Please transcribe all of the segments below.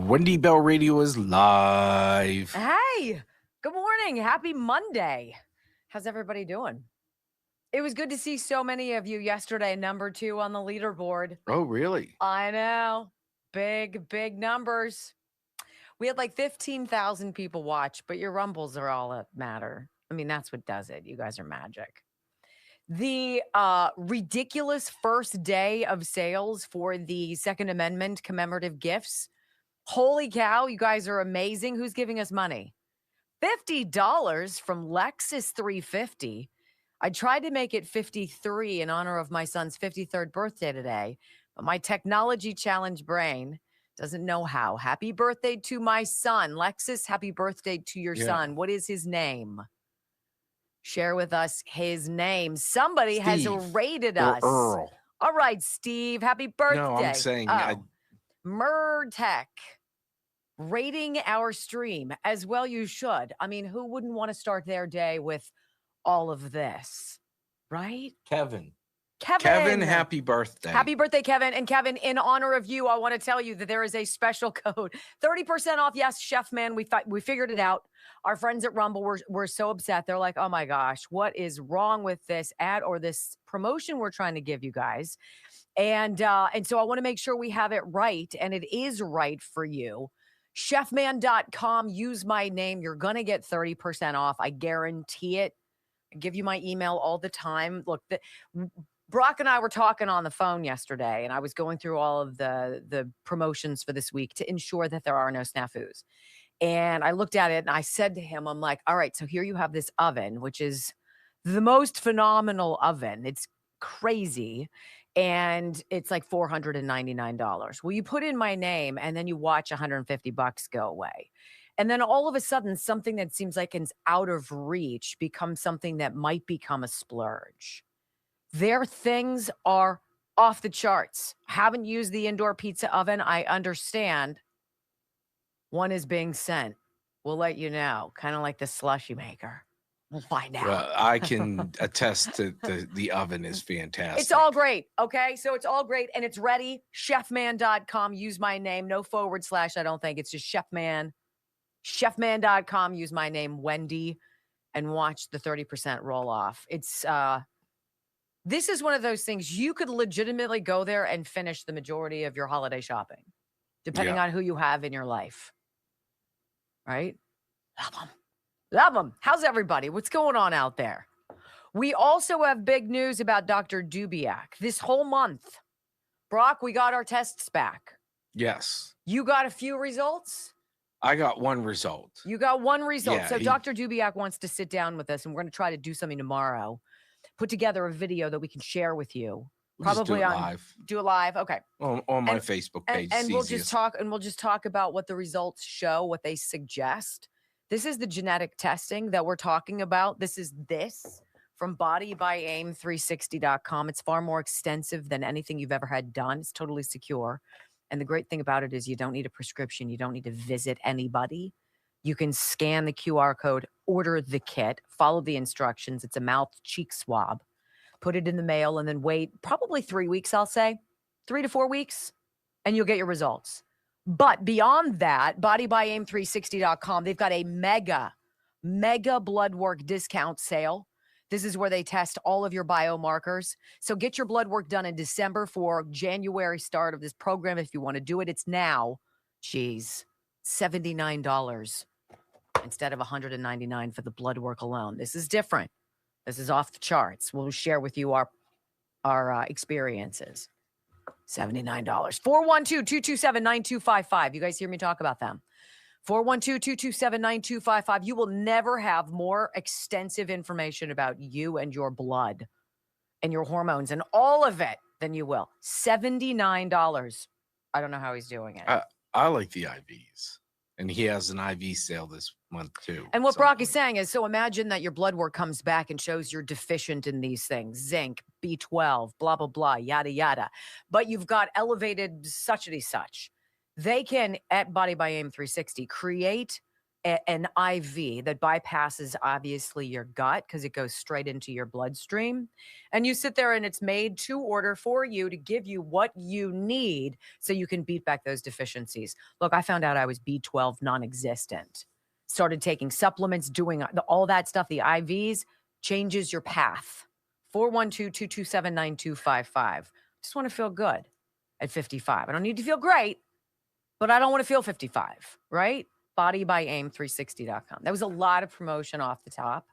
Wendy Bell Radio is live. Hey, good morning. Happy Monday. How's everybody doing? It was good to see so many of you yesterday, number 2 on the leaderboard. Oh, really? I know. Big numbers. We had like 15,000 people watch, but your rumbles are all that matter. I mean, that's what does it. You guys are magic. The ridiculous first day of sales for the Second Amendment commemorative gifts. Holy cow, you guys are amazing. Who's giving us money? $50 from Lexus 350. I tried to make it 53 in honor of my son's 53rd birthday today, but my technology challenge brain doesn't know how. Happy birthday to my son. Lexus, happy birthday to your son. What is his name? Share with us his name. Somebody has rated us. Earl. All right, Steve, happy birthday. No, I'm saying Murtech. Rating our stream as well. You should. I mean, who wouldn't want to start their day with all of this, right? Kevin, happy birthday. Happy birthday, Kevin. And Kevin, in honor of you, I want to tell you that there is a special code. 30% off. Yes, Chef Man, we figured it out. Our friends at Rumble were so upset. They're like, oh my gosh, what is wrong with this ad or this promotion we're trying to give you guys? And so I want to make sure we have it right, and it is right for you. Chefman.com, use my name. You're going to get 30% off. I guarantee it. I give you my email all the time. Look, Brock and I were talking on the phone yesterday, and I was going through all of the promotions for this week to ensure that there are no snafus. And I looked at it, and I said to him, I'm like, all right, so here you have this oven, which is the most phenomenal oven. It's crazy. And it's like $499. Well, you put in my name and then you watch $150 go away. And then all of a sudden, something that seems like it's out of reach becomes something that might become a splurge. Their things are off the charts. Haven't used the indoor pizza oven. I understand. One is being sent. We'll let you know. Kind of like the slushy maker. We'll find out. Well, I can attest to the oven is fantastic. It's all great. Okay. So it's all great and it's ready. Chefman.com. Use my name. No / I don't think. It's just Chefman. Chefman.com. Use my name, Wendy, and watch the 30% roll off. It's this is one of those things you could legitimately go there and finish the majority of your holiday shopping, depending on who you have in your life. Right? Love them. How's everybody? What's going on out there? We also have big news about Dr. Dubiak. This whole month, Brock, we got our tests back. Yes. You got a few results? I got one result. You got one result. Yeah, so Dr. Dubiak wants to sit down with us, and we're going to try to do something tomorrow. Put together a video that we can share with you. Probably do it live. Do it live. Okay. On my Facebook page. And we'll just talk about what the results show, what they suggest. This is the genetic testing that we're talking about. This is from bodybyAIM360.com. It's far more extensive than anything you've ever had done. It's totally secure. And the great thing about it is you don't need a prescription. You don't need to visit anybody. You can scan the QR code, order the kit, follow the instructions. It's a mouth cheek swab. Put it in the mail and then wait probably 3 weeks, I'll say. 3 to 4 weeks, and you'll get your results. But beyond that, bodybyAIM360.com, they've got a mega blood work discount sale. This is where they test all of your biomarkers. So get your blood work done in December for January start of this program. If you want to do it, it's now, $79 instead of $199 for the blood work alone. This is different. This is off the charts. We'll share with you our experiences. $79. 412-227-9255. You guys hear me talk about them. 412-227-9255. You will never have more extensive information about you and your blood and your hormones and all of it than you will. $79. I don't know how he's doing it. I like the IVs. And he has an IV sale this month too. And what Brock is saying is, so imagine that your blood work comes back and shows you're deficient in these things, zinc, B12, blah, blah, blah, yada, yada. But you've got elevated such and such. They can, at Body by AIM 360, create an IV that bypasses obviously your gut because it goes straight into your bloodstream. And you sit there and it's made to order for you to give you what you need so you can beat back those deficiencies. Look, I found out I was B12 non existent. Started taking supplements, doing all that stuff. The IVs changes your path. 412-227-9255. Just want to feel good at 55. I don't need to feel great, but I don't want to feel 55, right? BodybyAIM360.com. That was a lot of promotion off the top,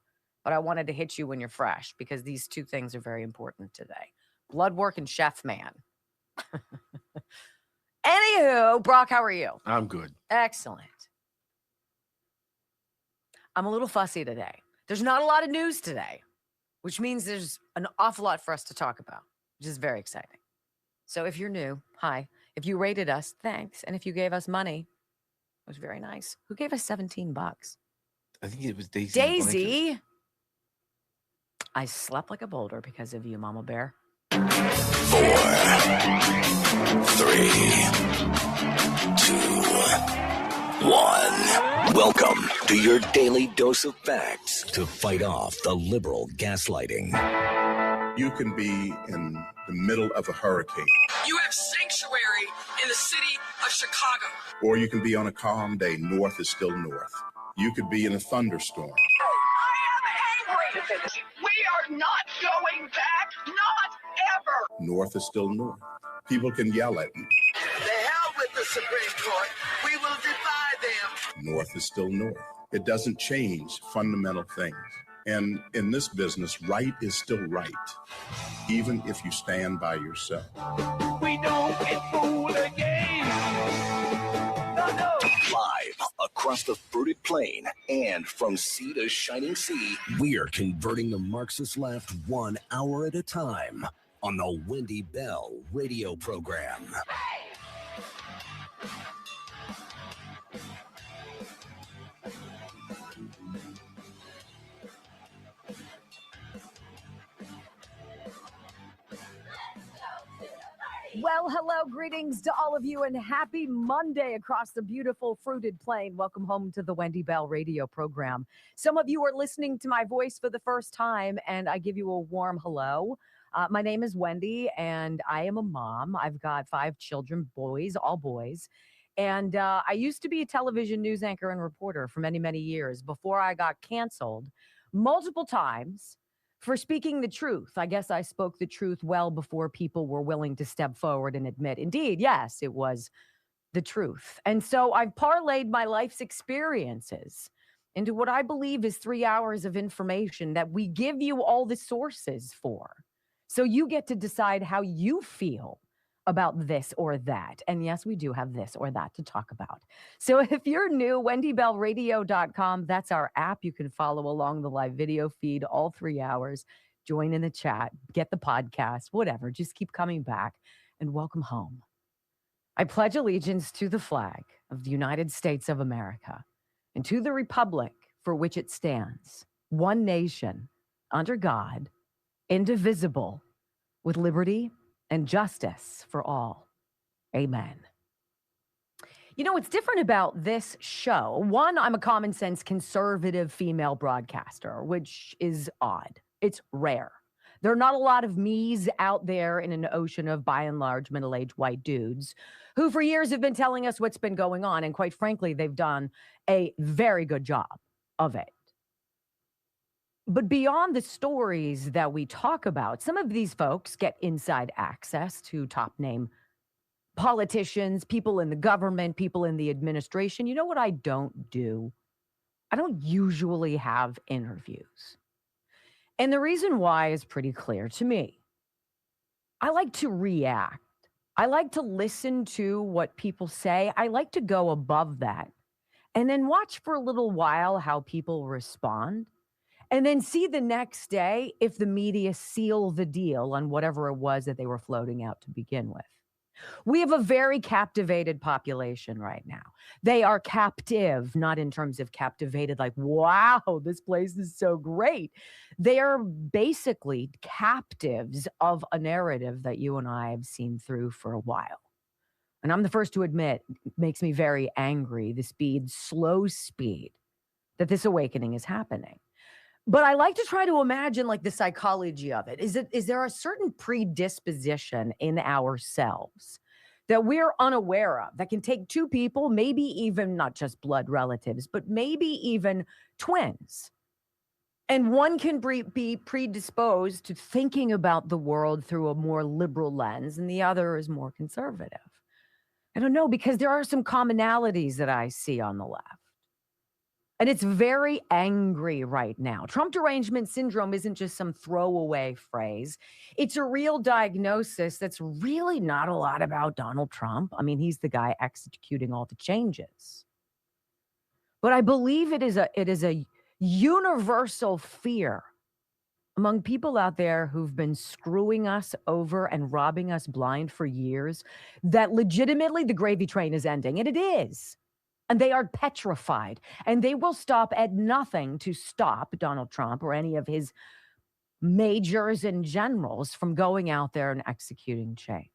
but I wanted to hit you when you're fresh because these two things are very important today. Blood work and chef man. Anywho, Brock, how are you? I'm good. Excellent. I'm a little fussy today. There's not a lot of news today, which means there's an awful lot for us to talk about, which is very exciting. So if you're new, hi. If you rated us, thanks. And if you gave us money, it was very nice. Who gave us $17? I think it was Daisy. Daisy. I slept like a boulder because of you, Mama Bear. 4, 3, 2, 1. Welcome to your daily dose of facts to fight off the liberal gaslighting. You can be in the middle of a hurricane. You have sanctuary in the city of Chicago. Or you can be on a calm day. North is still north. You could be in a thunderstorm. I am angry. We are not going back. Not ever. North is still north. People can yell at you. The hell with the Supreme Court. We will defy them. North is still north. It doesn't change fundamental things. And in this business, right is still right, even if you stand by yourself. We don't get fooled again. No. Live across the fruited plain and from sea to shining sea, we're converting the Marxist left 1 hour at a time on the Wendy Bell radio program. Well, hello, greetings to all of you, and happy Monday across the beautiful fruited plain. Welcome home to the Wendy Bell radio program. Some of you are listening to my voice for the first time, and I give you a warm hello. My name is Wendy, and I am a mom. I've got 5 children, boys, all boys. And I used to be a television news anchor and reporter for many, many years before I got canceled multiple times for speaking the truth. I guess I spoke the truth well before people were willing to step forward and admit, indeed, yes, it was the truth. And so I've parlayed my life's experiences into what I believe is 3 hours of information that we give you all the sources for. So you get to decide how you feel about this or that. And yes, we do have this or that to talk about. So if you're new, wendybellradio.com, that's our app. You can follow along the live video feed all 3 hours, join in the chat, get the podcast, whatever. Just keep coming back and welcome home. I pledge allegiance to the flag of the United States of America and to the republic for which it stands, one nation, under God, indivisible, with liberty and justice for all. Amen. You know, what's different about this show, one, I'm a common sense conservative female broadcaster, which is odd. It's rare. There are not a lot of me's out there in an ocean of, by and large, middle-aged white dudes who for years have been telling us what's been going on. And quite frankly, they've done a very good job of it. But beyond the stories that we talk about, some of these folks get inside access to top name politicians, people in the government, people in the administration. You know what I don't do? I don't usually have interviews. And the reason why is pretty clear to me. I like to react. I like to listen to what people say. I like to go above that and then watch for a little while how people respond. And then see the next day if the media seal the deal on whatever it was that they were floating out to begin with. We have a very captivated population right now. They are captive, not in terms of captivated, like, wow, this place is so great. They are basically captives of a narrative that you and I have seen through for a while. And I'm the first to admit, it makes me very angry, the speed, slow speed that this awakening is happening. But I like to try to imagine like the psychology of it. Is there a certain predisposition in ourselves that we're unaware of that can take two people, maybe even not just blood relatives, but maybe even twins? And one can be predisposed to thinking about the world through a more liberal lens, and the other is more conservative. I don't know, because there are some commonalities that I see on the left. And it's very angry right now. Trump derangement syndrome isn't just some throwaway phrase. It's a real diagnosis that's really not a lot about Donald Trump. I mean, he's the guy executing all the changes. But I believe it is a universal fear among people out there who've been screwing us over and robbing us blind for years that legitimately the gravy train is ending. And it is. And they are petrified, and they will stop at nothing to stop Donald Trump or any of his majors and generals from going out there and executing change.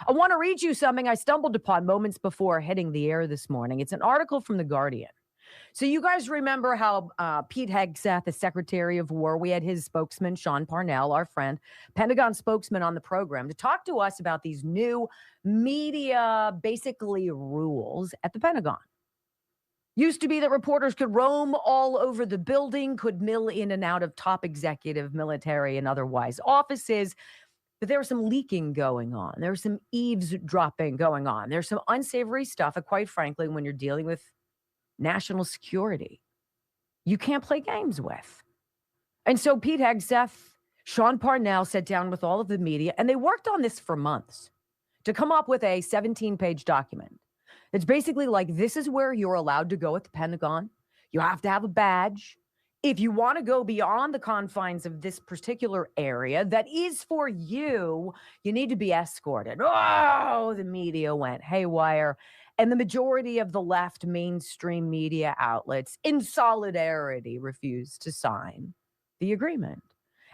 I want to read you something I stumbled upon moments before hitting the air this morning. It's an article from The Guardian. So you guys remember how Pete Hegseth, the Secretary of War, we had his spokesman, Sean Parnell, our friend, Pentagon spokesman, on the program to talk to us about these new media, basically, rules at the Pentagon. Used to be that reporters could roam all over the building, could mill in and out of top executive, military, and otherwise offices. But there was some leaking going on. There was some eavesdropping going on. There's some unsavory stuff. And quite frankly, when you're dealing with national security, you can't play games with. And so Pete Hegseth, Sean Parnell sat down with all of the media, and they worked on this for months to come up with a 17-page document. It's basically like, this is where you're allowed to go at the Pentagon. You have to have a badge. If you want to go beyond the confines of this particular area that is for you, you need to be escorted. Oh, the media went haywire. And the majority of the left mainstream media outlets, in solidarity, refused to sign the agreement.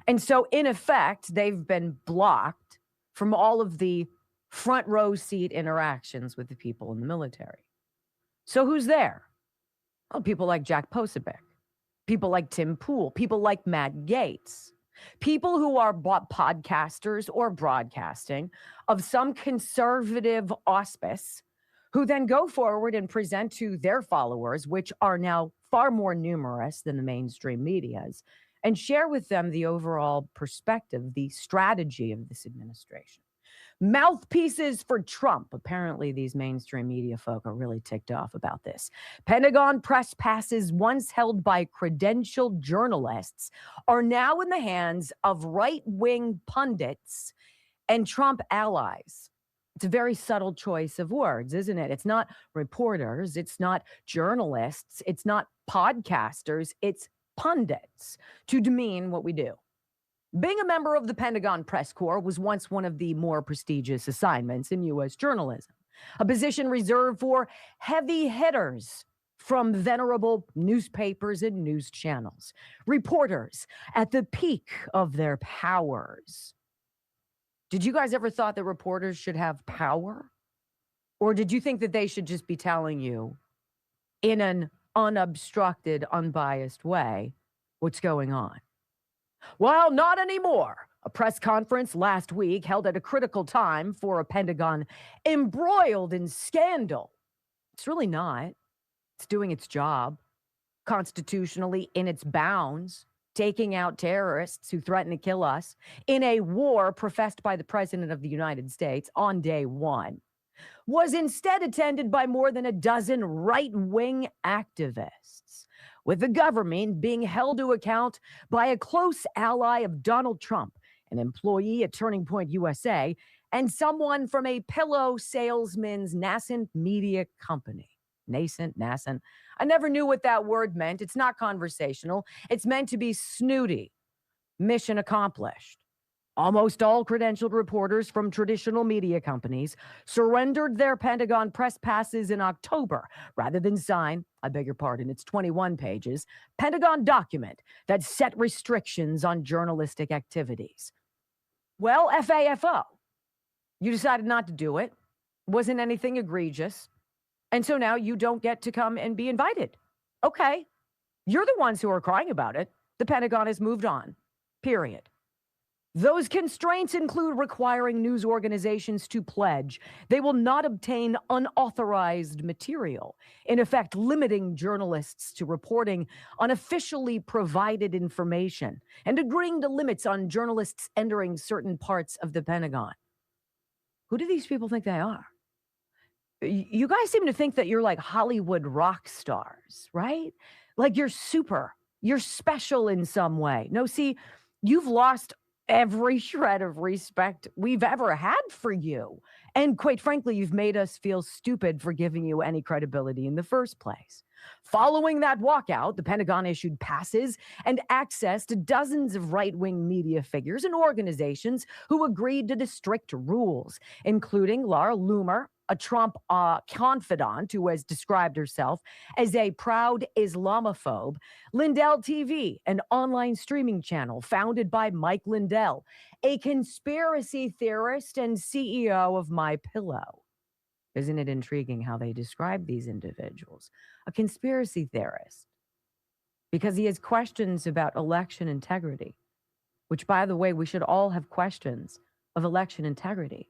And so, in effect, they've been blocked from all of the front row seat interactions with the people in the military. So who's there? Well, people like Jack Posobiec, people like Tim Pool, people like Matt Gaetz, people who are podcasters or broadcasting of some conservative auspice, who then go forward and present to their followers, which are now far more numerous than the mainstream media's, and share with them the overall perspective, the strategy of this administration. Mouthpieces for Trump. Apparently, these mainstream media folk are really ticked off about this. Pentagon press passes once held by credentialed journalists are now in the hands of right-wing pundits and Trump allies. It's a very subtle choice of words, isn't it? It's not reporters, it's not journalists, it's not podcasters, it's pundits to demean what we do. Being a member of the Pentagon Press Corps was once one of the more prestigious assignments in U.S. journalism, a position reserved for heavy hitters from venerable newspapers and news channels, reporters at the peak of their powers. Did you guys ever thought that reporters should have power? Or did you think that they should just be telling you in an unobstructed, unbiased way what's going on? Well, not anymore. A press conference last week held at a critical time for a Pentagon embroiled in scandal. It's really not. It's doing its job constitutionally in its bounds, taking out terrorists who threaten to kill us in a war professed by the President of the United States on day one, was instead attended by more than a dozen right-wing activists, with the government being held to account by a close ally of Donald Trump, an employee at Turning Point USA, and someone from a pillow salesman's nascent media company. Nascent. I never knew what that word meant. It's not conversational. It's meant to be snooty. Mission accomplished. Almost all credentialed reporters from traditional media companies surrendered their Pentagon press passes in October rather than sign, I beg your pardon, it's 21 pages, Pentagon document that set restrictions on journalistic activities. Well, FAFO, you decided not to do it. Wasn't anything egregious. And so now you don't get to come and be invited. Okay. You're the ones who are crying about it. The Pentagon has moved on, period. Those constraints include requiring news organizations to pledge they will not obtain unauthorized material, in effect, limiting journalists to reporting unofficially provided information and agreeing to limits on journalists entering certain parts of the Pentagon. Who do these people think they are? You guys seem to think that you're like Hollywood rock stars, right? Like you're special in some way. No, see, you've lost every shred of respect we've ever had for you. And quite frankly, you've made us feel stupid for giving you any credibility in the first place. Following that walkout, the Pentagon issued passes and access to dozens of right-wing media figures and organizations who agreed to the strict rules, including Laura Loomer, a Trump confidant who has described herself as a proud Islamophobe, Lindell TV, an online streaming channel founded by Mike Lindell, a conspiracy theorist and CEO of MyPillow. Isn't it intriguing how they describe these individuals? A conspiracy theorist, because he has questions about election integrity, which, by the way, we should all have questions of election integrity.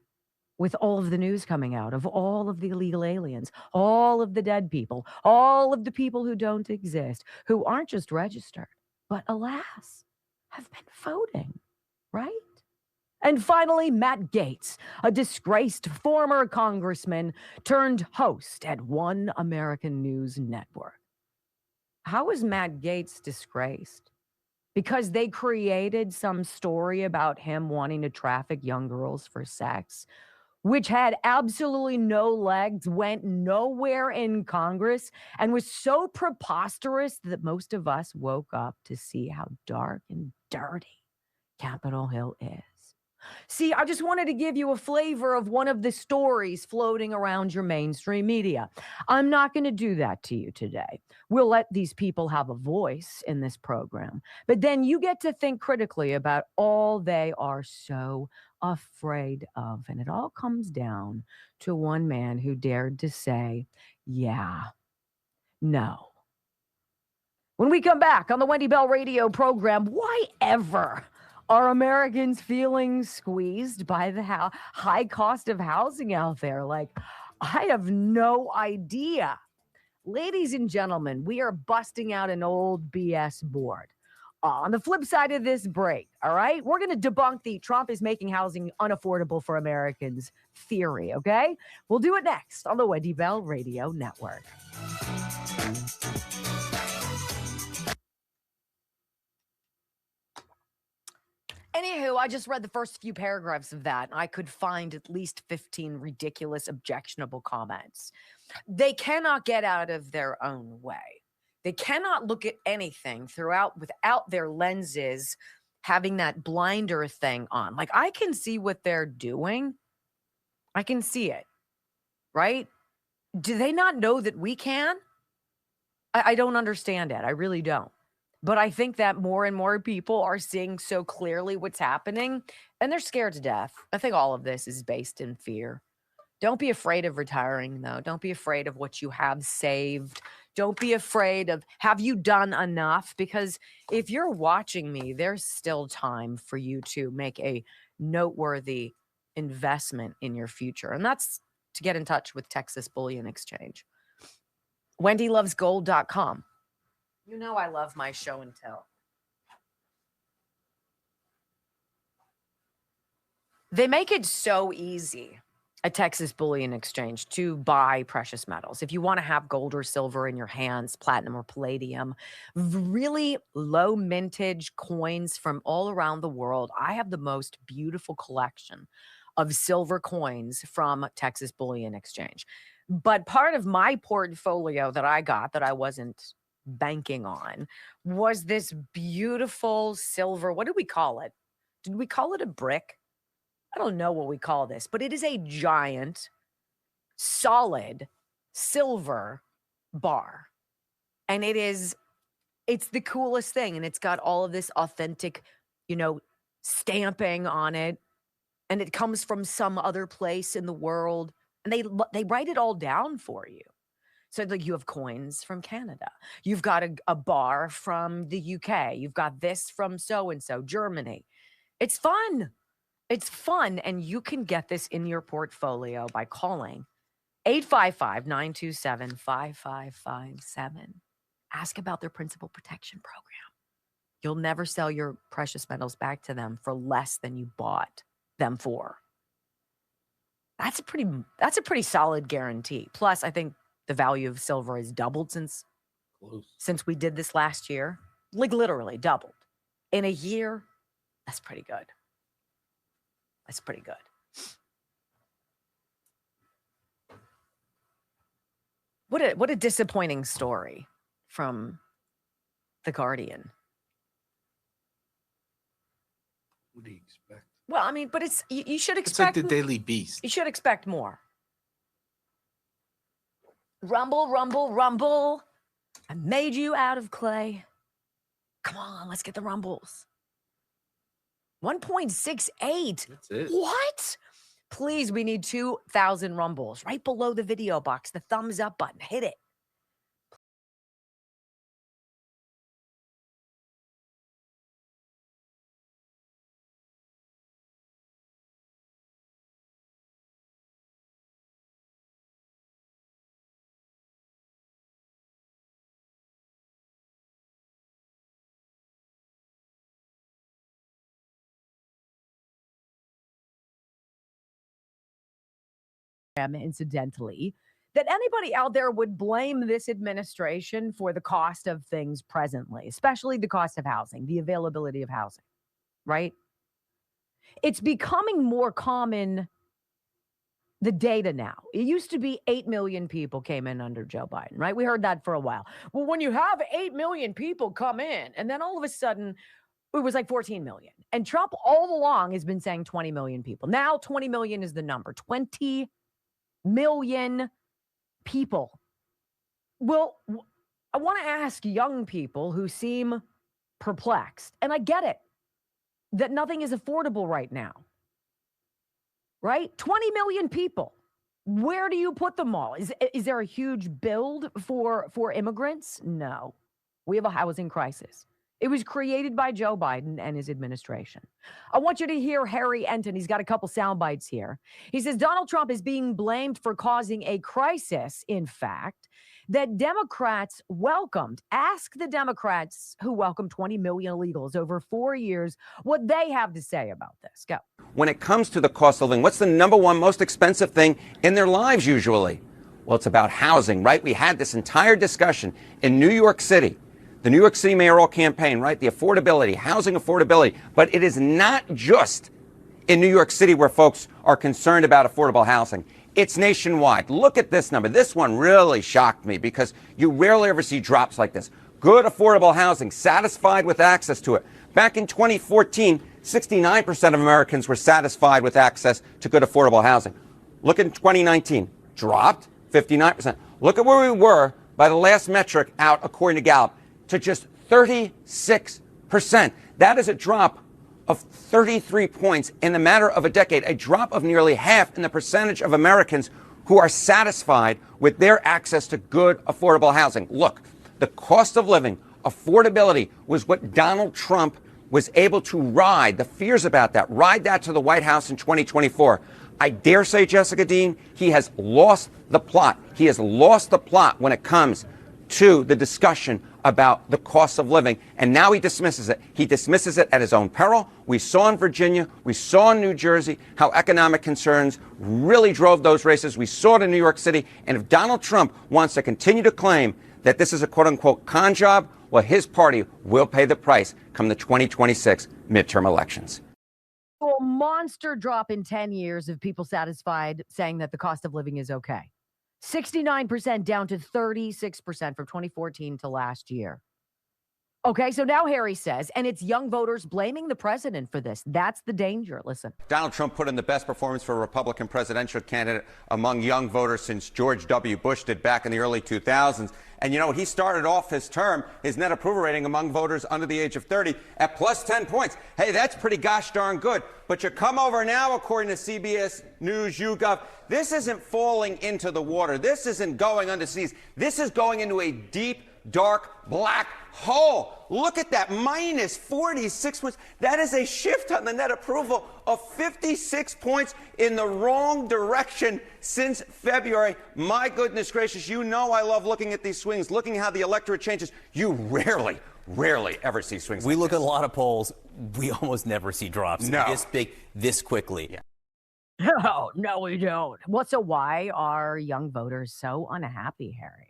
With all of the news coming out of all of the illegal aliens, all of the dead people, all of the people who don't exist, who aren't just registered, but alas, have been voting, right? And finally, Matt Gaetz, a disgraced former congressman turned host at One American News Network. How is Matt Gaetz disgraced? Because they created some story about him wanting to traffic young girls for sex, which had absolutely no legs, went nowhere in Congress, and was so preposterous that most of us woke up to see how dark and dirty Capitol Hill is. See, I just wanted to give you a flavor of one of the stories floating around your mainstream media. I'm not going to do that to you today. We'll let these people have a voice in this program, but then you get to think critically about all they are so afraid of. And it all comes down to one man who dared to say, yeah, no. When we come back on the Wendy Bell radio program, why ever are Americans feeling squeezed by the high cost of housing out there? Like, I have no idea. Ladies and gentlemen, we are busting out an old BS board. On the flip side of this break, all right, we're going to debunk the Trump is making housing unaffordable for Americans theory, okay? We'll do it next on the Wendy Bell Radio Network. Anywho, I just read the first few paragraphs of that, and I could find at least 15 ridiculous, objectionable comments. They cannot get out of their own way. They cannot look at anything without their lenses having that blinder thing on. Like, I can see what they're doing. I can see it, right? Do they not know that we can? I don't understand it. I really don't. But I think that more and more people are seeing so clearly what's happening, and they're scared to death. I think all of this is based in fear. Don't be afraid of retiring, though. Don't be afraid of what you have saved. Don't be afraid of, have you done enough? Because if you're watching me, there's still time for you to make a noteworthy investment in your future. And that's to get in touch with Texas Bullion Exchange. WendyLovesGold.com. You know I love my show and tell. They make it so easy at Texas Bullion Exchange to buy precious metals. If you want to have gold or silver in your hands, platinum or palladium, really low mintage coins from all around the world. I have the most beautiful collection of silver coins from Texas Bullion Exchange. But part of my portfolio that I got that I wasn't banking on was this beautiful silver. What do we call it? Did we call it a brick? I don't know what we call this, but it is a giant, solid silver bar. And it's the coolest thing. And it's got all of this authentic, stamping on it. And it comes from some other place in the world. And they write it all down for you. So like you have coins from Canada. You've got a bar from the UK. You've got this from so-and-so, Germany. It's fun. It's fun. And you can get this in your portfolio by calling 855-927-5557. Ask about their principal protection program. You'll never sell your precious metals back to them for less than you bought them for. That's a pretty solid guarantee. Plus, I think the value of silver has doubled since we did this last year. Like literally doubled. In a year, that's pretty good. That's pretty good. What a disappointing story from The Guardian. What do you expect? Well, I mean, but it's you should It's expect like the Daily Beast. You should expect more. Rumble, rumble, rumble. I made you out of clay. Come on, let's get the rumbles. 1.68. That's it. What? Please, we need 2,000 rumbles. Right below the video box, the thumbs up button. Hit it. Incidentally, that anybody out there would blame this administration for the cost of things presently, especially the cost of housing, the availability of housing, right? It's becoming more common, the data now. It used to be 8 million people came in under Joe Biden, right? We heard that for a while. Well, when you have 8 million people come in, and then all of a sudden, it was like 14 million. And Trump all along has been saying 20 million people. Now 20 million is the number. 20 million people. Well, I want to ask young people who seem perplexed, and I get it, that nothing is affordable right now, right? 20 million people. Where do you put them all? Is there a huge build for immigrants? No. We have a housing crisis. It was created by Joe Biden and his administration. I want you to hear Harry Enton. He's got a couple sound bites here. He says Donald Trump is being blamed for causing a crisis, in fact, that Democrats welcomed. Ask the Democrats who welcomed 20 million illegals over 4 years what they have to say about this. Go. When it comes to the cost of living, what's the number one most expensive thing in their lives usually? Well, it's about housing, right? We had this entire discussion in New York City. The New York City mayoral campaign, right? The affordability, housing affordability. But it is not just in New York City where folks are concerned about affordable housing. It's nationwide. Look at this number. This one really shocked me because you rarely ever see drops like this. Good affordable housing, satisfied with access to it. Back in 2014, 69% of Americans were satisfied with access to good affordable housing. Look at 2019, dropped 59%. Look at where we were by the last metric out according to Gallup, to just 36%. That is a drop of 33 points in the matter of a decade, a drop of nearly half in the percentage of Americans who are satisfied with their access to good, affordable housing. Look, the cost of living, affordability was what Donald Trump was able to ride, the fears about that, ride that to the White House in 2024. I dare say, Jessica Dean, he has lost the plot. He has lost the plot when it comes to the discussion about the cost of living, and now he dismisses it. He dismisses it at his own peril. We saw in Virginia, we saw in New Jersey how economic concerns really drove those races. We saw it in New York City, and if Donald Trump wants to continue to claim that this is a quote-unquote con job, well, his party will pay the price come the 2026 midterm elections. A monster drop in 10 years of people satisfied saying that the cost of living is okay. 69% down to 36% from 2014 to last year. Okay, so now Harry says, and it's young voters blaming the president for this. That's the danger. Listen. Donald Trump put in the best performance for a Republican presidential candidate among young voters since George W. Bush did back in the early 2000s. And, you know, he started off his term, his net approval rating among voters under the age of 30 at plus 10 points. Hey, that's pretty gosh darn good. But you come over now, according to CBS News YouGov, this isn't falling into the water. This isn't going underseas. This is going into a deep, dark, black hole. Look at that, minus 46 points. That is a shift on the net approval of 56 points in the wrong direction since February. My goodness gracious, you know I love looking at these swings, looking how the electorate changes. You rarely ever see swings. We like look this. at a lot of polls. We almost never see drops this big, this quickly. Yeah. No, we don't. So why are young voters so unhappy, Harry?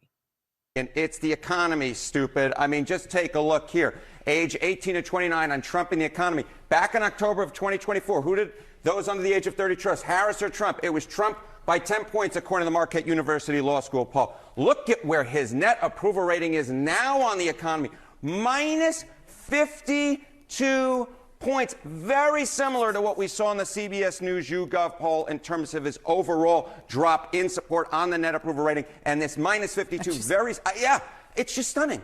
And it's the economy, stupid. I mean, just take a look here. Age 18 to 29 on Trump and the economy. Back in October of 2024, who did those under the age of 30 trust? Harris or Trump? It was Trump by 10 points, according to the Marquette University Law School poll. Look at where his net approval rating is now on the economy. Minus 52 points. Very similar to what we saw in the CBS News YouGov poll in terms of his overall drop in support on the net approval rating. And this minus 52, it's just stunning.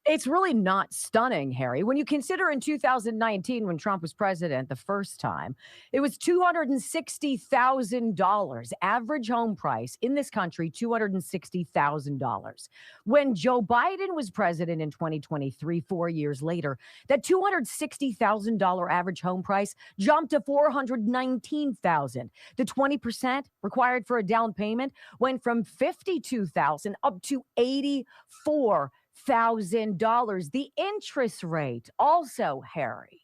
It's really not stunning, Harry. When you consider in 2019, when Trump was president the first time, it was $260,000 average home price in this country, $260,000. When Joe Biden was president in 2023, 4 years later, that $260,000 average home price jumped to $419,000. The 20% required for a down payment went from $52,000 up to $84,000. The interest rate also, Harry,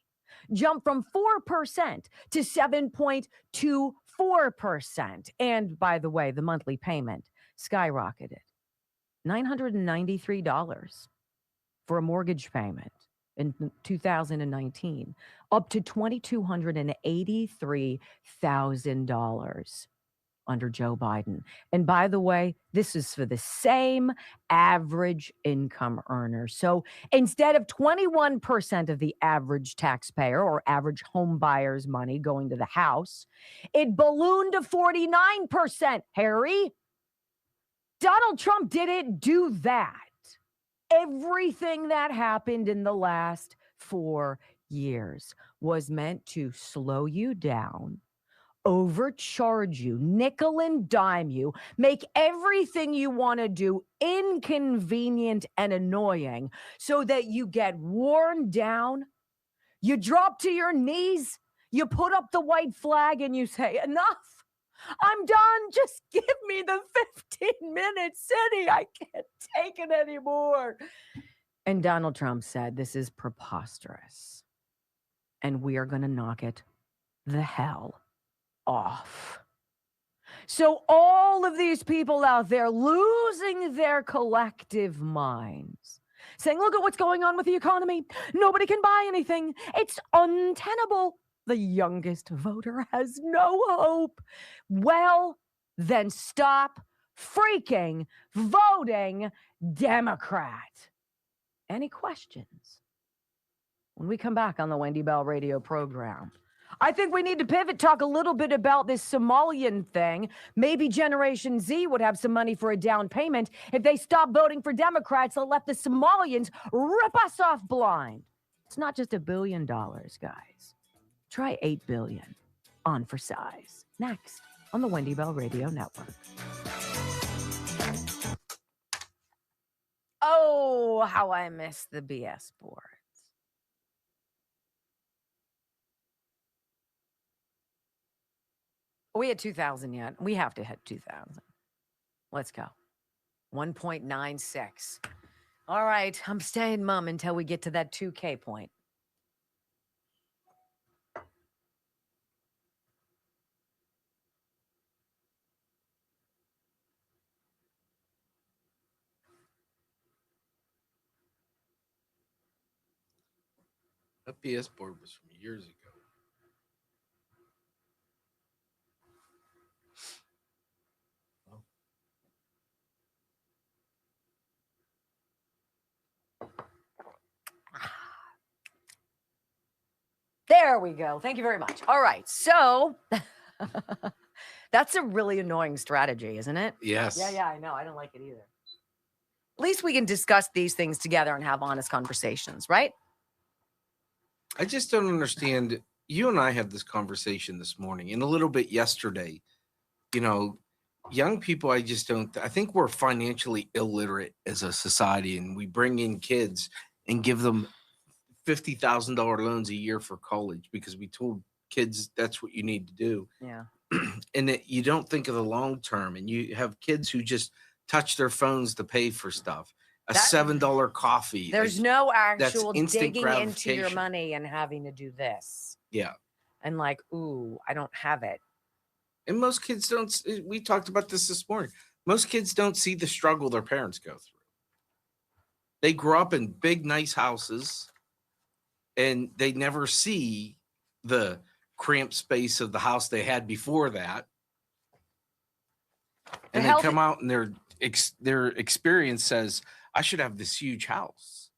jumped from 4% to 7.24%. And by the way, the monthly payment skyrocketed. $993 for a mortgage payment in 2019, up to $2,283,000 under Joe Biden. And by the way, this is for the same average income earner. So instead of 21% of the average taxpayer or average home buyer's money going to the house, it ballooned to 49%, Harry. Donald Trump didn't do that. Everything that happened in the last 4 years was meant to slow you down, overcharge you, nickel and dime you, make everything you want to do inconvenient and annoying so that you get worn down, you drop to your knees, you put up the white flag and you say, enough, I'm done, just give me the 15 minutes city, I can't take it anymore. And Donald Trump said, this is preposterous, and we are going to knock it the hell off. So all of these people out there losing their collective minds, saying, look at what's going on with the economy. Nobody can buy anything. It's untenable. The youngest voter has no hope. Well, then stop freaking voting Democrat. Any questions? When we come back on the Wendy Bell radio program, I think we need to pivot, talk a little bit about this Somalian thing. Maybe Generation Z would have some money for a down payment if they stop voting for Democrats and let the Somalians rip us off blind. It's not just $1 billion, guys. Try $8 billion on for size. Next on the Wendy Bell Radio Network. Oh, how I miss the BS board. We had 2,000 yet. We have to hit 2,000. Let's go. 1.96. All right. I'm staying mum until we get to that 2K point. That BS board was from years ago. There we go. Thank you very much. All right. So that's a really annoying strategy, isn't it? Yes. Yeah, I know. I don't like it either. At least we can discuss these things together and have honest conversations, right? I just don't understand. You and I had this conversation this morning and a little bit yesterday. You know, young people, I think we're financially illiterate as a society, and we bring in kids and give them $50,000 loans a year for college because we told kids that's what you need to do. Yeah. And that you don't think of the long term, and you have kids who just touch their phones to pay for stuff. $7 coffee. There's no actual instant digging into your gratification. money and having to do this. Yeah. And like, ooh, I don't have it. And most kids don't. We talked about this morning. Most kids don't see the struggle their parents go through. They grow up in big, nice houses, and they never see the cramped space of the house they had before that. And they come out and their experience says, I should have this huge house.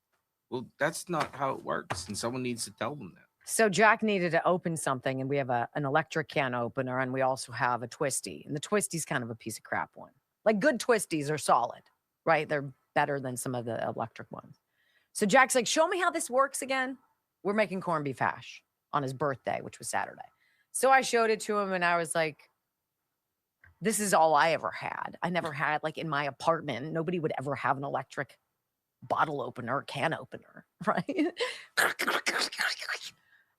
Well, that's not how it works. And someone needs to tell them that. So Jack needed to open something, and we have an electric can opener, and we also have a twisty. And the twisty's kind of a piece of crap one. Like, good twisties are solid, right? They're better than some of the electric ones. So Jack's like, show me how this works again. We're making corned beef hash on his birthday, which was Saturday. So I showed it to him, and I was like, this is all I ever had. I never had, like, in my apartment, nobody would ever have an electric bottle opener, can opener, right?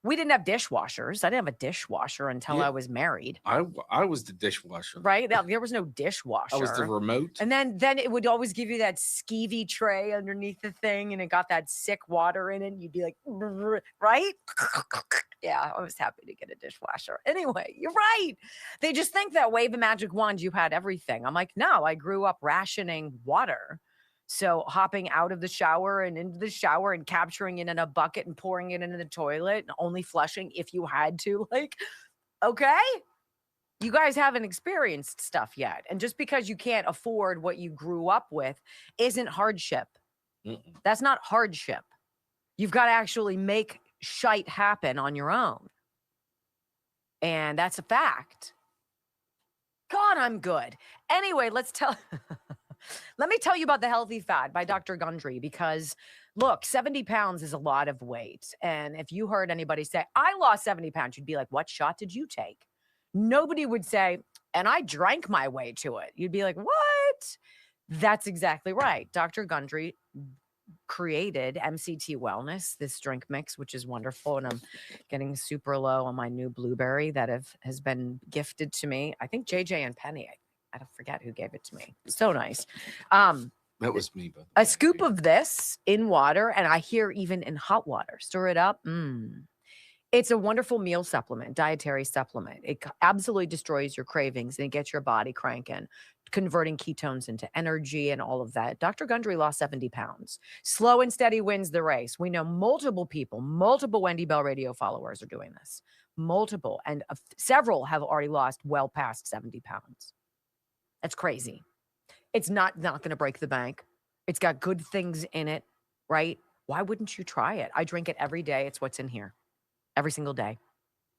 We didn't have dishwashers. I didn't have a dishwasher until I was married. I was the dishwasher. Right? There was no dishwasher. I was the remote. And then it would always give you that skeevy tray underneath the thing, and it got that sick water in it. And you'd be like, right? Yeah, I was happy to get a dishwasher. Anyway, you're right. They just think that wave a magic wand, you had everything. I'm like, no, I grew up rationing water. So hopping out of the shower and into the shower and capturing it in a bucket and pouring it into the toilet and only flushing if you had to, like, okay, you guys haven't experienced stuff yet. And just because you can't afford what you grew up with isn't hardship. That's not hardship. You've got to actually make shite happen on your own. And that's a fact. God, I'm good. Anyway, let me tell you about the Healthy Fat by Dr. Gundry, because look, 70 pounds is a lot of weight. And if you heard anybody say, I lost 70 pounds, you'd be like, what shot did you take? Nobody would say, and I drank my way to it. You'd be like, what? That's exactly right. Dr. Gundry created MCT Wellness, this drink mix, which is wonderful. And I'm getting super low on my new blueberry that has been gifted to me. I think JJ and Penny, I don't forget who gave it to me. So nice. That was me. A scoop of this in water, and I hear even in hot water. Stir it up. It's a wonderful meal supplement, dietary supplement. It absolutely destroys your cravings and it gets your body cranking, converting ketones into energy and all of that. Dr. Gundry lost 70 pounds. Slow and steady wins the race. We know multiple people, multiple Wendy Bell Radio followers are doing this. Multiple, and several have already lost well past 70 pounds. That's crazy. It's not going to break the bank. It's got good things in it, right? Why wouldn't you try it? I drink it every day. It's what's in here every single day.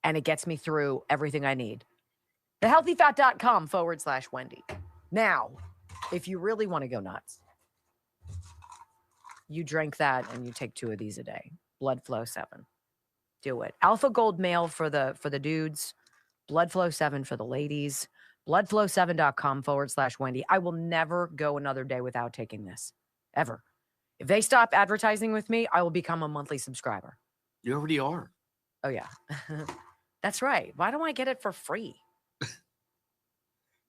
And it gets me through everything I need. thehealthyfat.com/Wendy. Now, if you really want to go nuts, you drink that and you take 2 of these a day. Blood Flow 7. Do it. Alpha Gold Male for the dudes. Blood Flow 7 for the ladies. bloodflow7.com/Wendy. I will never go another day without taking this, ever. If they stop advertising with me, I will become a monthly subscriber. You already are. Oh, yeah. That's right. Why don't I get it for free?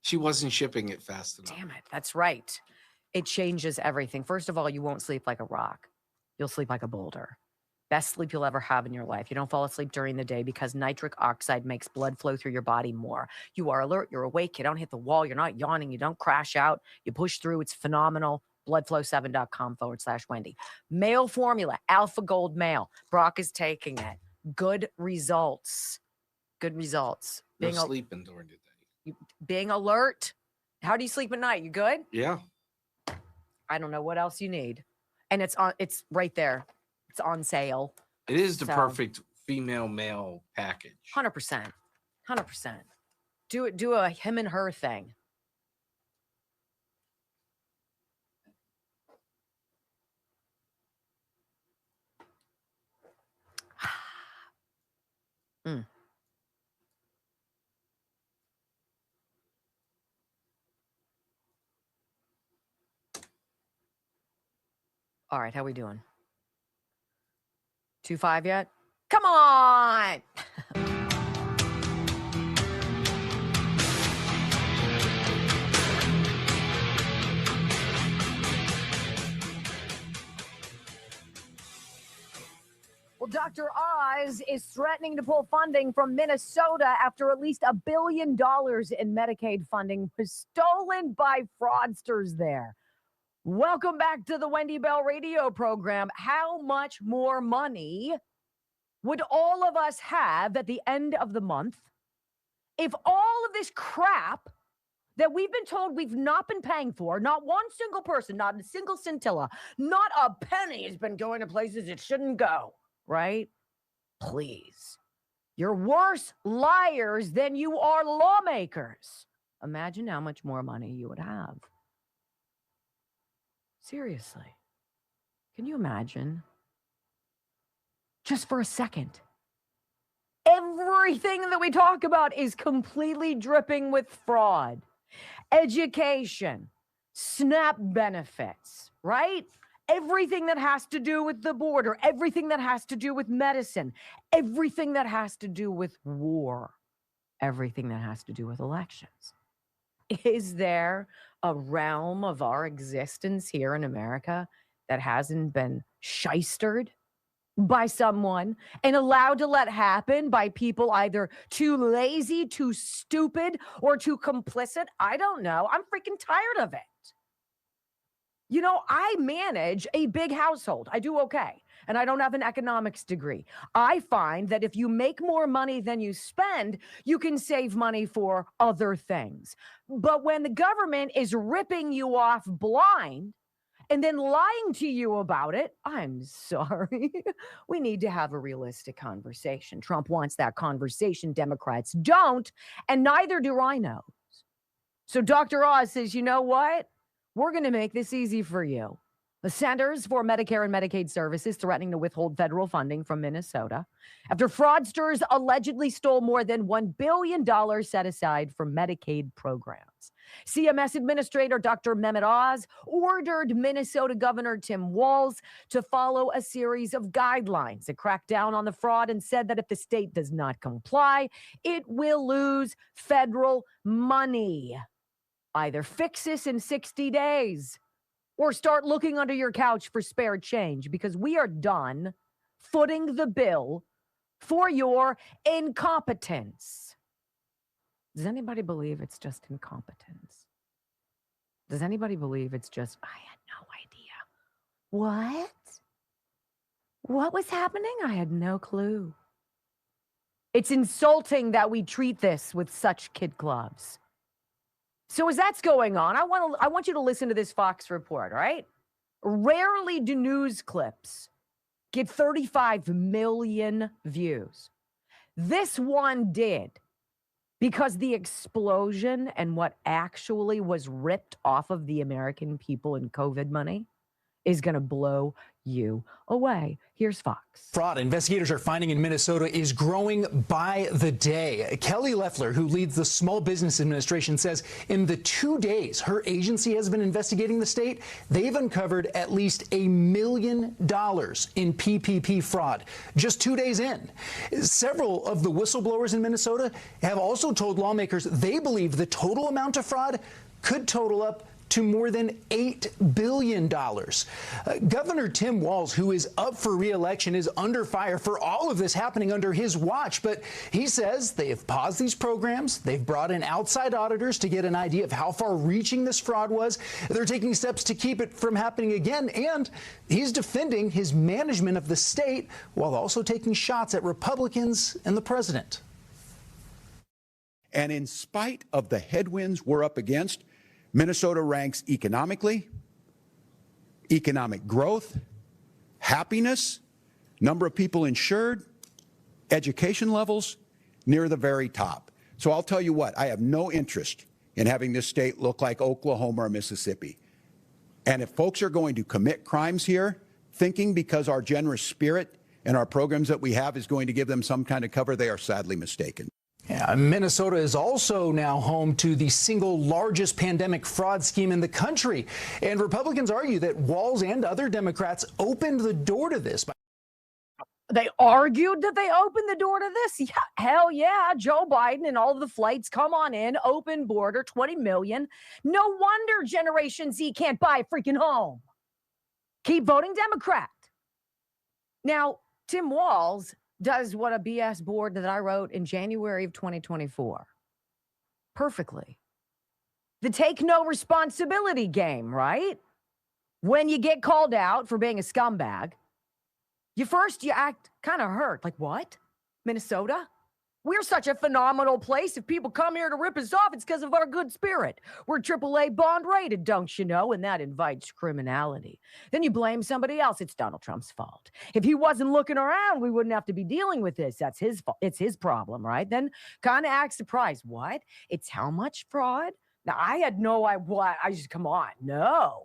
She wasn't shipping it fast enough. Damn it. That's right. It changes everything. First of all, you won't sleep like a rock. You'll sleep like a boulder. Best sleep you'll ever have in your life. You don't fall asleep during the day because nitric oxide makes blood flow through your body more. You are alert. You're awake. You don't hit the wall. You're not yawning. You don't crash out. You push through. It's phenomenal. bloodflow7.com/Wendy. Male formula, Alpha Gold Male. Brock is taking it. Good results. Good results. No sleeping during the day. Being alert. How do you sleep at night? You good? Yeah. I don't know what else you need. And it's right there. It's on sale. It is the perfect female male package. 100%. 100%. Do a him and her thing. All right, how we doing? 2-5 yet? Come on! Well, Dr. Oz is threatening to pull funding from Minnesota after at least $1 billion in Medicaid funding was stolen by fraudsters there. Welcome back to the Wendy Bell radio program. How much more money would all of us have at the end of the month if all of this crap that we've been told we've not been paying for, not one single person, not a single scintilla, not a penny has been going to places it shouldn't go, right? Please. You're worse liars than you are lawmakers. Imagine how much more money you would have. Seriously. Can you imagine? Just for a second. Everything that we talk about is completely dripping with fraud. Education, SNAP benefits, right? Everything that has to do with the border, everything that has to do with medicine, everything that has to do with war, everything that has to do with elections. Is there a realm of our existence here in America that hasn't been shystered by someone and allowed to let happen by people either too lazy, too stupid, or too complicit? I don't know. I'm freaking tired of it. You know, I manage a big household. I do okay. And I don't have an economics degree. I find that if you make more money than you spend, you can save money for other things. But when the government is ripping you off blind and then lying to you about it, I'm sorry. We need to have a realistic conversation. Trump wants that conversation. Democrats don't, and neither do rhinos. So Dr. Oz says, you know what? We're going to make this easy for you. The Centers for Medicare and Medicaid Services threatening to withhold federal funding from Minnesota after fraudsters allegedly stole more than $1 billion set aside for Medicaid programs. CMS Administrator Dr. Mehmet Oz ordered Minnesota Governor Tim Walz to follow a series of guidelines that crack down on the fraud and said that if the state does not comply, it will lose federal money. Either fix this in 60 days or start looking under your couch for spare change, because we are done footing the bill for your incompetence. Does anybody believe it's just incompetence? Does anybody believe it's just, I had no idea? What? What was happening? I had no clue. It's insulting that we treat this with such kid gloves. So as that's going on, I want you to listen to this Fox report, all right? Rarely do news clips get 35 million views. This one did, because the explosion and what actually was ripped off of the American people in COVID money is going to blow you away. Here's Fox. Fraud investigators are finding in Minnesota is growing by the day. Kelly Loeffler, who leads the Small Business Administration, says in the 2 days her agency has been investigating the state, they've uncovered at least $1 million in PPP fraud just 2 days in. Several of the whistleblowers in Minnesota have also told lawmakers they believe the total amount of fraud could total up to more than $8 billion. Governor Tim Walz, who is up for re-election, is under fire for all of this happening under his watch. But he says they have paused these programs. They've brought in outside auditors to get an idea of how far-reaching this fraud was. They're taking steps to keep it from happening again. And he's defending his management of the state while also taking shots at Republicans and the president. And in spite of the headwinds we're up against, Minnesota ranks economically, economic growth, happiness, number of people insured, education levels near the very top. So I'll tell you what, I have no interest in having this state look like Oklahoma or Mississippi. And if folks are going to commit crimes here, thinking because our generous spirit and our programs that we have is going to give them some kind of cover, they are sadly mistaken. Yeah, Minnesota is also now home to the single largest pandemic fraud scheme in the country. And Republicans argue that Walz and other Democrats opened the door to this. They argued that they opened the door to this? Yeah, hell yeah. Joe Biden and all of the flights, come on in, open border, 20 million. No wonder Generation Z can't buy a freaking home. Keep voting Democrat. Now, Tim Walz does what a BS board that I wrote in January of 2024 perfectly. The take no responsibility game, right? When you get called out for being a scumbag, you act kind of hurt. Like, what? Minnesota? We're such a phenomenal place. If people come here to rip us off, it's because of our good spirit. We're AAA bond rated, don't you know? And that invites criminality. Then you blame somebody else. It's Donald Trump's fault. If he wasn't looking around, we wouldn't have to be dealing with this. That's his fault. It's his problem, right? Then kind of act surprised. What? It's how much fraud? Now, I had no idea. I just, come on. No.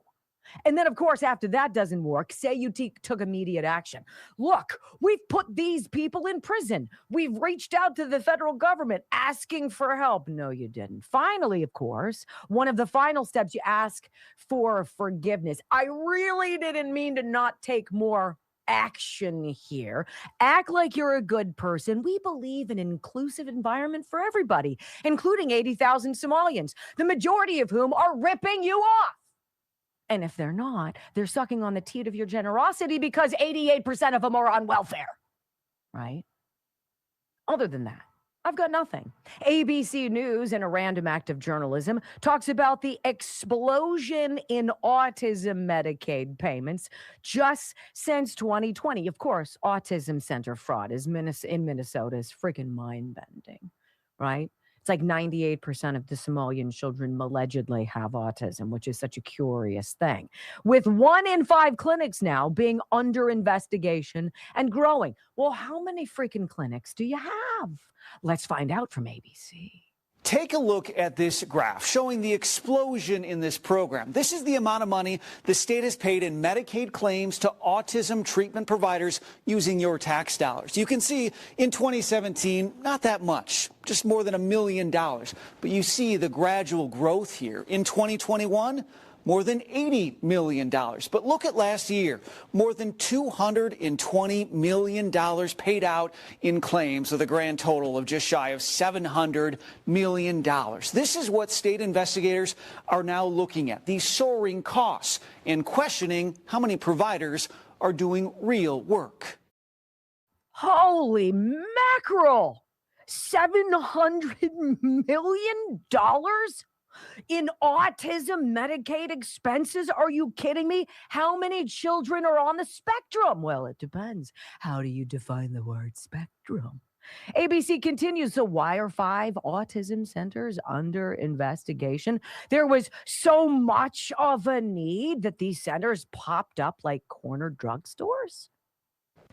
And then, of course, after that doesn't work, say you took immediate action. Look, we've put these people in prison. We've reached out to the federal government asking for help. No, you didn't. Finally, of course, one of the final steps, you ask for forgiveness. I really didn't mean to not take more action here. Act like you're a good person. We believe in an inclusive environment for everybody, including 80,000 Somalians, the majority of whom are ripping you off. And if they're not, they're sucking on the teat of your generosity because 88% of them are on welfare, right? Other than that, I've got nothing. ABC News, in a random act of journalism, talks about the explosion in autism Medicaid payments just since 2020. Of course, autism center fraud in Minnesota is freaking mind-bending, right? It's like 98% of the Somalian children allegedly have autism, which is such a curious thing. With 1 in 5 clinics now being under investigation and growing. Well, how many freaking clinics do you have? Let's find out from ABC. Take a look at this graph showing the explosion in this program. This is the amount of money the state has paid in Medicaid claims to autism treatment providers using your tax dollars. You can see in 2017, not that much, just more than $1 million. But you see the gradual growth here. In 2021, more than $80 million. But look at last year, more than $220 million paid out in claims, with a grand total of just shy of $700 million. This is what state investigators are now looking at, these soaring costs, and questioning how many providers are doing real work. Holy mackerel! $700 million? In autism Medicaid expenses? Are you kidding me? How many children are on the spectrum? Well, it depends. How do you define the word spectrum? ABC continues. So why are 5 autism centers under investigation? There was so much of a need that these centers popped up like corner drugstores.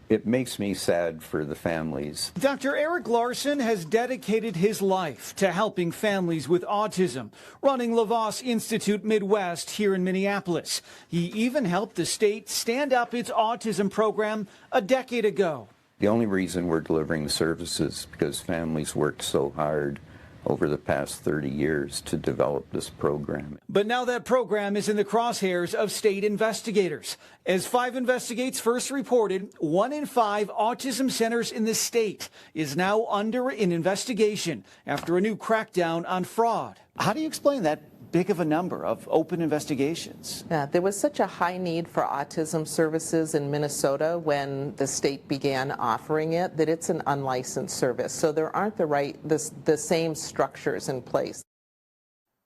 It makes me sad for the families. Dr. Eric Larson has dedicated his life to helping families with autism, running LaVos Institute Midwest here in Minneapolis. He even helped the state stand up its autism program a decade ago. The only reason we're delivering the services is because families worked so hard over the past 30 years to develop this program. But now that program is in the crosshairs of state investigators. As 5 Investigates first reported, 1 in 5 autism centers in the state is now under an investigation after a new crackdown on fraud. How do you explain that big of a number of open investigations? Yeah, there was such a high need for autism services in Minnesota when the state began offering it that it's an unlicensed service. So there aren't the same structures in place.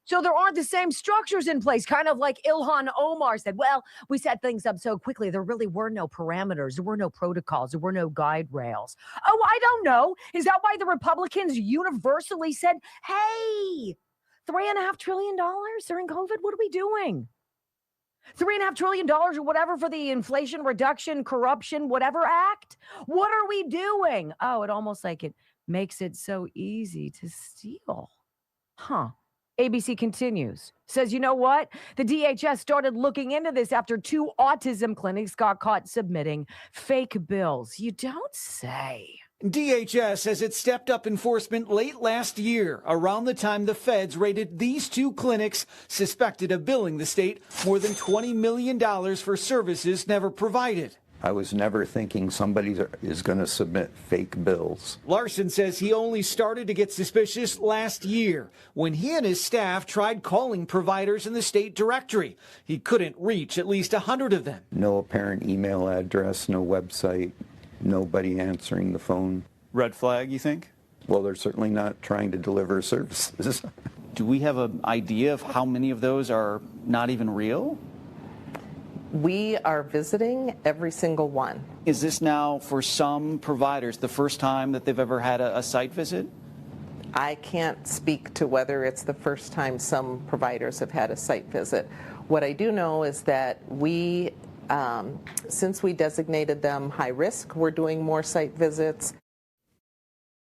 So there aren't the same structures in place, kind of like Ilhan Omar said, well, we set things up so quickly, there really were no parameters, there were no protocols, there were no guide rails. Oh, I don't know. Is that why the Republicans universally said, hey, $3.5 trillion during COVID? What are we doing? $3.5 trillion or whatever for the Inflation Reduction, Corruption, whatever act. What are we doing? Oh, it almost like it makes it so easy to steal. Huh. ABC continues, says, you know what? The DHS started looking into this after 2 autism clinics got caught submitting fake bills. You don't say. DHS says it stepped up enforcement late last year, around the time the feds raided these 2 clinics suspected of billing the state more than $20 million for services never provided. I was never thinking somebody is going to submit fake bills. Larson says he only started to get suspicious last year when he and his staff tried calling providers in the state directory. He couldn't reach at least 100 of them. No apparent email address, no website, nobody answering the phone. Red flag, you think? Well, they're certainly not trying to deliver services. Do we have an idea of how many of those are not even real? We are visiting every single one. Is this now, for some providers, the first time that they've ever had a site visit? I can't speak to whether it's the first time some providers have had a site visit. What I do know is that we, since we designated them high risk, we're doing more site visits.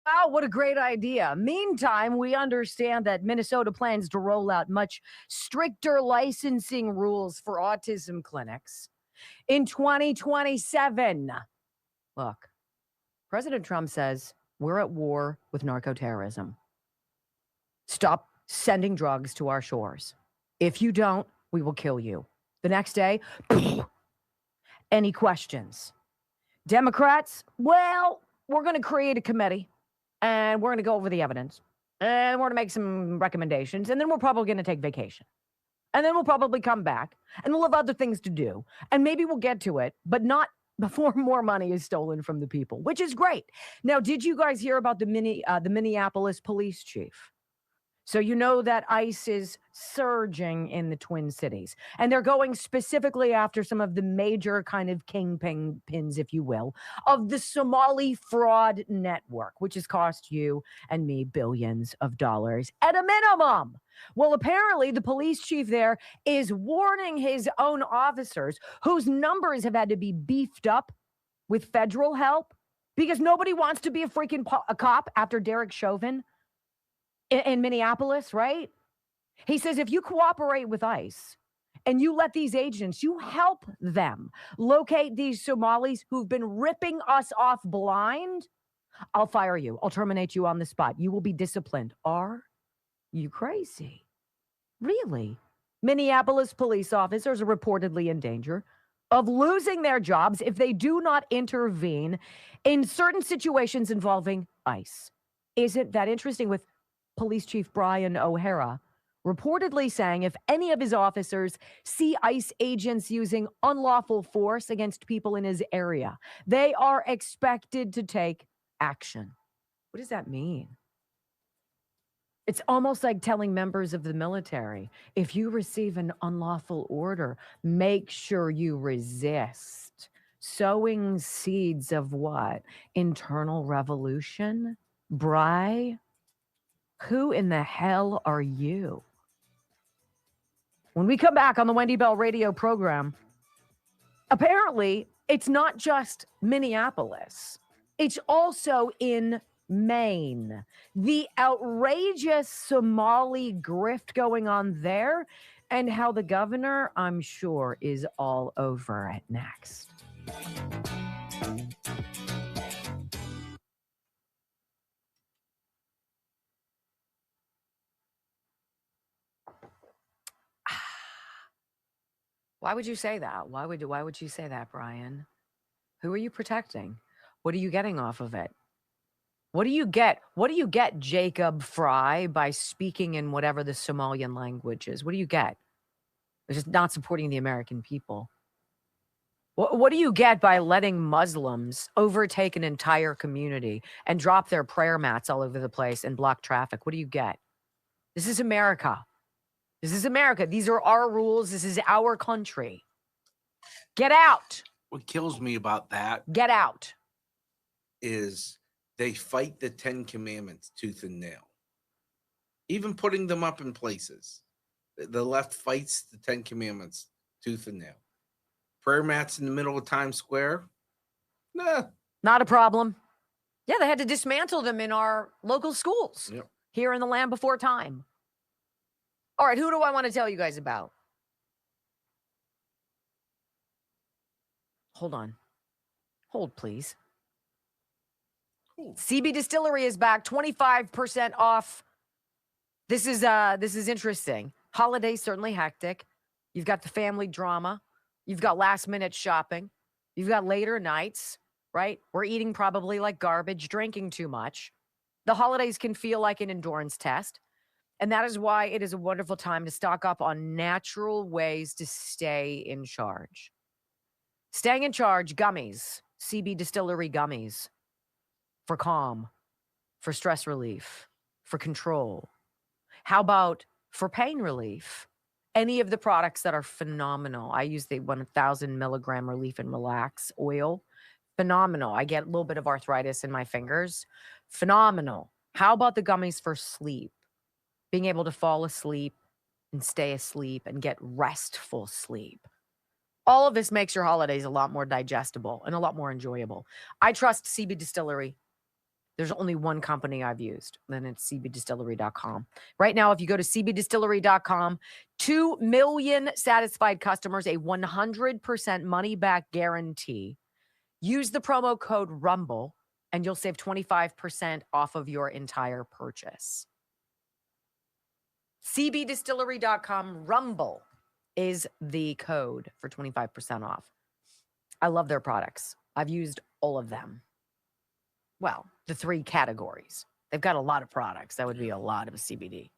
Wow, what a great idea. Meantime, we understand that Minnesota plans to roll out much stricter licensing rules for autism clinics in 2027. Look, President Trump says we're at war with narco-terrorism. Stop sending drugs to our shores. If you don't, we will kill you. The next day, any questions? Democrats, well, we're going to create a committee. And we're going to go over the evidence. And we're going to make some recommendations. And then we're probably going to take vacation. And then we'll probably come back. And we'll have other things to do. And maybe we'll get to it, but not before more money is stolen from the people, which is great. Now, did you guys hear about the Minneapolis police chief? So you know that ICE is surging in the Twin Cities. And they're going specifically after some of the major kind of kingpins, if you will, of the Somali fraud network, which has cost you and me billions of dollars at a minimum. Well, apparently the police chief there is warning his own officers whose numbers have had to be beefed up with federal help because nobody wants to be a freaking a cop after Derek Chauvin in Minneapolis, right? He says, if you cooperate with ICE and you let these agents, you help them locate these Somalis who've been ripping us off blind, I'll fire you. I'll terminate you on the spot. You will be disciplined. Are you crazy? Really? Minneapolis police officers are reportedly in danger of losing their jobs if they do not intervene in certain situations involving ICE. Isn't that interesting with Police Chief Brian O'Hara reportedly saying if any of his officers see ICE agents using unlawful force against people in his area, they are expected to take action. What does that mean? It's almost like telling members of the military, if you receive an unlawful order, make sure you resist. Sowing seeds of what? Internal revolution? Bry? Who in the hell are you? When we come back on the Wendy Bell radio program, apparently it's not just Minneapolis. It's also in Maine. The outrageous Somali grift going on there and how the governor, I'm sure, is all over it next. Why would you say that? Why would you say that, Brian? Who are you protecting? What are you getting off of it? What do you get? What do you get, Jacob Fry, by speaking in whatever the Somalian language is? What do you get? It's just not supporting the American people. What do you get by letting Muslims overtake an entire community and drop their prayer mats all over the place and block traffic? What do you get? This is America. This is America. These are our rules. This is our country. Get out. What kills me about that Get out. is they fight the 10 Commandments tooth and nail. Even putting them up in places. The left fights the 10 Commandments tooth and nail. Prayer mats in the middle of Times Square? Nah. Not a problem. Yeah, they had to dismantle them in our local schools here in the land before time. All right, who do I want to tell you guys about? Hold on. Hold, please. CB Distillery is back, 25% off. This is interesting. Holidays certainly hectic. You've got the family drama. You've got last minute shopping. You've got later nights, right? We're eating probably like garbage, drinking too much. The holidays can feel like an endurance test. And that is why it is a wonderful time to stock up on natural ways to stay in charge. Staying in charge, gummies, CB Distillery gummies, for calm, for stress relief, for control. How about for pain relief? Any of the products that are phenomenal. I use the 1,000 milligram Relief and Relax oil. Phenomenal. I get a little bit of arthritis in my fingers. Phenomenal. How about the gummies for sleep? Being able to fall asleep and stay asleep and get restful sleep. All of this makes your holidays a lot more digestible and a lot more enjoyable. I trust CB Distillery. There's only one company I've used, and it's cbdistillery.com. Right now, if you go to cbdistillery.com, 2 million satisfied customers, a 100% money-back guarantee. Use the promo code RUMBLE, and you'll save 25% off of your entire purchase. cbdistillery.com, RUMBLE is the code for 25% off. I love their products. I've used all of them. Well, the 3 categories. They've got a lot of products. That would be a lot of CBD.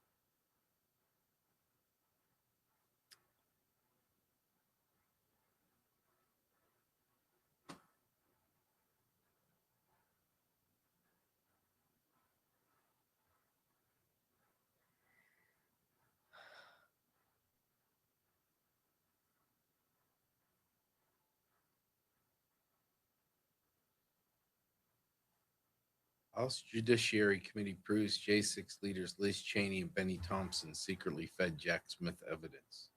House Judiciary Committee proves J6 leaders Liz Cheney and Benny Thompson secretly fed Jack Smith evidence,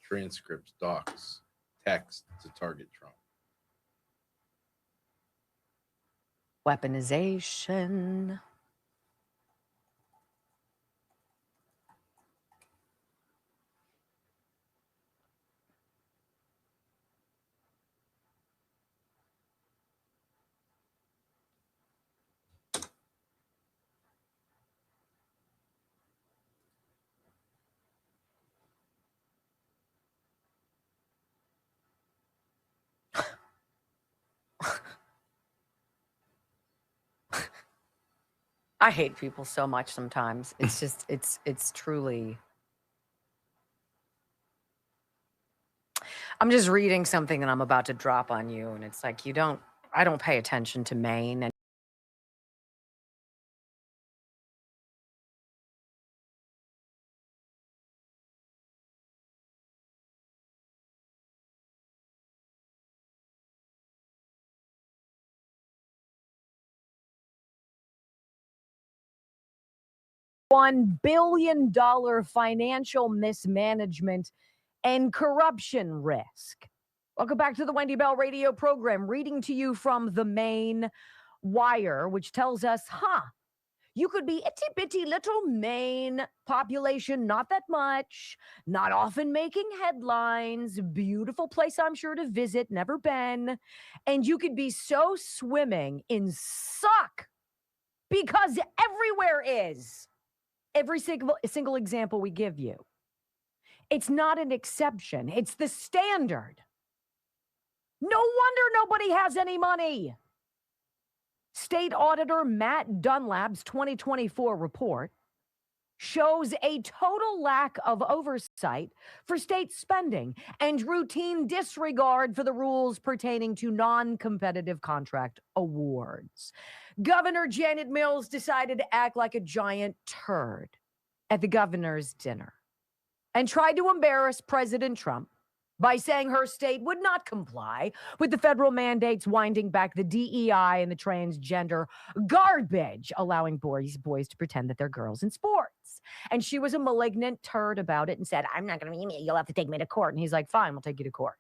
transcripts, docs, text to target Trump. Weaponization. I hate people so much sometimes. It's just, it's truly. I'm just reading something and I'm about to drop on you, and it's like, I don't pay attention to Maine. And $1 billion financial mismanagement and corruption risk. Welcome back to the Wendy Bell radio program, reading to you from the Maine Wire, which tells us, you could be itty-bitty little Maine population, not that much, not often making headlines, beautiful place I'm sure to visit, never been, and you could be so swimming in suck because everywhere is. Every single example we give you. It's not an exception. It's the standard. No wonder nobody has any money. State Auditor Matt Dunlap's 2024 report shows a total lack of oversight for state spending and routine disregard for the rules pertaining to non-competitive contract awards. Governor Janet Mills decided to act like a giant turd at the governor's dinner and tried to embarrass President Trump by saying her state would not comply with the federal mandates winding back the DEI and the transgender garbage, allowing boys to pretend that they're girls in sports. And she was a malignant turd about it and said, I'm not going to be me. You'll have to take me to court. And he's like, fine, we'll take you to court.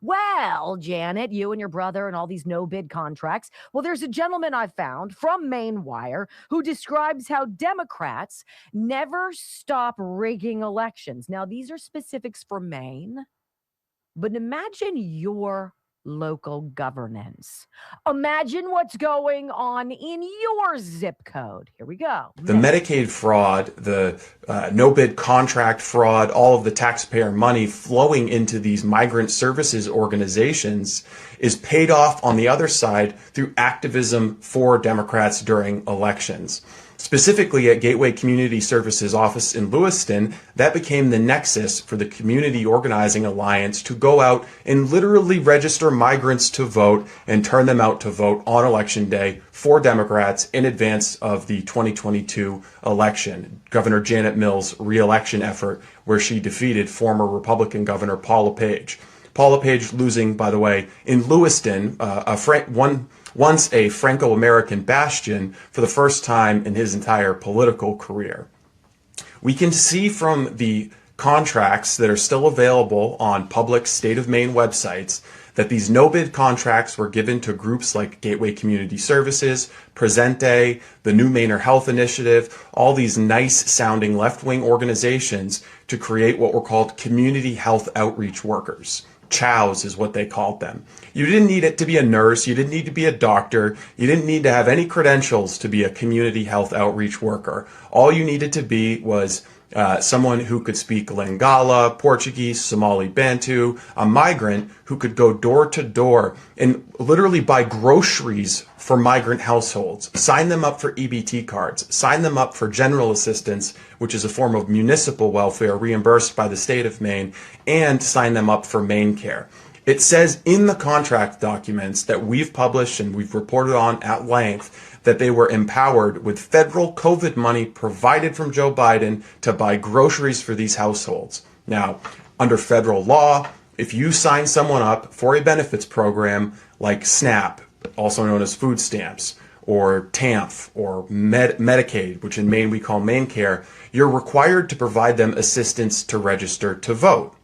Well, Janet, you and your brother and all these no-bid contracts. Well, there's a gentleman I found from Maine Wire who describes how Democrats never stop rigging elections. Now, these are specifics for Maine, but imagine your local governance. Imagine what's going on in your zip code. Here we go. The Medicaid fraud, the no-bid contract fraud, all of the taxpayer money flowing into these migrant services organizations is paid off on the other side through activism for Democrats during elections. Specifically at Gateway Community Services office in Lewiston, that became the nexus for the Community Organizing Alliance to go out and literally register migrants to vote and turn them out to vote on Election Day for Democrats in advance of the 2022 election. Governor Janet Mills' re-election effort, where she defeated former Republican Governor Paul LePage. Paul LePage losing, by the way, in Lewiston, once a Franco-American bastion, for the first time in his entire political career. We can see from the contracts that are still available on public state of Maine websites that these no-bid contracts were given to groups like Gateway Community Services, Presente, the New Mainer Health Initiative, all these nice-sounding left-wing organizations to create what were called community health outreach workers. CHOWs is what they called them. You didn't need it to be a nurse. You didn't need to be a doctor. You didn't need to have any credentials to be a community health outreach worker. All you needed to be was someone who could speak Lingala, Portuguese, Somali Bantu, a migrant who could go door to door and literally buy groceries for migrant households, sign them up for EBT cards, sign them up for general assistance, which is a form of municipal welfare reimbursed by the state of Maine, and sign them up for Maine Care. It says in the contract documents that we've published and we've reported on at length that they were empowered with federal COVID money provided from Joe Biden to buy groceries for these households. Now, under federal law, if you sign someone up for a benefits program like SNAP, also known as food stamps, or TANF, or Medicaid, which in Maine we call Maine Care, you're required to provide them assistance to register to vote.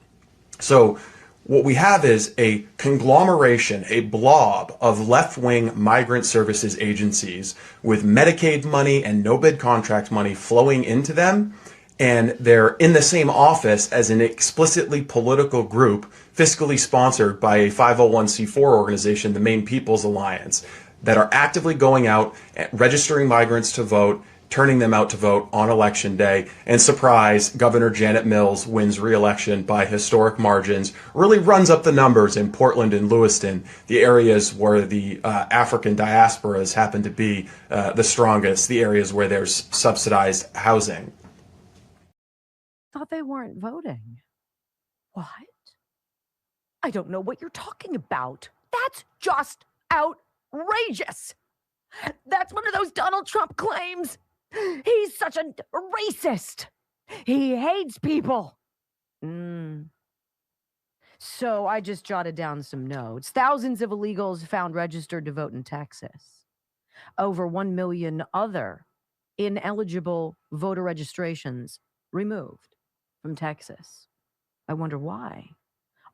So what we have is a conglomeration, a blob of left-wing migrant services agencies with Medicaid money and no-bid contract money flowing into them, and they're in the same office as an explicitly political group fiscally sponsored by a 501c4 organization, the Maine People's Alliance, that are actively going out, registering migrants to vote, turning them out to vote on Election Day, and surprise, Governor Janet Mills wins re-election by historic margins, really runs up the numbers in Portland and Lewiston, the areas where the African diasporas happen to be the strongest, the areas where there's subsidized housing. Thought they weren't voting. What? I don't know what you're talking about. That's just outrageous. That's one of those Donald Trump claims. He's such a racist. He hates people. So I just jotted down some notes. Thousands of illegals found registered to vote in Texas. Over 1 million other ineligible voter registrations removed from Texas. I wonder why.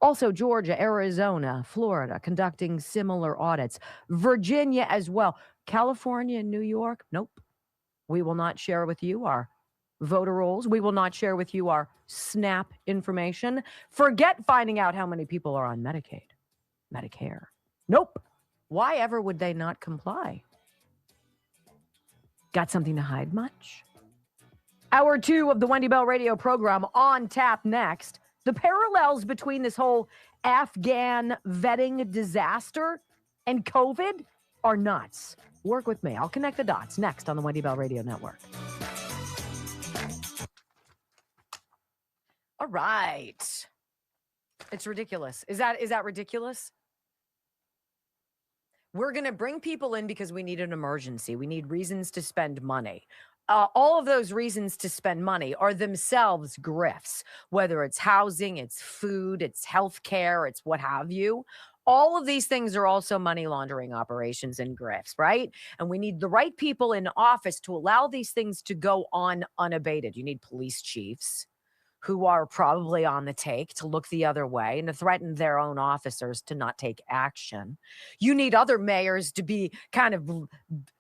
Also, Georgia, Arizona, Florida conducting similar audits. Virginia as well. California and New York, nope. We will not share with you our voter rolls. We will not share with you our SNAP information. Forget finding out how many people are on Medicaid, Medicare. Nope. Why ever would they not comply? Got something to hide much? Hour 2 of the Wendy Bell radio program on tap next. The parallels between this whole Afghan vetting disaster and COVID are nuts. Work with me. I'll connect the dots next on the Wendy Bell Radio Network. All right. It's ridiculous. Is that ridiculous? We're going to bring people in because we need an emergency. We need reasons to spend money. all of those reasons to spend money are themselves grifts, whether it's housing, it's food, it's healthcare, it's what have you. All of these things are also money laundering operations and grifts, right? And we need the right people in office to allow these things to go on unabated. You need police chiefs who are probably on the take to look the other way and to threaten their own officers to not take action. You need other mayors to be kind of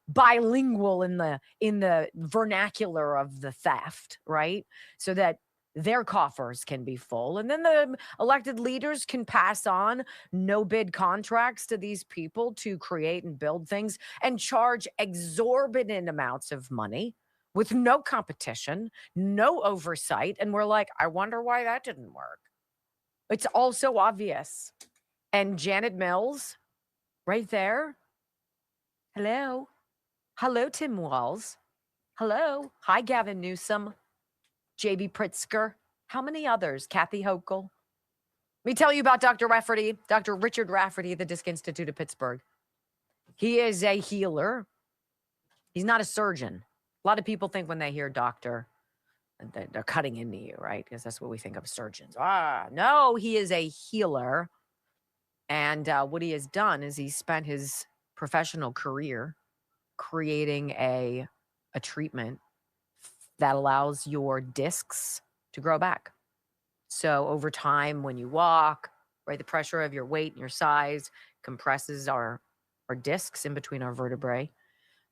bilingual in the vernacular of the theft, right? So that their coffers can be full. And then the elected leaders can pass on no bid contracts to these people to create and build things and charge exorbitant amounts of money with no competition, no oversight. And we're like, I wonder why that didn't work. It's all so obvious. And Janet Mills, right there. Hello. Hello, Tim Walz. Hello. Hi, Gavin Newsom. J.B. Pritzker. How many others? Kathy Hochul. Let me tell you about Dr. Rafferty, Dr. Richard Rafferty at the Disc Institute of Pittsburgh. He is a healer. He's not a surgeon. A lot of people think when they hear doctor, they're cutting into you, right? Because that's what we think of surgeons. No, he is a healer. And what he has done is he spent his professional career creating a treatment that allows your discs to grow back. So over time, when you walk, right, the pressure of your weight and your size compresses our discs in between our vertebrae.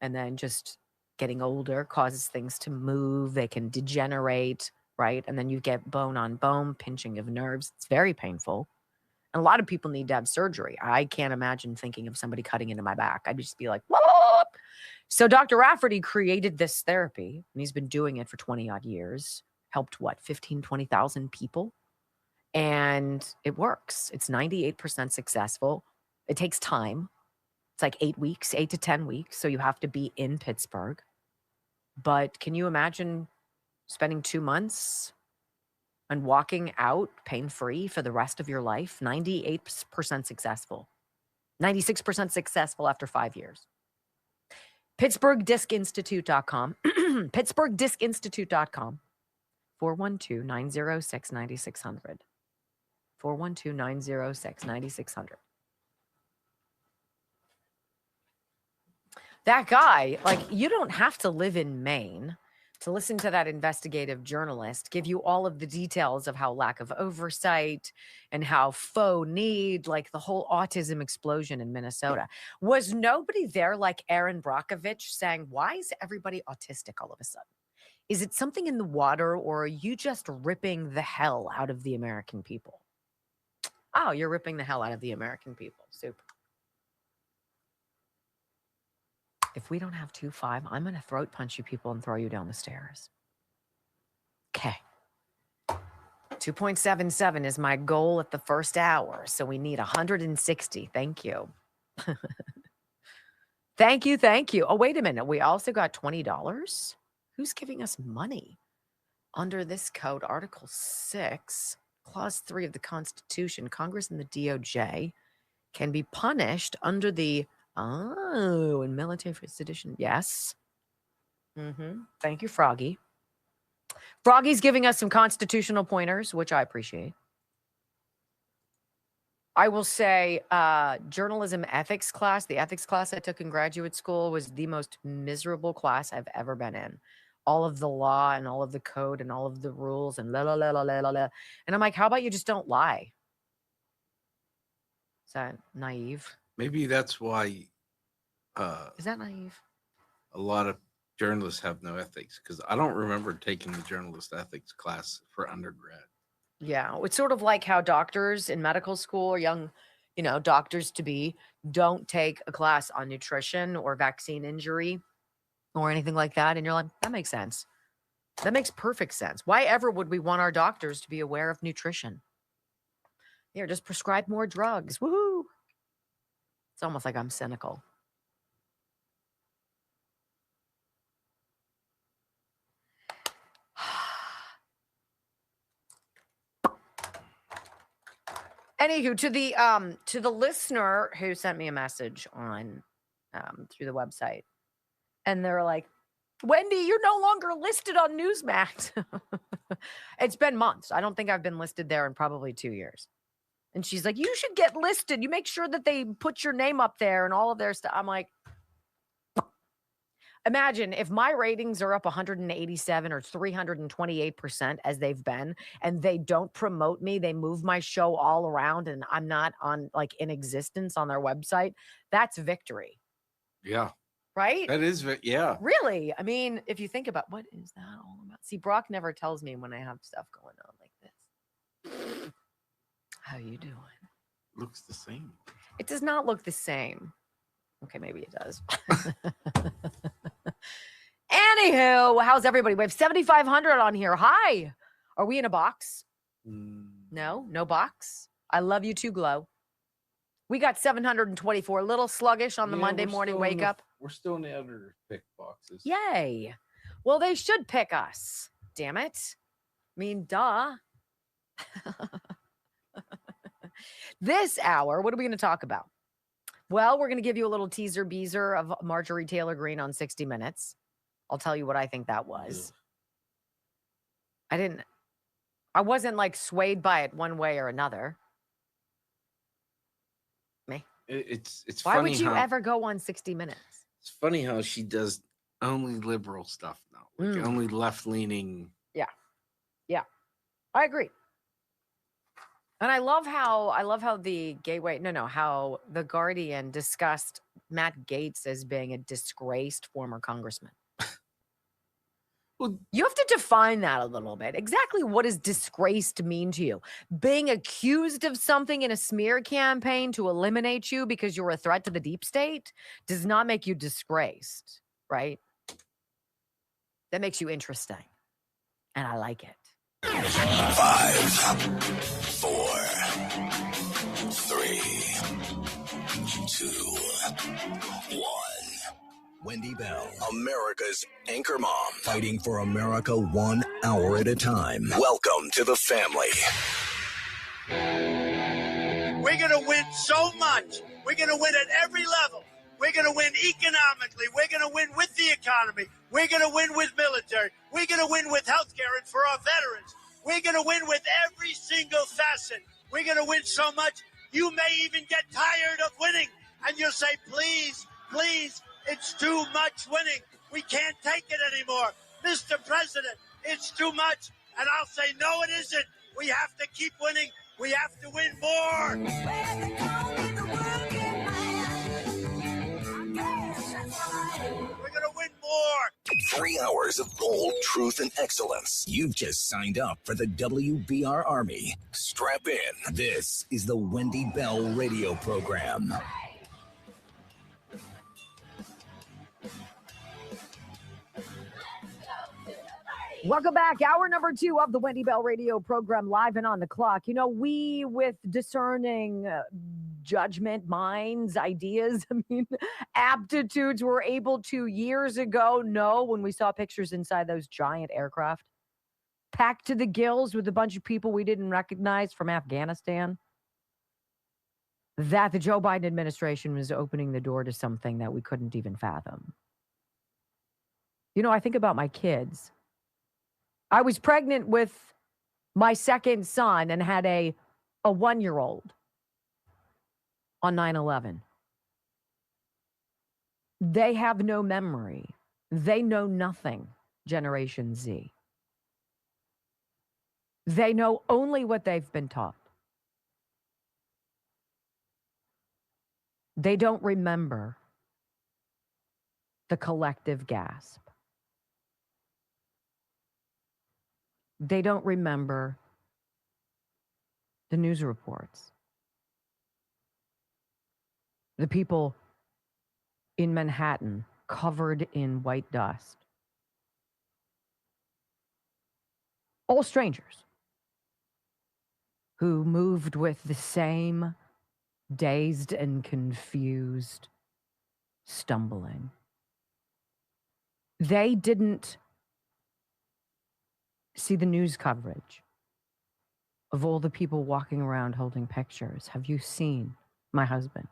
And then just getting older causes things to move. They can degenerate, right? And then you get bone on bone, pinching of nerves. It's very painful. And a lot of people need to have surgery. I can't imagine thinking of somebody cutting into my back. I'd just be like, whoa. So Dr. Rafferty created this therapy, and he's been doing it for 20 odd years. Helped what, 15, 20,000 people? And it works. It's 98% successful. It takes time. It's like 8 weeks, 8 to 10 weeks. So you have to be in Pittsburgh. But can you imagine spending 2 months and walking out pain-free for the rest of your life? 98% successful. 96% successful after 5 years. PittsburghDiscInstitute.com. PittsburghDiscInstitute.com. 412-906-9600. 412-906-9600. That guy, like, you don't have to live in Maine to listen to that investigative journalist give you all of the details of how lack of oversight and how faux need, like the whole autism explosion in Minnesota. Was nobody there like Aaron Brockovich saying, why is everybody autistic all of a sudden? Is it something in the water, or are you just ripping the hell out of the American people? Oh, you're ripping the hell out of the American people. Super. If we don't have 2-5, I'm going to throat punch you people and throw you down the stairs. Okay. 2.77 is my goal at the first hour. So we need 160. Thank you. Thank you. Thank you. Oh, wait a minute. We also got $20. Who's giving us money? Under this code, Article 6, Clause 3 of the Constitution, Congress and the DOJ can be punished under the in military for sedition. Yes. Thank you, Froggy. Froggy's giving us some constitutional pointers, which I appreciate. I will say journalism ethics class, the ethics class I took in graduate school, was the most miserable class I've ever been in. All of the law and all of the code and all of the rules and la la la la la la la. And I'm like, how about you just don't lie? Is that naive? Maybe that's why Is that naive? a lot of journalists have no ethics, because I don't remember taking the journalist ethics class for undergrad. Yeah, it's sort of like how doctors in medical school or young, doctors to be don't take a class on nutrition or vaccine injury or anything like that. And you're like, that makes sense. That makes perfect sense. Why ever would we want our doctors to be aware of nutrition? Here, just prescribe more drugs. Woohoo! It's almost like I'm cynical. Anywho, to the listener who sent me a message on through the website, and they're like, Wendy, you're no longer listed on Newsmax. It's been months. I don't think I've been listed there in probably 2 years. And she's like, you should get listed. You make sure that they put your name up there and all of their stuff. I'm like, imagine if my ratings are up 187 or 328% as they've been, and they don't promote me, they move my show all around and I'm not on like in existence on their website. That's victory. Yeah. Right? That is, yeah. Really? I mean, if you think about what is that all about? See, Brock never tells me when I have stuff going on like this. How you doing? Looks the same. It does not look the same. Okay, maybe it does. Anywho, how's everybody? We have 7,500 on here. Hi. Are we in a box? No box. I love you too, Glow. We got 724. A little sluggish on the Monday morning wake up. We're still in the editor's pick boxes. Yay. Well, they should pick us. Damn it. I mean, duh. This hour, what are we going to talk about? Well, we're going to give you a little teaser beezer of Marjorie Taylor Greene on 60 Minutes. I'll tell you what I think that was. I wasn't like swayed by it one way or another. Me. It's Why funny would you how, ever go on 60 Minutes? It's funny how she does only liberal stuff now. Like only left-leaning. Yeah. I agree. And I love how how the Guardian discussed Matt Gaetz as being a disgraced former congressman. Well, you have to define that a little bit. Exactly what does disgraced mean to you? Being accused of something in a smear campaign to eliminate you because you're a threat to the deep state does not make you disgraced, right? That makes you interesting. And I like it. 5, 4, 3, 2, 1. Wendy Bell, America's anchor mom, fighting for America 1 hour at a time. Welcome to the family. We're going to win so much. We're going to win at every level. We're going to win economically. We're going to win with the economy. We're going to win with military. We're going to win with health care and for our veterans. We're going to win with every single facet. We're going to win so much, you may even get tired of winning. And you'll say, please, please, it's too much winning. We can't take it anymore. Mr. President, it's too much. And I'll say, no, it isn't. We have to keep winning. We have to win more. We're going to win more. 3 hours of bold truth and excellence. You've just signed up for the WBR Army. Strap in. This is the Wendy Bell radio program. Welcome back. Hour number 2 of the Wendy Bell radio program, live and on the clock. You know, we with discerning judgment, minds, ideas, aptitudes were able to years ago know when we saw pictures inside those giant aircraft packed to the gills with a bunch of people we didn't recognize from Afghanistan, that the Joe Biden administration was opening the door to something that we couldn't even fathom. You know, I think about my kids. I was pregnant with my second son and had a 1-year-old on 9/11. They have no memory. They know nothing, Generation Z. They know only what they've been taught. They don't remember the collective gasp. They don't remember the news reports. The people in Manhattan covered in white dust. All strangers who moved with the same dazed and confused stumbling. They didn't see the news coverage of all the people walking around holding pictures. Have you seen my husband?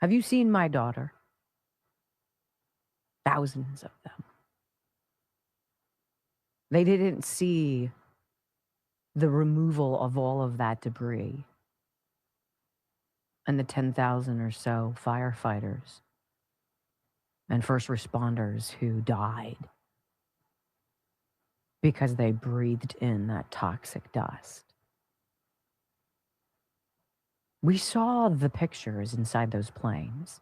Have you seen my daughter? Thousands of them. They didn't see the removal of all of that debris and the 10,000 or so firefighters and first responders who died because they breathed in that toxic dust. We saw the pictures inside those planes.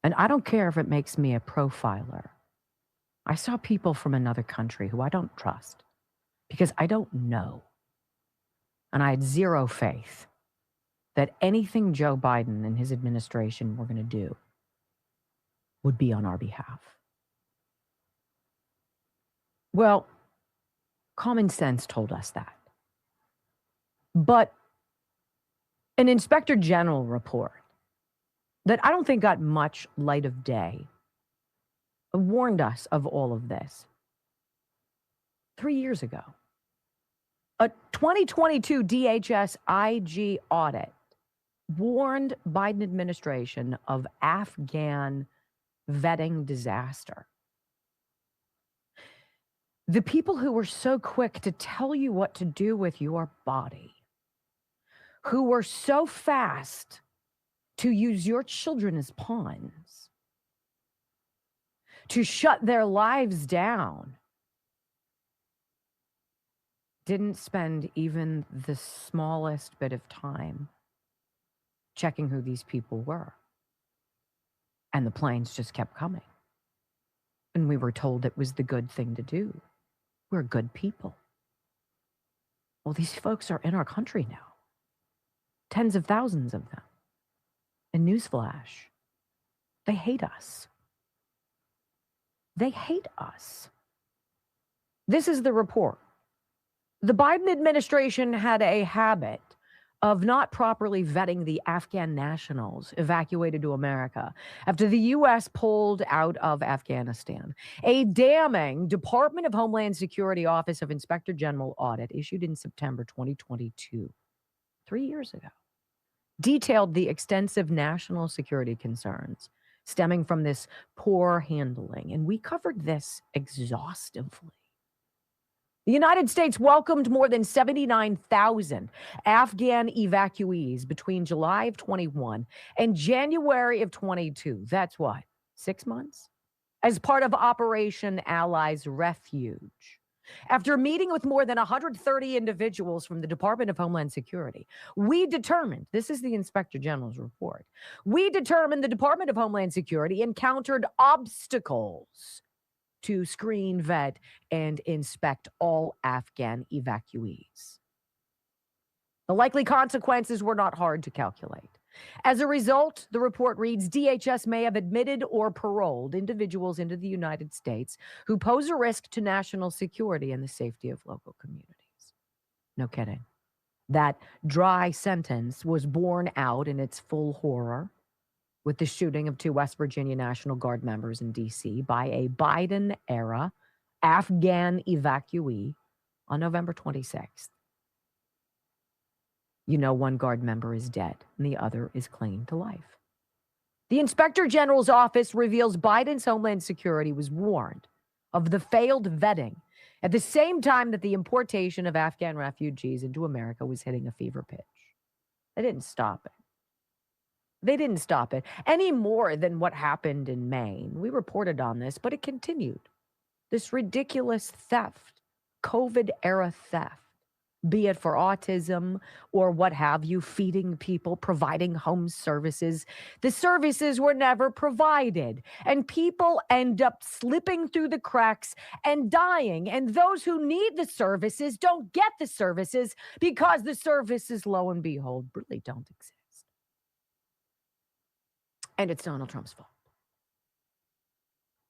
And I don't care if it makes me a profiler. I saw people from another country who I don't trust because I don't know. And I had zero faith that anything Joe Biden and his administration were going to do would be on our behalf. Well, common sense told us that. But an inspector general report that I don't think got much light of day warned us of all of this 3 years ago. A 2022 DHS IG audit warned Biden administration of Afghan vetting disaster. The people who were so quick to tell you what to do with your body, who were so fast to use your children as pawns, to shut their lives down, didn't spend even the smallest bit of time checking who these people were. And the planes just kept coming. And we were told it was the good thing to do. We're good people. Well, these folks are in our country now. Tens of thousands of them. And newsflash, they hate us. They hate us. This is the report. The Biden administration had a habit of not properly vetting the Afghan nationals evacuated to America after the U.S. pulled out of Afghanistan. A damning Department of Homeland Security Office of Inspector General audit issued in September 2022, 3 years ago, detailed the extensive national security concerns stemming from this poor handling. And we covered this exhaustively. The United States welcomed more than 79,000 Afghan evacuees between July of 21 and January of 22. That's what, 6 months? As part of Operation Allies Refuge. After meeting with more than 130 individuals from the Department of Homeland Security, we determined, this is the Inspector General's report, we determined the Department of Homeland Security encountered obstacles to screen, vet, and inspect all Afghan evacuees. The likely consequences were not hard to calculate. As a result, the report reads, DHS may have admitted or paroled individuals into the United States who pose a risk to national security and the safety of local communities. No kidding. That dry sentence was borne out in its full horror with the shooting of 2 West Virginia National Guard members in D.C. by a Biden-era Afghan evacuee on November 26th. You know, 1 Guard member is dead and the other is clinging to life. The Inspector General's office reveals Biden's Homeland Security was warned of the failed vetting at the same time that the importation of Afghan refugees into America was hitting a fever pitch. They didn't stop it. They didn't stop it any more than what happened in Maine. We reported on this, but it continued. This ridiculous theft, COVID-era theft, be it for autism or what have you, feeding people, providing home services. The services were never provided, and people end up slipping through the cracks and dying. And those who need the services don't get the services because the services, lo and behold, really don't exist. And it's Donald Trump's fault.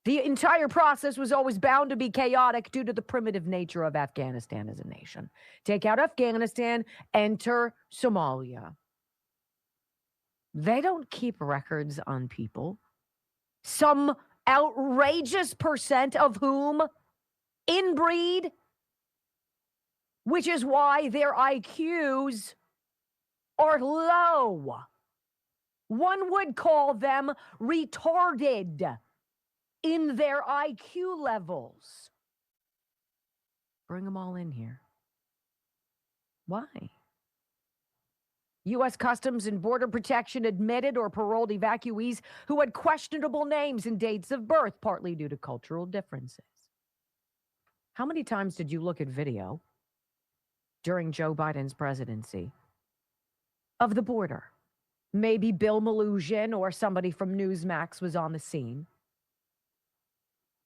The entire process was always bound to be chaotic due to the primitive nature of Afghanistan as a nation. Take out Afghanistan, enter Somalia. They don't keep records on people, some outrageous percent of whom inbreed, which is why their IQs are low. One would call them retarded in their IQ levels. Bring them all in here. Why? U.S. Customs and Border Protection admitted or paroled evacuees who had questionable names and dates of birth, partly due to cultural differences. How many times did you look at video during Joe Biden's presidency of the border? Maybe Bill Maloogian or somebody from Newsmax was on the scene.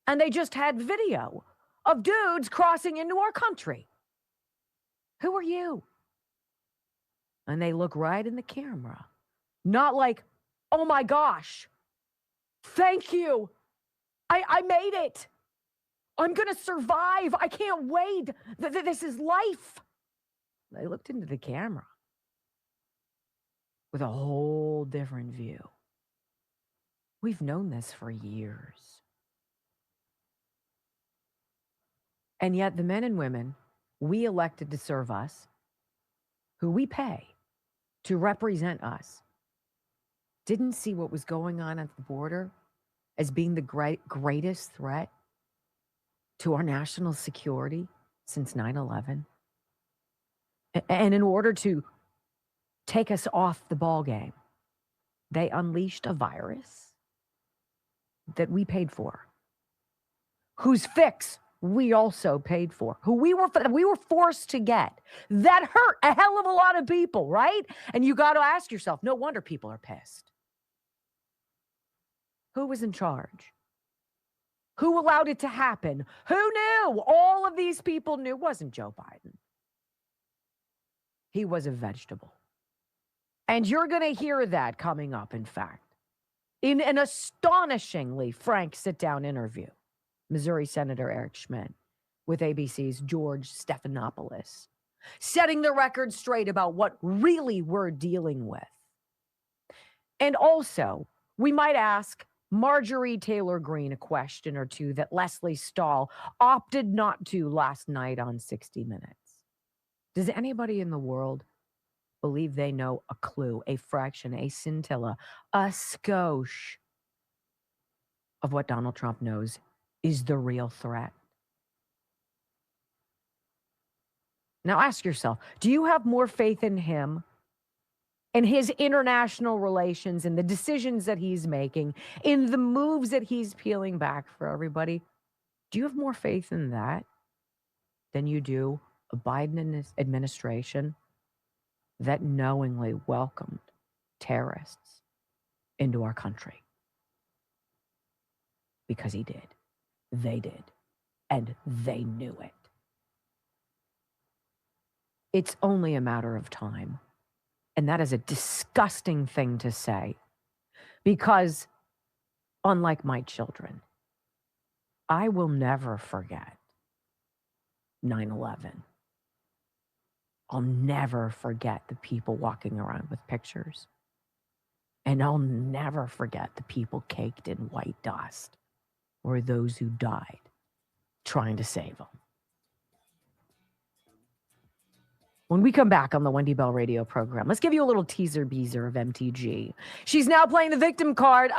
And they just had video of dudes crossing into our country. Who are you? And they look right in the camera. Not like, oh my gosh, thank you. I made it. I'm going to survive. I can't wait. This is life. They looked into the camera with a whole different view. We've known this for years. And yet the men and women we elected to serve us, who we pay to represent us, didn't see what was going on at the border as being the greatest threat to our national security since 9/11. And in order to take us off the ball game, they unleashed a virus that we paid for, whose fix we also paid for, who we were forced to get. That hurt a hell of a lot of people, right? And you got to ask yourself, no wonder people are pissed. Who was in charge? Who allowed it to happen? Who knew? All of these people knew. It wasn't Joe Biden. He was a vegetable. And you're going to hear that coming up, in fact, in an astonishingly frank sit-down interview. Missouri Senator Eric Schmidt with ABC's George Stephanopoulos, setting the record straight about what really we're dealing with. And also, we might ask Marjorie Taylor Greene a question or two that Leslie Stahl opted not to last night on 60 Minutes. Does anybody in the world believe they know a clue, a fraction, a scintilla, a skosh of what Donald Trump knows is the real threat? Now ask yourself, do you have more faith in him and his international relations and the decisions that he's making, in the moves that he's peeling back for everybody? Do you have more faith in that than you do a Biden administration that knowingly welcomed terrorists into our country? Because he did. They did. And they knew it. It's only a matter of time. And that is a disgusting thing to say. Because, unlike my children, I will never forget 9/11. I'll never forget the people walking around with pictures. And I'll never forget the people caked in white dust, or those who died trying to save them. When we come back on the Wendy Bell radio program, let's give you a little teaser-beezer of MTG. She's now playing the victim card.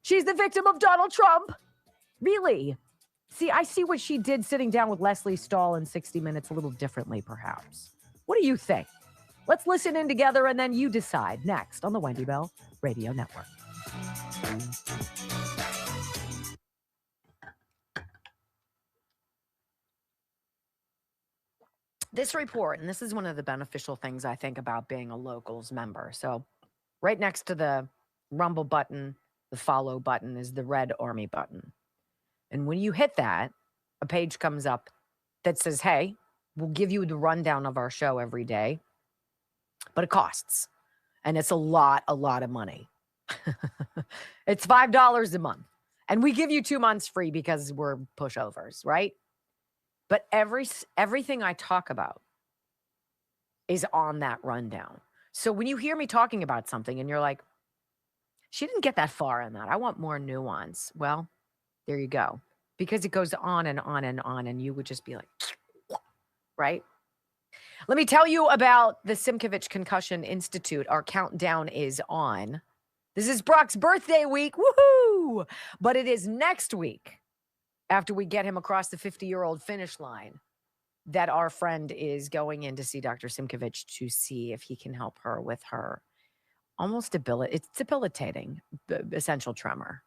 She's the victim of Donald Trump. Really? See, I see what she did sitting down with Leslie Stahl in 60 Minutes a little differently, perhaps. What do you think? Let's listen in together and then you decide. Next on the Wendy Bell Radio Network. This report, and this is one of the beneficial things I think about being a Locals member. So right next to the Rumble button, the follow button is the red Army button. And when you hit that, a page comes up that says, hey, we'll give you the rundown of our show every day, but it costs. And it's a lot of money. It's $5 a month. And we give you 2 months free because we're pushovers, right? But everything I talk about is on that rundown. So when you hear me talking about something and you're like, she didn't get that far in that, I want more nuance. Well, there you go. Because it goes on and on and on, and you would just be like, right? Let me tell you about the Simkovich Concussion Institute. Our countdown is on. This is Brock's birthday week. Woohoo! But it is next week, after we get him across the 50-year-old finish line, that our friend is going in to see Dr. Simkovich to see if he can help her with her almost it's debilitating essential tremor.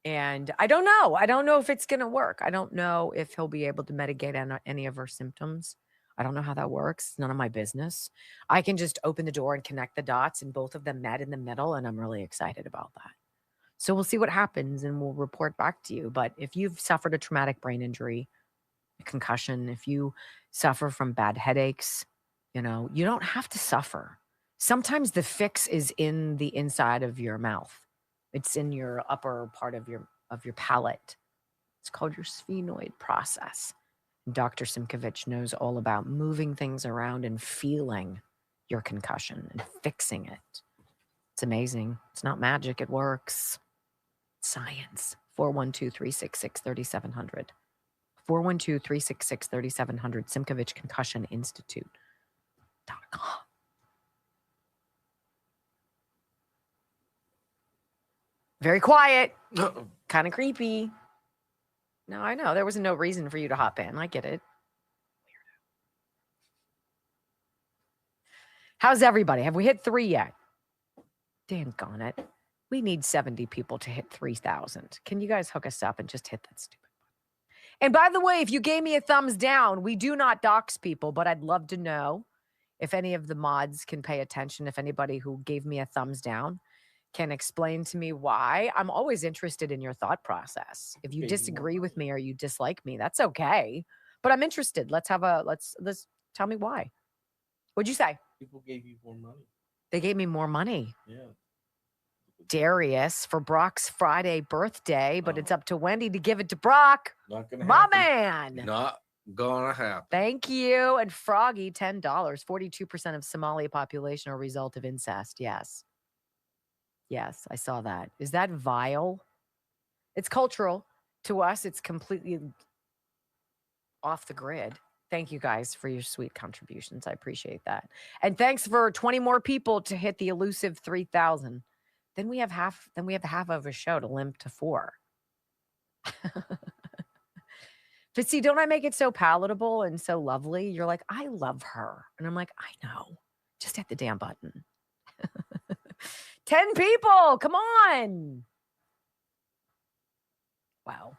And I don't know. I don't know if it's going to work. I don't know if he'll be able to mitigate any of her symptoms. I don't know how that works. None of my business. I can just open the door and connect the dots, and both of them met in the middle, and I'm really excited about that. So we'll see what happens, and we'll report back to you. But if you've suffered a traumatic brain injury, a concussion, if you suffer from bad headaches, you don't have to suffer. Sometimes the fix is in the inside of your mouth. It's in your upper part of your palate. It's called your sphenoid process. Dr. Simkovich knows all about moving things around and feeling your concussion and fixing it. It's amazing. It's not magic. It works. Science. 412-366-3700. 412-366-3700. Simkovich Concussion Institute.com. Very quiet. Kind of creepy. No, I know. There was no reason for you to hop in. I get it. Weirdo. How's everybody? Have we hit 3 yet? Dang it. We need 70 people to hit 3,000. Can you guys hook us up and just hit that stupid button? And by the way, if you gave me a thumbs down, we do not dox people, but I'd love to know if any of the mods can pay attention, if anybody who gave me a thumbs down can explain to me why. I'm always interested in your thought process. If you disagree with me or you dislike me, that's okay. But I'm interested. Let's tell me why. What'd you say? People gave you more money. They gave me more money. Yeah. Darius for Brock's Friday birthday, but it's up to Wendy to give it to Brock. Not gonna My happen. man. Not gonna happen. Thank you. And Froggy, $10. 42% of Somali population are a result of incest. Yes. Yes, I saw that. Is that vile? It's cultural. To us, it's completely off the grid. Thank you guys for your sweet contributions. I appreciate that. And thanks for 20 more people to hit the elusive 3,000. Then we have half of a show to limp to 4. But see, don't I make it so palatable and so lovely? You're like, I love her. And I'm like, I know. Just hit the damn button. 10 people. Come on. Wow.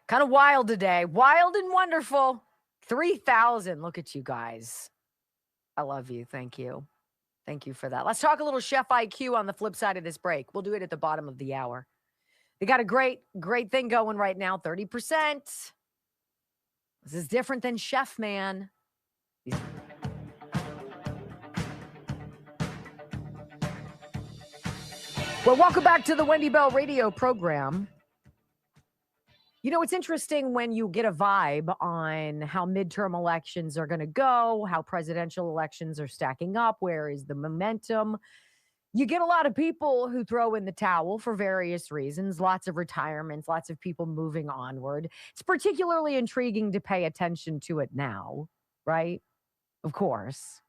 Kind of wild today. Wild and wonderful. 3,000. Look at you guys. I love you. Thank you. Thank you for that. Let's talk a little Chef IQ on the flip side of this break. We'll do it at the bottom of the hour. They got a great thing going right now. 30%. This is different than Chef Man. Well, welcome back to the Wendy Bell radio program. It's interesting when you get a vibe on how midterm elections are going to go, how presidential elections are stacking up, where is the momentum. You get a lot of people who throw in the towel for various reasons, lots of retirements, lots of people moving onward. It's particularly intriguing to pay attention to it now, right? Of course.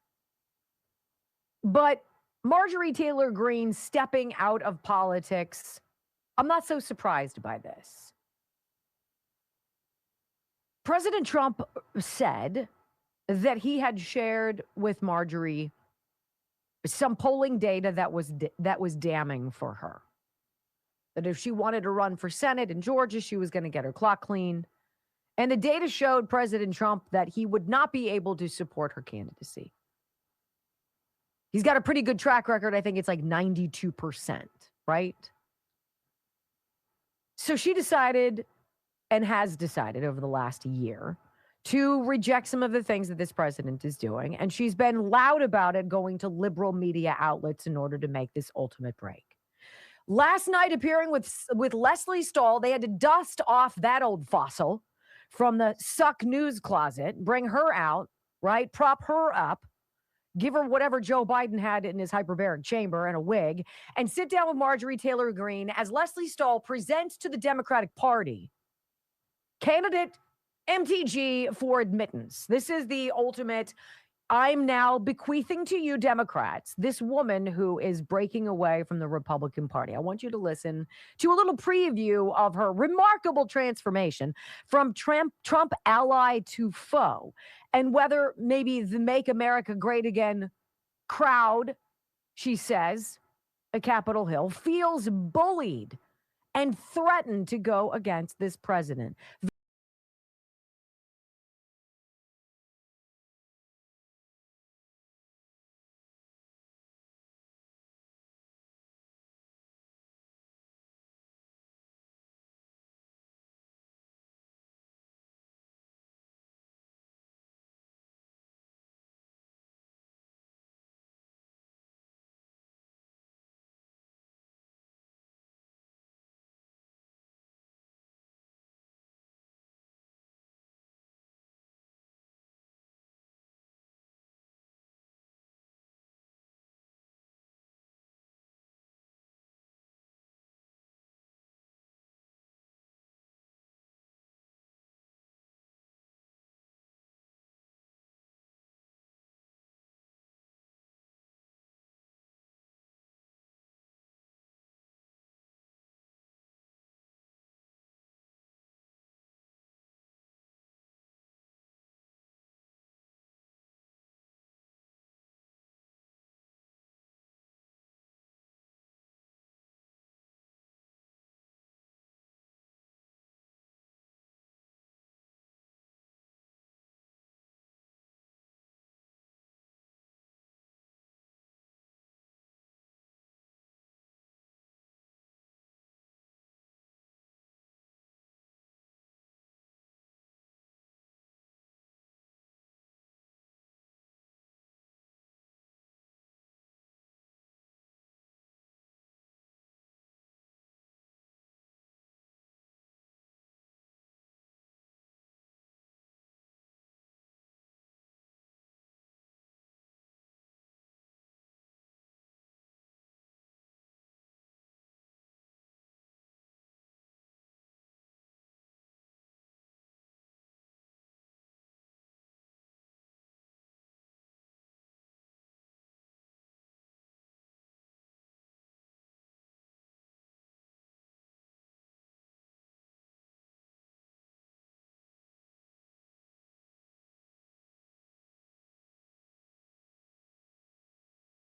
But Marjorie Taylor Greene stepping out of politics, I'm not so surprised by this. President Trump said that he had shared with Marjorie some polling data that was damning for her. That if she wanted to run for Senate in Georgia, she was going to get her clock cleaned. And the data showed President Trump that he would not be able to support her candidacy. He's got a pretty good track record. I think it's like 92%, right? So she decided and has decided over the last year to reject some of the things that this president is doing. And she's been loud about it, going to liberal media outlets in order to make this ultimate break. Last night, appearing with Leslie Stahl, they had to dust off that old fossil from the suck news closet, bring her out, right? Prop her up give her whatever Joe Biden had in his hyperbaric chamber and a wig, and sit down with Marjorie Taylor Greene as Leslie Stahl presents to the Democratic Party candidate MTG for admittance. This is the ultimate. I'm now bequeathing to you, Democrats, this woman who is breaking away from the Republican Party. I want you to listen to a little preview of her remarkable transformation from Trump ally to foe, and whether maybe the Make America Great Again crowd, she says, at Capitol Hill, feels bullied and threatened to go against this president.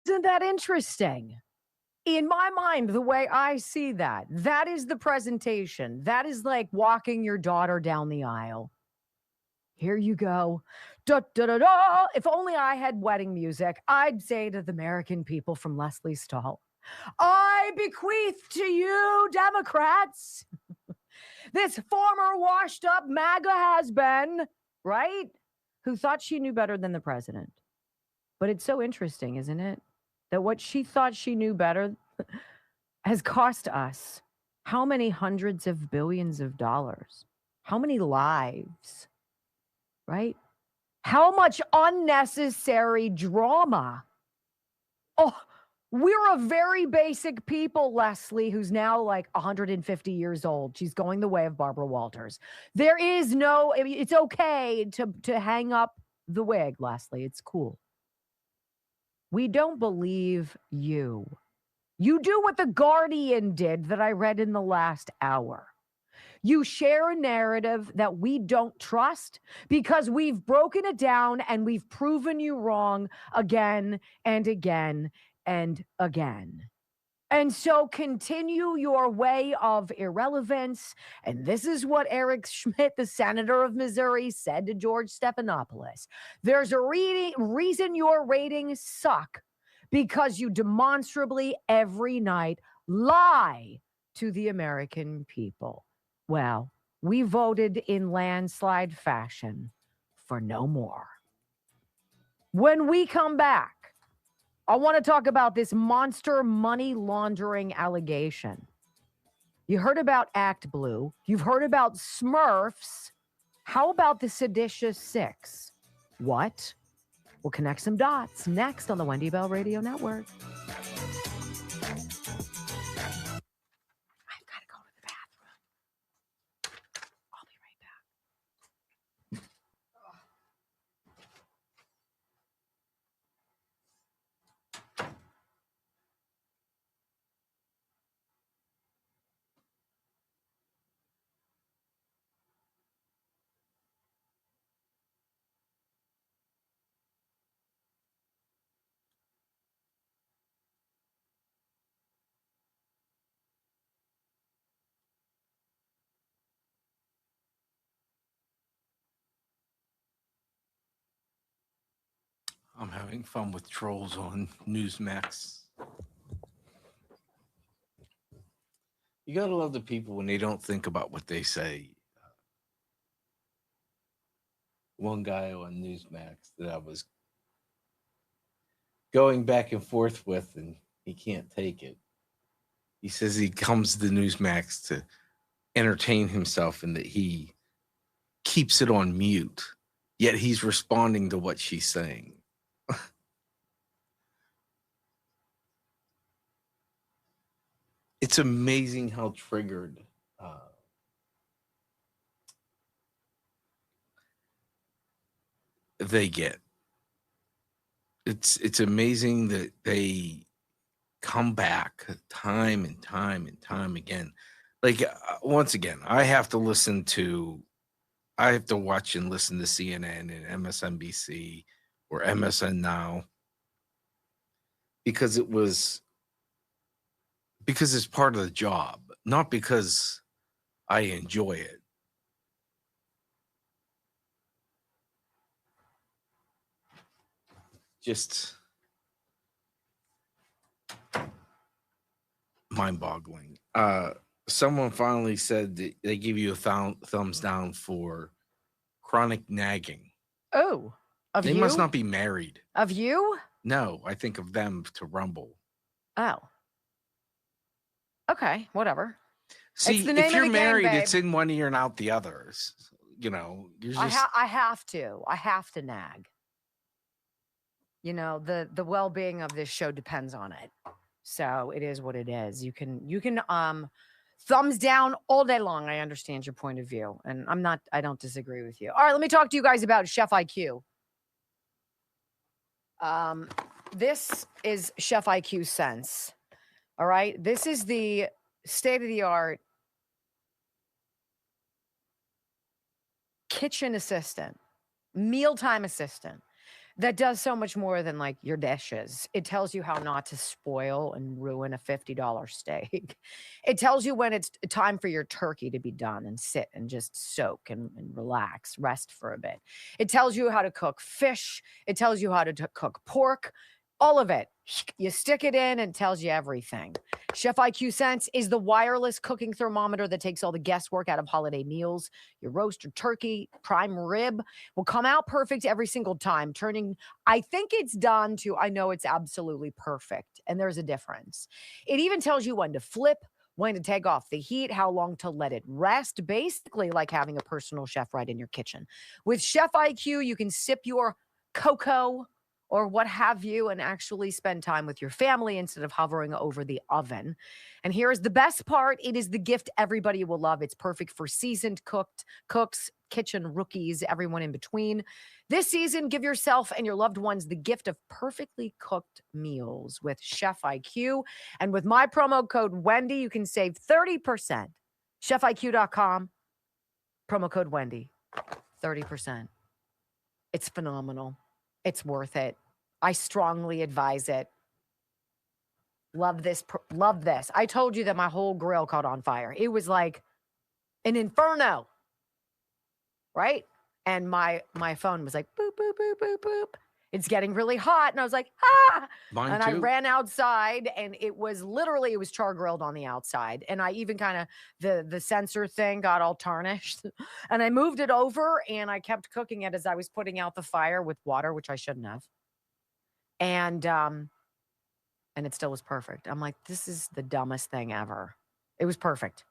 Isn't that interesting? In my mind, the way I see that, that is the presentation. That is like walking your daughter down the aisle. Here you go. Da, da, da, da. If only I had wedding music, I'd say to the American people from Leslie Stahl, I bequeath to you, Democrats, this former washed up MAGA has-been, right? Who thought she knew better than the president. But it's so interesting, isn't it? That what she thought she knew better has cost us how many hundreds of billions of dollars? How many lives? Right? How much unnecessary drama? Oh, we're a very basic people, Leslie, who's now like 150 years old. She's going the way of Barbara Walters. There is no, I mean, it's okay to hang up the wig, Leslie. It's cool. We don't believe you. You do what The Guardian did that I read in the last hour. You share a narrative that we don't trust because we've broken it down and we've proven you wrong again and again and again. And so continue your way of irrelevance. And this is what Eric Schmidt, the senator of Missouri, said to George Stephanopoulos. There's a reason your ratings suck, because you demonstrably every night lie to the American people. Well, we voted in landslide fashion for no more. When we come back, I want to talk about this monster money laundering allegation. You heard about Act Blue. You've heard about Smurfs. How about the seditious six? What? We'll connect some dots next on the Wendy Bell Radio Network. I'm having fun with trolls on Newsmax. You gotta love the people when they don't think about what they say. One guy on Newsmax that I was going back and forth with, and he can't take it. He says he comes to Newsmax to entertain himself and that he keeps it on mute, yet he's responding to what she's saying. It's amazing how triggered they get. It's amazing that they come back time and time and time again. Like once again, I have to watch and listen to CNN and MSNBC or MSN Now because it's part of the job, not because I enjoy it. Just mind-boggling. Someone finally said that they give you a thumbs down for chronic nagging. Oh, of they you? must not be married. Of you? No, I think of them to Rumble. Oh. Okay, whatever. See, if you're married, it's in one ear and out the other. You know, you're just... I have to nag. You know, the well-being of this show depends on it. So it is what it is. You can thumbs down all day long. I understand your point of view, and I don't disagree with you. All right, let me talk to you guys about Chef IQ. This is Chef IQ Sense. All right, this is the state-of-the-art kitchen assistant, mealtime assistant that does so much more than like your dishes. It tells you how not to spoil and ruin a $50 steak. It tells you when it's time for your turkey to be done and sit and just soak and relax, rest for a bit. It tells you how to cook fish. It tells you how to cook pork. All of it. You stick it in and tells you everything. Chef IQ Sense is the wireless cooking thermometer that takes all the guesswork out of holiday meals. Your roast or turkey, prime rib will come out perfect every single time, turning, I think it's done to, I know it's absolutely perfect. And there's a difference. It even tells you when to flip, when to take off the heat, how long to let it rest, basically like having a personal chef right in your kitchen. With Chef IQ, you can sip your cocoa or what have you, and actually spend time with your family instead of hovering over the oven. And here is the best part. It is the gift everybody will love. It's perfect for seasoned cooks, kitchen rookies, everyone in between. This season, give yourself and your loved ones the gift of perfectly cooked meals with Chef IQ. And with my promo code Wendy, you can save 30%. ChefIQ.com, promo code Wendy, 30%. It's phenomenal. It's worth it. I strongly advise it. Love this. Love this. I told you that my whole grill caught on fire. It was like an inferno, right? And my phone was like, boop, boop, boop, boop, boop. It's getting really hot. And I was like, ah. Mine and too. I ran outside and it was char grilled on the outside. And I even kind of, the sensor thing got all tarnished. And I moved it over and I kept cooking it as I was putting out the fire with water, which I shouldn't have. And it still was perfect. I'm like, this is the dumbest thing ever. It was perfect.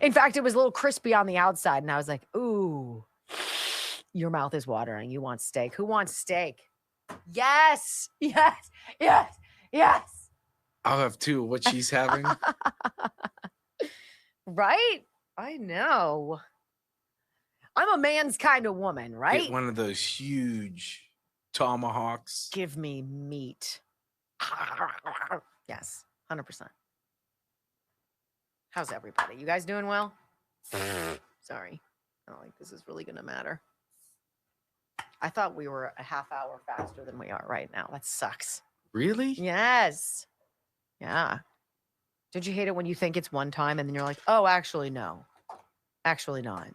In fact, it was a little crispy on the outside. And I was like, ooh, Your mouth is watering. You want steak. Who wants steak? Yes. Yes. Yes. Yes. I'll have 2 of what she's having. Right? I know. I'm a man's kind of woman, right? Get one of those huge tomahawks. Give me meat. Yes, 100%. How's everybody? You guys doing well? Sorry. I don't think this is really going to matter. I thought we were a half hour faster than we are right now. That sucks. Really? Yes. Yeah. Did you hate it when you think it's one time and then you're like, oh, actually, no. Actually not.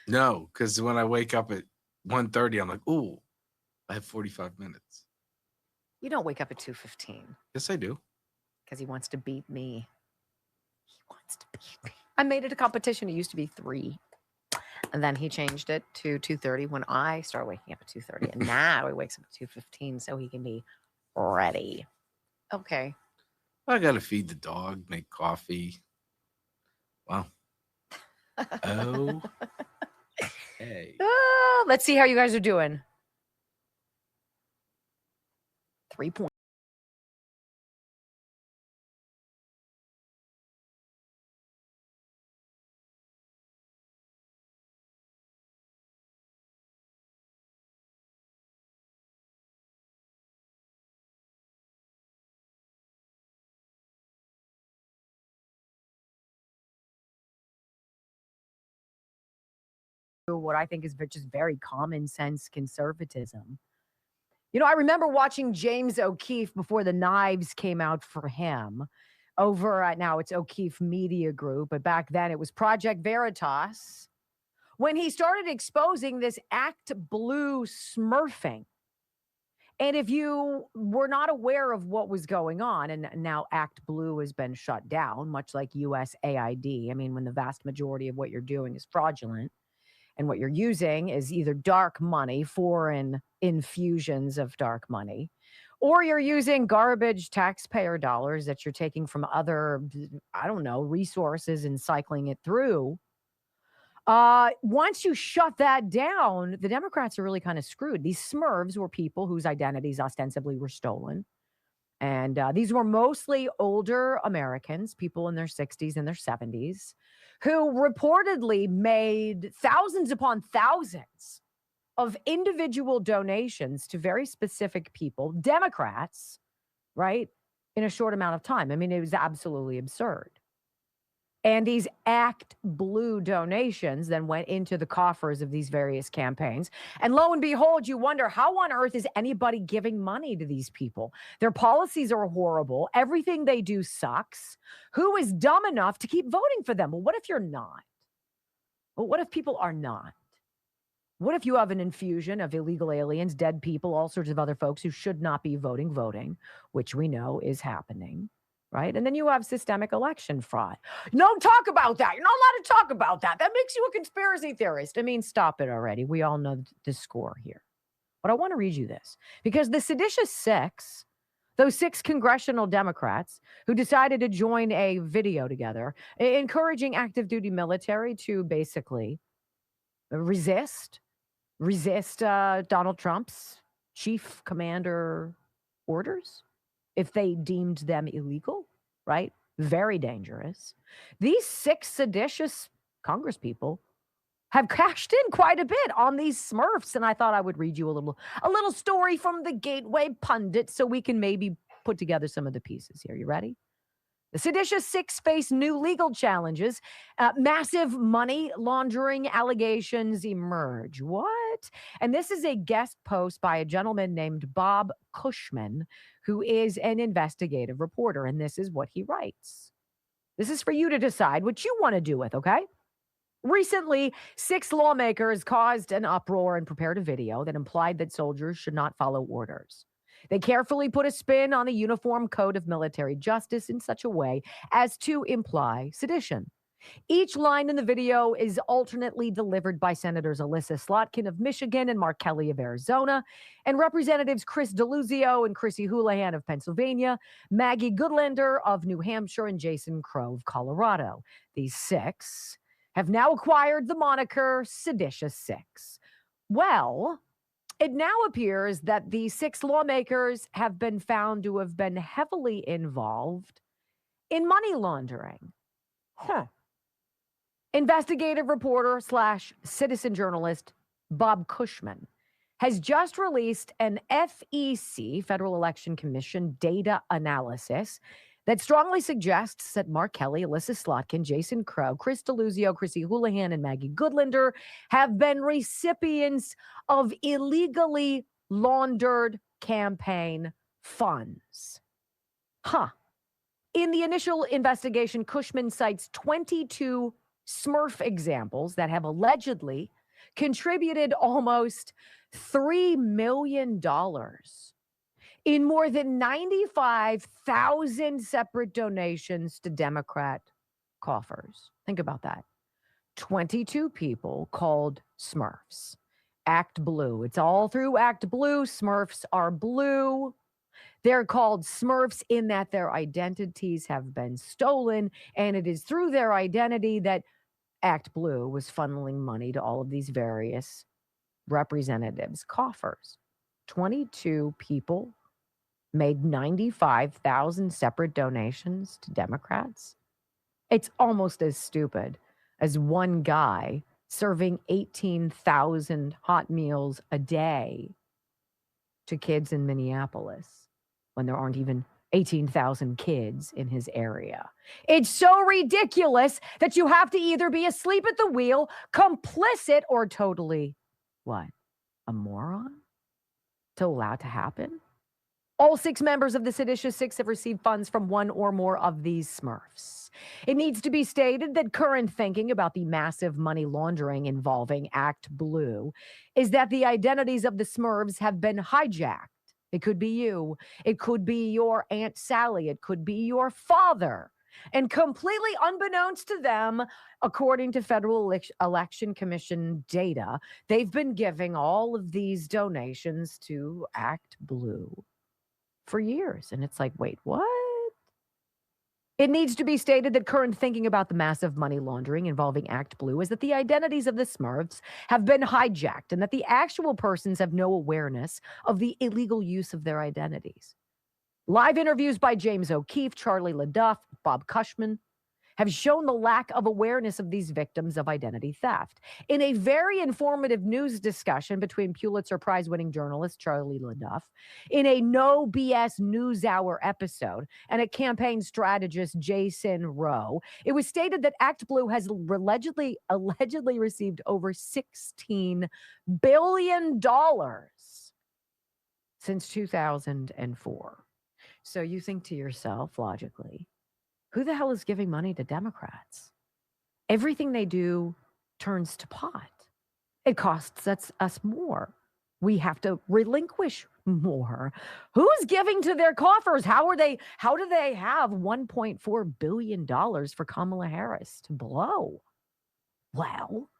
No, because when I wake up at 1:30, I'm like, ooh, I have 45 minutes. You don't wake up at 2:15. Yes, I do. Because he wants to beat me. He wants to beat me. I made it a competition. It used to be 3. And then he changed it to 2:30 when I started waking up at 2:30. And now he wakes up at 2:15 so he can be ready. Okay. I got to feed the dog, make coffee. Wow. Oh. Hey. Let's see how you guys are doing. 3 points. What I think is just very common sense conservatism. You know, I remember watching James O'Keefe before the knives came out for him over at, now it's O'Keefe Media Group, but back then it was Project Veritas, when he started exposing this Act Blue smurfing. And if you were not aware of what was going on, and now Act Blue has been shut down, much like USAID. I mean, when the vast majority of what you're doing is fraudulent, and what you're using is either dark money, foreign infusions of dark money, or you're using garbage taxpayer dollars that you're taking from other, I don't know, resources and cycling it through. Once you shut that down, the Democrats are really kind of screwed. These Smurfs were people whose identities ostensibly were stolen. And these were mostly older Americans, people in their 60s and their 70s, who reportedly made thousands upon thousands of individual donations to very specific people, Democrats, right, in a short amount of time. I mean, it was absolutely absurd. And these Act Blue donations then went into the coffers of these various campaigns. And lo and behold, you wonder, how on earth is anybody giving money to these people? Their policies are horrible. Everything they do sucks. Who is dumb enough to keep voting for them? Well, what if you're not? Well, what if people are not? What if you have an infusion of illegal aliens, dead people, all sorts of other folks who should not be voting, which we know is happening? Right? And then you have systemic election fraud. No, talk about that. You're not allowed to talk about that. That makes you a conspiracy theorist. I mean, stop it already. We all know the score here. But I want to read you this because the seditious 6, those 6 congressional Democrats who decided to join a video together, encouraging active duty military to basically resist Donald Trump's chief commander orders, if they deemed them illegal, right? Very dangerous. These 6 seditious congresspeople have cashed in quite a bit on these Smurfs. And I thought I would read you a little story from the Gateway Pundit so we can maybe put together some of the pieces here. You ready? The seditious 6 face new legal challenges. Massive money laundering allegations emerge. What? And this is a guest post by a gentleman named Bob Cushman, who is an investigative reporter. And this is what he writes. This is for you to decide what you want to do with, okay? Recently, 6 lawmakers caused an uproar and prepared a video that implied that soldiers should not follow orders. They carefully put a spin on the Uniform Code of Military Justice in such a way as to imply sedition. Each line in the video is alternately delivered by Senators Alyssa Slotkin of Michigan and Mark Kelly of Arizona, and Representatives Chris DeLuzio and Chrissy Houlihan of Pennsylvania, Maggie Goodlander of New Hampshire, and Jason Crow of Colorado. These 6 have now acquired the moniker Seditious Six. Well, it now appears that the 6 lawmakers have been found to have been heavily involved in money laundering. Investigative reporter / citizen journalist Bob Cushman has just released an FEC, Federal Election Commission, data analysis that strongly suggests that Mark Kelly, Alyssa Slotkin, Jason Crow, Chris Deluzio, Chrissy Houlihan, and Maggie Goodlander have been recipients of illegally laundered campaign funds. In the initial investigation, Cushman cites 22 Smurf examples that have allegedly contributed almost $3 million in more than 95,000 separate donations to Democrat coffers. Think about that. 22 people called Smurfs. Act Blue. It's all through Act Blue. Smurfs are blue. They're called Smurfs in that their identities have been stolen, and it is through their identity that Act Blue was funneling money to all of these various representatives' coffers. 22 people made 95,000 separate donations to Democrats. It's almost as stupid as one guy serving 18,000 hot meals a day to kids in Minneapolis when there aren't even 18,000 kids in his area. It's so ridiculous that you have to either be asleep at the wheel, complicit, or totally, what, a moron to allow it to happen? All 6 members of the Seditious Six have received funds from one or more of these Smurfs. It needs to be stated that current thinking about the massive money laundering involving Act Blue is that the identities of the Smurfs have been hijacked. It could be you. It could be your Aunt Sally. It could be your father. And completely unbeknownst to them, according to Federal Election Commission data, they've been giving all of these donations to Act Blue for years. And it's like, wait, what? It needs to be stated that current thinking about the massive money laundering involving Act Blue is that the identities of the Smurfs have been hijacked and that the actual persons have no awareness of the illegal use of their identities. Live interviews by James O'Keefe, Charlie LaDuff, Bob Cushman have shown the lack of awareness of these victims of identity theft. In a very informative news discussion between Pulitzer Prize-winning journalist Charlie LaDuff, in a No BS NewsHour episode, and a campaign strategist Jason Rowe, it was stated that Act Blue has allegedly received over $16 billion since 2004. So you think to yourself, logically, who the hell is giving money to Democrats? Everything they do turns to pot. It costs us more. We have to relinquish more. Who's giving to their coffers? How do they have $1.4 billion for Kamala Harris to blow? Well,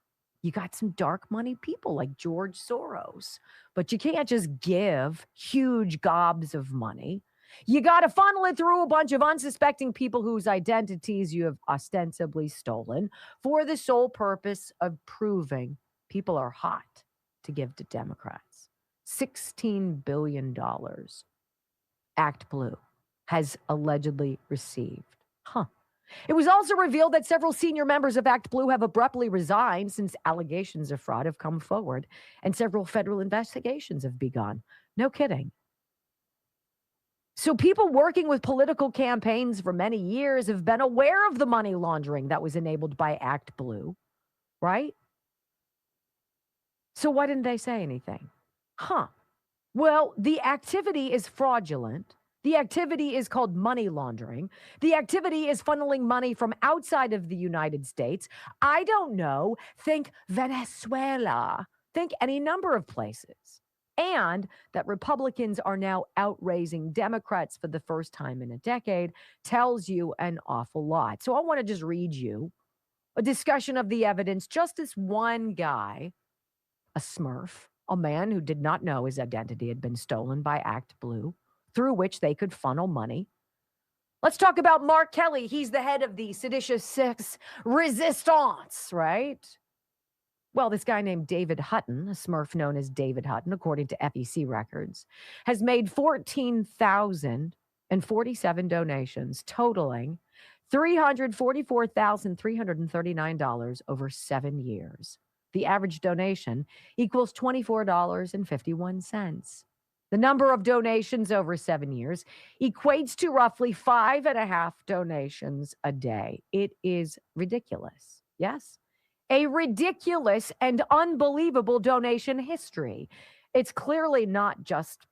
you got some dark money people like George Soros, but you can't just give huge gobs of money. You got to funnel it through a bunch of unsuspecting people whose identities you have ostensibly stolen for the sole purpose of proving people are hot to give to Democrats. $16 billion Act Blue has allegedly received. It was also revealed that several senior members of Act Blue have abruptly resigned since allegations of fraud have come forward and several federal investigations have begun. No kidding. So people working with political campaigns for many years have been aware of the money laundering that was enabled by Act Blue, right? So why didn't they say anything? Well, the activity is fraudulent. The activity is called money laundering. The activity is funneling money from outside of the United States. I don't know. Think Venezuela. Think any number of places. And that Republicans are now outraising Democrats for the first time in a decade tells you an awful lot. So I want to just read you a discussion of the evidence. Just this one guy, a Smurf, a man who did not know his identity had been stolen by Act Blue, through which they could funnel money Let's talk about Mark Kelly. He's the head of the Seditious Six Resistance, right? Well, this guy named David Hutton, a Smurf known as David Hutton, according to FEC records, has made 14,047 donations, totaling $344,339 over 7 years. The average donation equals $24.51. The number of donations over 7 years equates to roughly 5.5 donations a day. It is ridiculous. Yes? A ridiculous and unbelievable donation history. It's clearly not just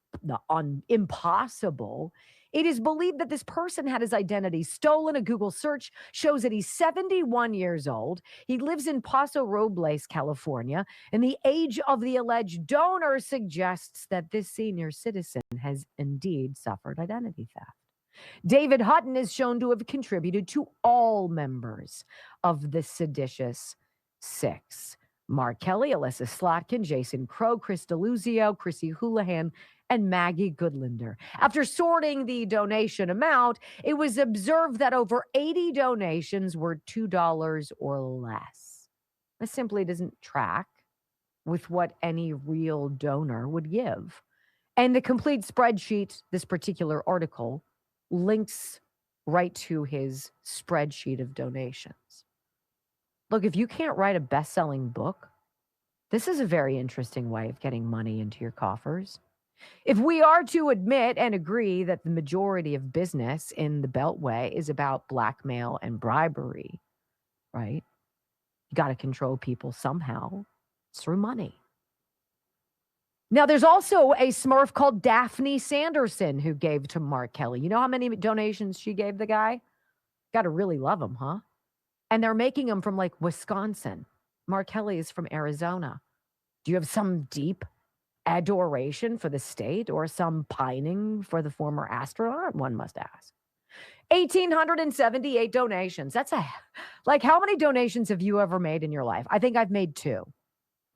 impossible. It is believed that this person had his identity stolen. A Google search shows that he's 71 years old. He lives in Paso Robles, California, and the age of the alleged donor suggests that this senior citizen has indeed suffered identity theft. David Hutton is shown to have contributed to all members of the Seditious Six: Mark Kelly, Alyssa Slotkin, Jason Crow, Chris DeLuzio, Chrissy Houlihan, and Maggie Goodlander. After sorting the donation amount, it was observed that over 80 donations were $2 or less. This simply doesn't track with what any real donor would give. And the complete spreadsheet, this particular article, links right to his spreadsheet of donations. Look, if you can't write a best-selling book, this is a very interesting way of getting money into your coffers. If we are to admit and agree that the majority of business in the Beltway is about blackmail and bribery, right? You got to control people somehow. It's through money. Now, there's also a Smurf called Daphne Sanderson who gave to Mark Kelly. You know how many donations she gave the guy? Got to really love him, huh? And they're making them from like Wisconsin. Mark Kelly is from Arizona. Do you have some deep adoration for the state or some pining for the former astronaut? One must ask. 1,878 donations. That's like, how many donations have you ever made in your life? I think I've made two.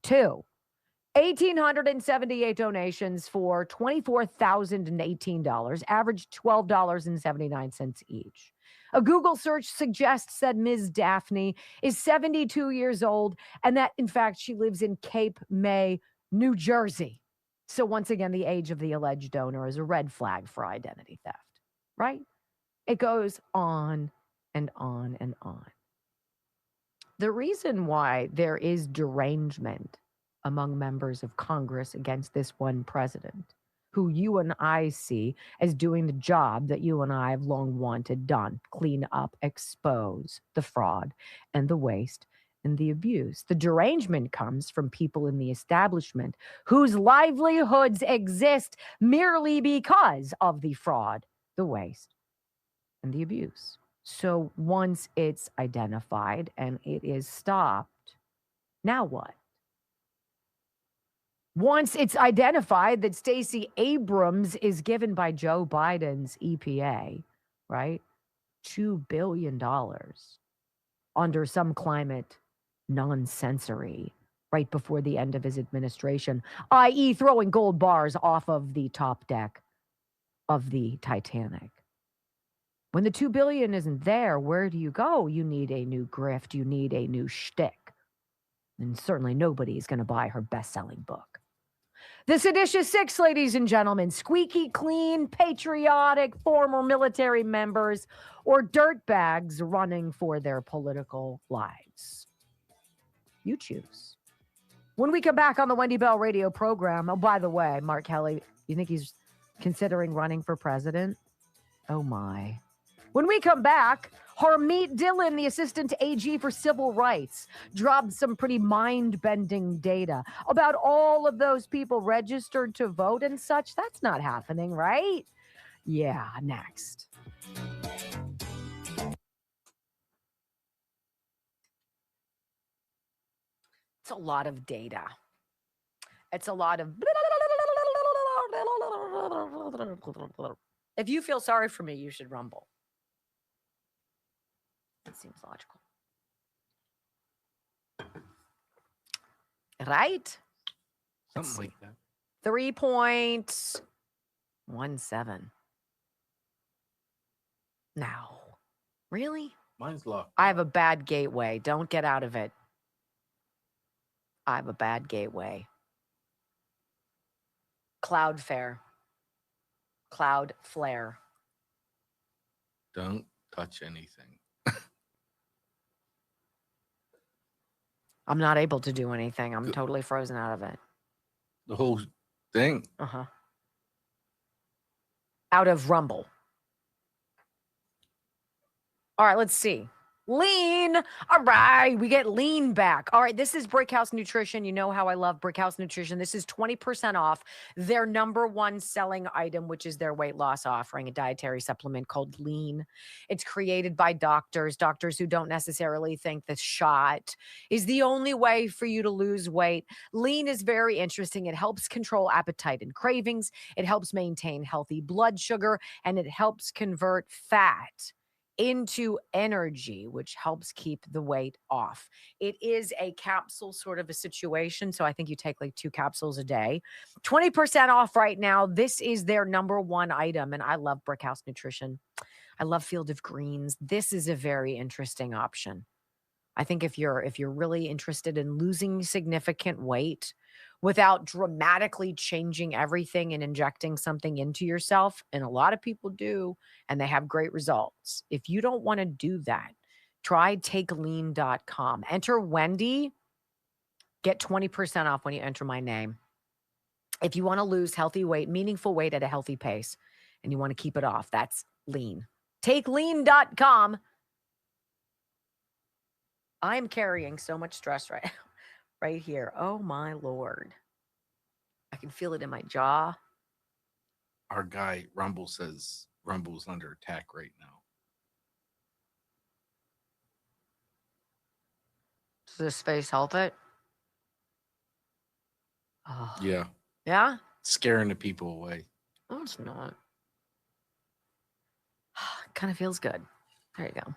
1,878 donations for $24,018, average $12.79 each. A Google search suggests that Ms. Daphne is 72 years old and that, in fact, she lives in Cape May, New Jersey. So once again, the age of the alleged donor is a red flag for identity theft, right? It goes on and on and on. The reason why there is derangement among members of Congress against this one president, who you and I see as doing the job that you and I have long wanted done: clean up, expose the fraud and the waste and the abuse. The derangement comes from people in the establishment whose livelihoods exist merely because of the fraud, the waste, and the abuse. So once it's identified and it is stopped, now what? Once it's identified that Stacey Abrams is given by Joe Biden's EPA, right, $2 billion under some climate nonsensory right before the end of his administration, i.e. throwing gold bars off of the top deck of the Titanic. When the $2 billion isn't there, where do you go? You need a new grift. You need a new shtick. And certainly nobody is going to buy her best-selling book. The Seditious Six, ladies and gentlemen: squeaky clean, patriotic, former military members, or dirtbags running for their political lives. You choose. When we come back on the Wendy Bell radio program, oh, by the way, Mark Kelly, you think he's considering running for president? Oh, my. When we come back, Harmeet Dillon, the assistant AG for civil rights, dropped some pretty mind-bending data about all of those people registered to vote and such. That's not happening, right? Yeah, next. It's a lot of data. It's a lot of... If you feel sorry for me, you should rumble. It seems logical. Right? Something like that. 3.17. No. Really? Mine's locked. I have a bad gateway. Don't get out of it. I have a bad gateway. Cloudflare. Cloudflare. Don't touch anything. I'm not able to do anything. I'm totally frozen out of it. The whole thing. Uh-huh. Out of Rumble. All right, let's see. Lean. All right, we get lean back. All right, this is Brickhouse Nutrition. You know how I love Brickhouse Nutrition. This is 20% off their number one selling item, which is their weight loss offering, a dietary supplement called Lean. It's created by doctors who don't necessarily think the shot is the only way for you to lose weight. Lean is very interesting. It helps control appetite and cravings. It helps maintain healthy blood sugar, and it helps convert fat into energy, which helps keep the weight off. It is a capsule sort of a situation. So I think you take like 2 capsules a day. 20% off right now. This is their number one item. And I love Brickhouse Nutrition. I love Field of Greens. This is a very interesting option. I think if you're really interested in losing significant weight without dramatically changing everything and injecting something into yourself, and a lot of people do, and they have great results. If you don't want to do that, try takelean.com. Enter Wendy, get 20% off when you enter my name. If you want to lose healthy weight, meaningful weight at a healthy pace, and you want to keep it off, that's Lean. Takelean.com. I'm carrying so much stress right here. Oh my Lord. I can feel it in my jaw. Our guy Rumble says Rumble's under attack right now. Does this face help it? Oh. Yeah. Yeah? Scaring the people away. No, it's not. Kind of feels good. There you go.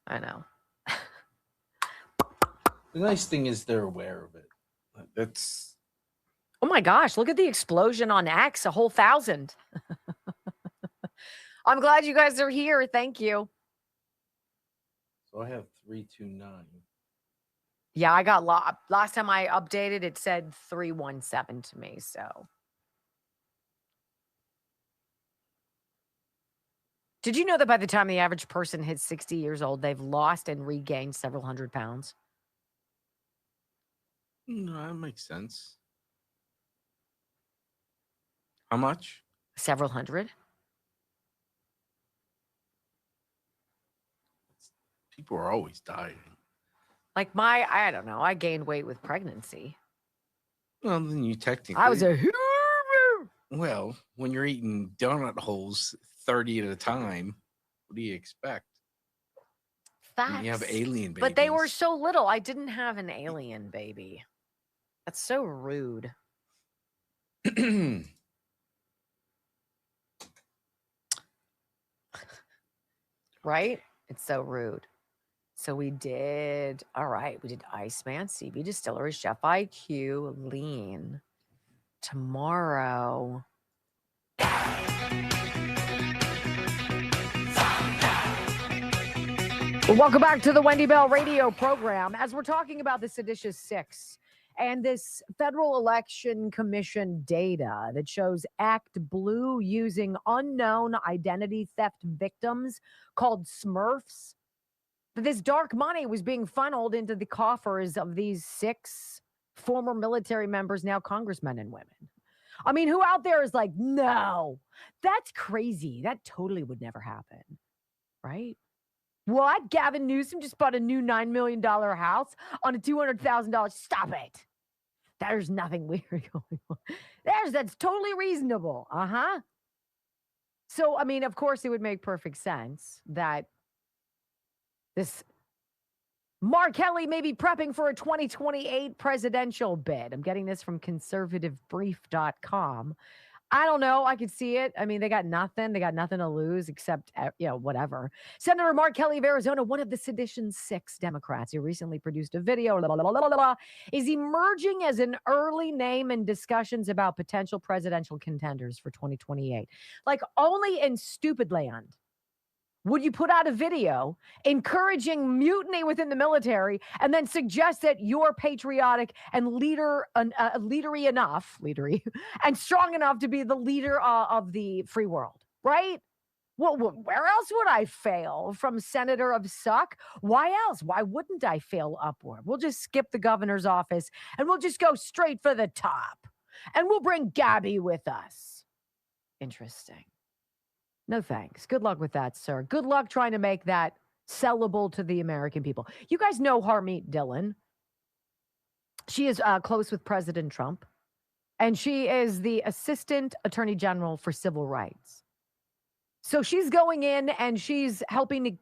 I know. The nice thing is they're aware of it. That's. Oh my gosh, look at the explosion on X, a whole 1,000. I'm glad you guys are here. Thank you. So I have 329. Yeah, I got last time I updated, it said 317 to me. So. Did you know that by the time the average person hits 60 years old, they've lost and regained several hundred pounds? No, that makes sense. How much? Several hundred. People are always dying. Like I don't know, I gained weight with pregnancy. Well, then you technically. I was a. Well, when you're eating donut holes 30 at a time, what do you expect? Facts. You have alien babies. But they were so little. I didn't have an alien baby. That's so rude. Right? It's so rude. So we did, all right, we did Iceman, CB Distillery, Chef IQ, Lean. Tomorrow. Welcome back to the Wendy Bell radio program. As we're talking about the seditious six and this Federal Election Commission data that shows Act Blue using unknown identity theft victims called Smurfs, this dark money was being funneled into the coffers of these 6 former military members, now congressmen and women. I mean, who out there is like, no, that's crazy. That totally would never happen, right? What? Gavin Newsom just bought a new $9 million house on a $200,000. Stop it. There's nothing weird going on. That's totally reasonable. Uh-huh. So, I mean, of course, it would make perfect sense that this Mark Kelly may be prepping for a 2028 presidential bid. I'm getting this from conservativebrief.com. I don't know. I could see it. I mean, they got nothing. They got nothing to lose except, whatever. Senator Mark Kelly of Arizona, one of the Sedition 6 Democrats who recently produced a video, is emerging as an early name in discussions about potential presidential contenders for 2028. Like, only in stupid land would you put out a video encouraging mutiny within the military and then suggest that you're patriotic and leadery enough, and strong enough to be the leader of the free world, right? Well, where else would I fail from senator of suck? Why else? Why wouldn't I fail upward? We'll just skip the governor's office and we'll just go straight for the top. And we'll bring Gabby with us. Interesting. No thanks. Good luck with that, sir. Good luck trying to make that sellable to the American people. You guys know Harmeet Dillon. She is close with President Trump, and she is the Assistant Attorney General for Civil Rights. So she's going in and she's helping to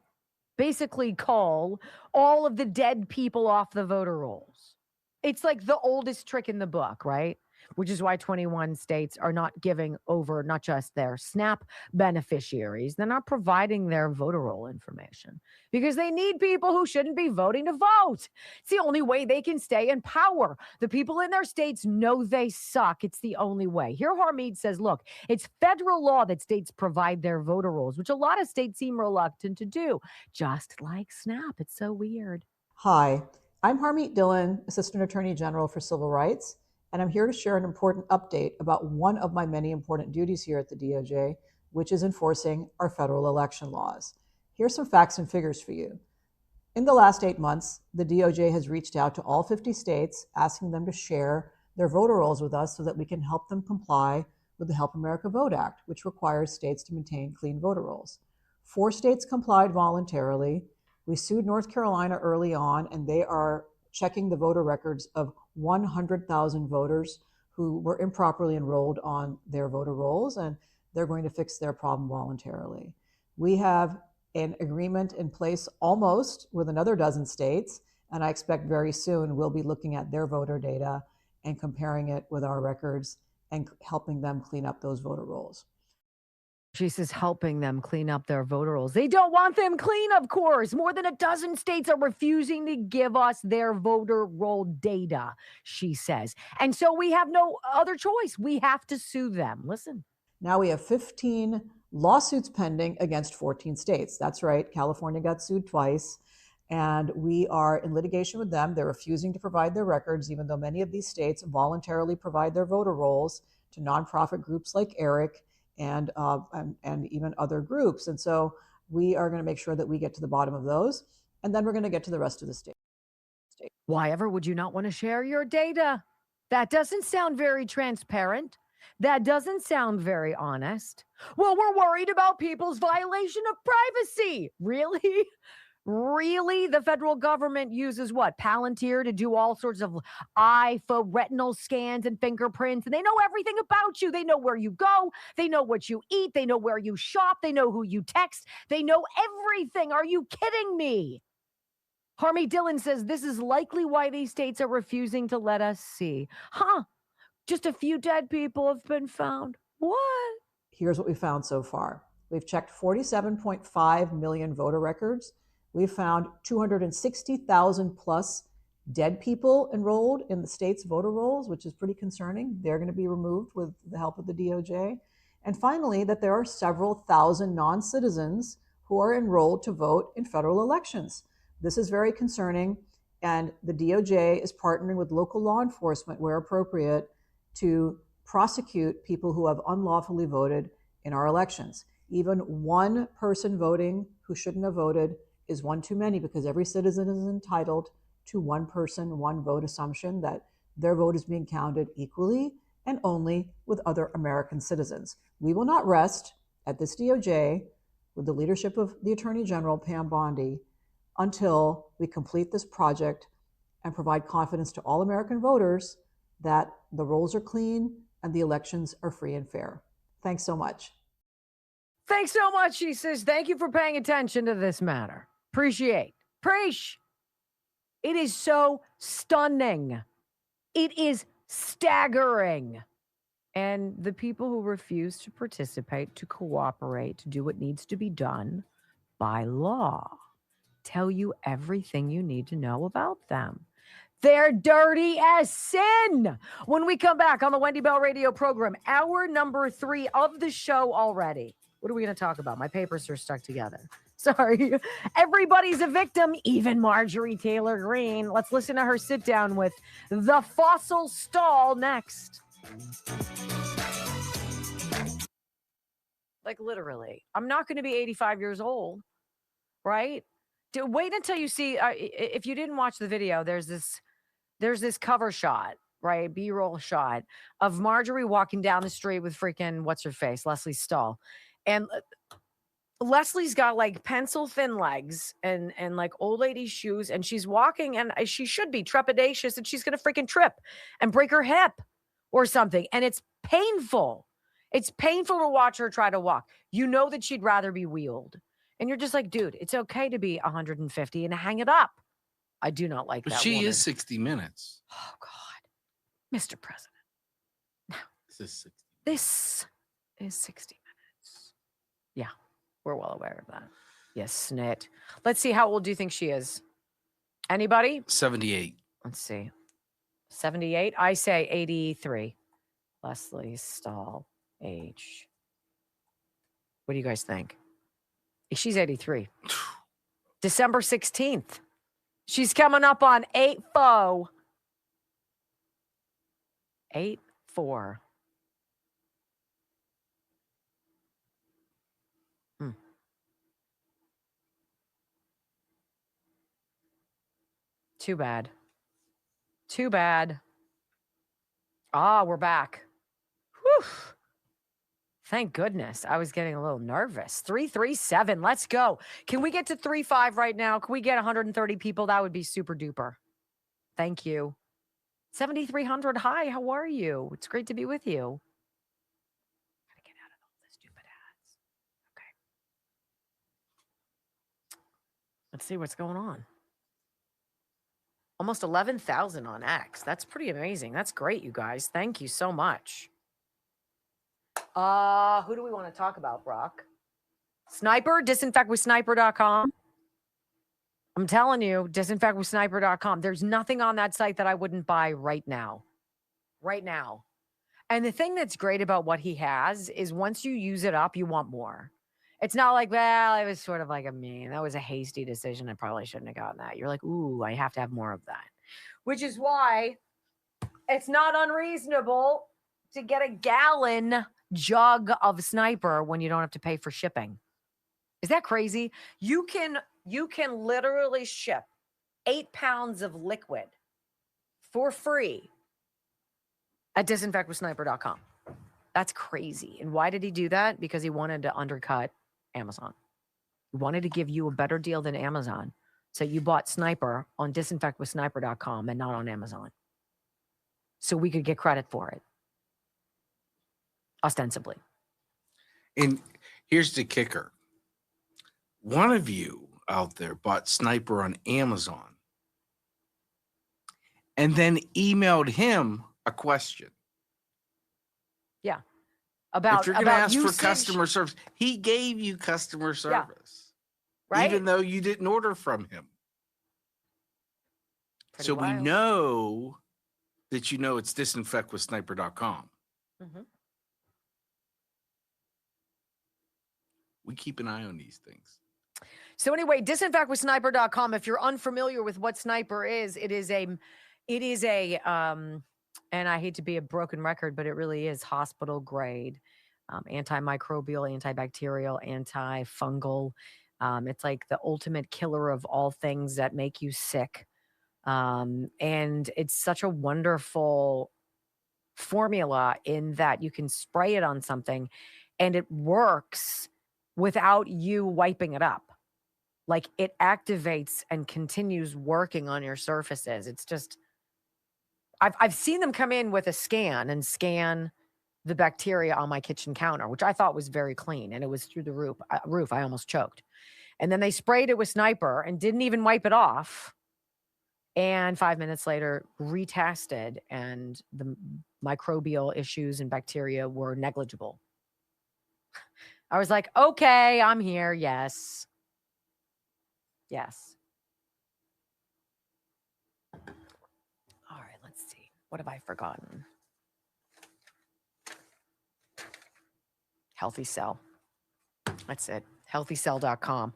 basically call all of the dead people off the voter rolls. It's like the oldest trick in the book, right? Which is why 21 states are not giving over not just their SNAP beneficiaries, they're not providing their voter roll information because they need people who shouldn't be voting to vote. It's the only way they can stay in power. The people in their states know they suck. It's the only way. Here, Harmeet says, look, it's federal law that states provide their voter rolls, which a lot of states seem reluctant to do, just like SNAP. It's so weird. Hi, I'm Harmeet Dillon, Assistant Attorney General for Civil Rights, and I'm here to share an important update about one of my many important duties here at the DOJ, which is enforcing our federal election laws. Here's some facts and figures for you. In the last 8 months, the DOJ has reached out to all 50 states, asking them to share their voter rolls with us so that we can help them comply with the Help America Vote Act, which requires states to maintain clean voter rolls. 4 states complied voluntarily. We sued North Carolina early on, and they are checking the voter records of 100,000 voters who were improperly enrolled on their voter rolls, and they're going to fix their problem voluntarily. We have an agreement in place almost with another dozen states, and I expect very soon we'll be looking at their voter data and comparing it with our records and helping them clean up those voter rolls. She says helping them clean up their voter rolls. They don't want them clean, of course. More than a dozen states are refusing to give us their voter roll data, she says. And so we have no other choice. We have to sue them. Listen. Now we have 15 lawsuits pending against 14 states. That's right. California got sued twice, and we are in litigation with them. They're refusing to provide their records, even though many of these states voluntarily provide their voter rolls to nonprofit groups like ERIC and even other groups. And so we are going to make sure that we get to the bottom of those, and then we're going to get to the rest of the state. Why ever would you not want to share your data? That doesn't sound very transparent. That doesn't sound very honest. Well, we're worried about people's violation of privacy. Really? Really? The federal government uses what? Palantir to do all sorts of retinal scans and fingerprints, and they know everything about you. They know where you go. They know what you eat. They know where you shop. They know who you text. They know everything. Are you kidding me? Harmeet Dillon says this is likely why these states are refusing to let us see. Huh? Just a few dead people have been found. What? Here's what we found so far. We've checked 47.5 million voter records. We've found 260,000 plus dead people enrolled in the state's voter rolls, which is pretty concerning. They're going to be removed with the help of the DOJ. And finally, that there are several thousand non-citizens who are enrolled to vote in federal elections. This is very concerning, and the DOJ is partnering with local law enforcement where appropriate to prosecute people who have unlawfully voted in our elections. Even one person voting who shouldn't have voted is one too many, because every citizen is entitled to one person, one vote assumption that their vote is being counted equally and only with other American citizens. We will not rest at this DOJ with the leadership of the Attorney General, Pam Bondi, until we complete this project and provide confidence to all American voters that the rolls are clean and the elections are free and fair. Thanks so much. Thanks so much, she says. Thank you for paying attention to this matter. Appreciate. Preach. It is so stunning. It is staggering. And the people who refuse to participate, to cooperate, to do what needs to be done by law, tell you everything you need to know about them. They're dirty as sin. When we come back on the Wendy Bell radio program, hour number 3 of the show already. What are we going to talk about? My papers are stuck together. Sorry. Everybody's a victim, even Marjorie Taylor Greene. Let's listen to her sit down with the fossil stall next. Like literally, I'm not going to be 85 years old, right? Wait until you see, if you didn't watch the video, there's this cover shot, right? B-roll shot of Marjorie walking down the street with freaking, what's her face? Leslie Stahl. And Leslie's got like pencil thin legs and like old lady shoes. And she's walking and she should be trepidatious and she's going to freaking trip and break her hip or something. And it's painful. It's painful to watch her try to walk. You know that she'd rather be wheeled. And you're just like, dude, it's okay to be 150 and hang it up. I do not like But that she woman. is 60 minutes. Oh, God. Mr. President. This is 60 minutes. Yeah, we're well aware of that. Yes, snit. Let's see, how old do you think she is? Anybody? 78. Let's see. 78? I say 83. Leslie Stahl, age. What do you guys think? She's 83. December 16th. She's coming up on 8-4. 8-4. Too bad. Too bad. Ah, we're back. Whew. Thank goodness. I was getting a little nervous. 337. Let's go. Can we get to 35 right now? Can we get 130 people? That would be super duper. Thank you. 7,300. Hi, how are you? It's great to be with you. Gotta get out of all the stupid ads. Okay. Let's see what's going on. Almost 11,000 on X. That's pretty amazing. That's great, you guys. Thank you so much. Who do we want to talk about, Brock? Sniper, disinfectwithsniper.com. I'm telling you, disinfectwithsniper.com. There's nothing on that site that I wouldn't buy right now. Right now. And the thing that's great about what he has is once you use it up, you want more. It's not like, well, it was sort of like that was a hasty decision. I probably shouldn't have gotten that. You're like, ooh, I have to have more of that. Which is why it's not unreasonable to get a gallon jug of Sniper when you don't have to pay for shipping. Is that crazy? You can literally ship 8 pounds of liquid for free at disinfectwithsniper.com. That's crazy. And why did he do that? Because he wanted to undercut Amazon. He wanted to give you a better deal than Amazon. So you bought Sniper on disinfectwithsniper.com and not on Amazon. So we could get credit for it. Ostensibly. And here's the kicker. One of you out there bought Sniper on Amazon and then emailed him a question. Yeah. About if you're going to ask usage, for customer service, he gave you customer service. Yeah. Right? Even though you didn't order from him. Pretty so wild. We know that you know it's disinfectwithsniper.com. Mm-hmm. We keep an eye on these things. So anyway, disinfectwithsniper.com. If you're unfamiliar with what Sniper is, it is a, and I hate to be a broken record, but it really is hospital grade, antimicrobial, antibacterial, antifungal. It's like the ultimate killer of all things that make you sick. And it's such a wonderful formula in that you can spray it on something and it works without you wiping it up. Like it activates and continues working on your surfaces. It's just, I've seen them come in with a scan and scan the bacteria on my kitchen counter, which I thought was very clean. And it was through the roof. I almost choked. And then they sprayed it with Sniper and didn't even wipe it off. And 5 minutes later, retested, and microbial issues and bacteria were negligible. I was like, okay, I'm here. Yes. Yes. All right, let's see. What have I forgotten? Healthy Cell. That's it. HealthyCell.com.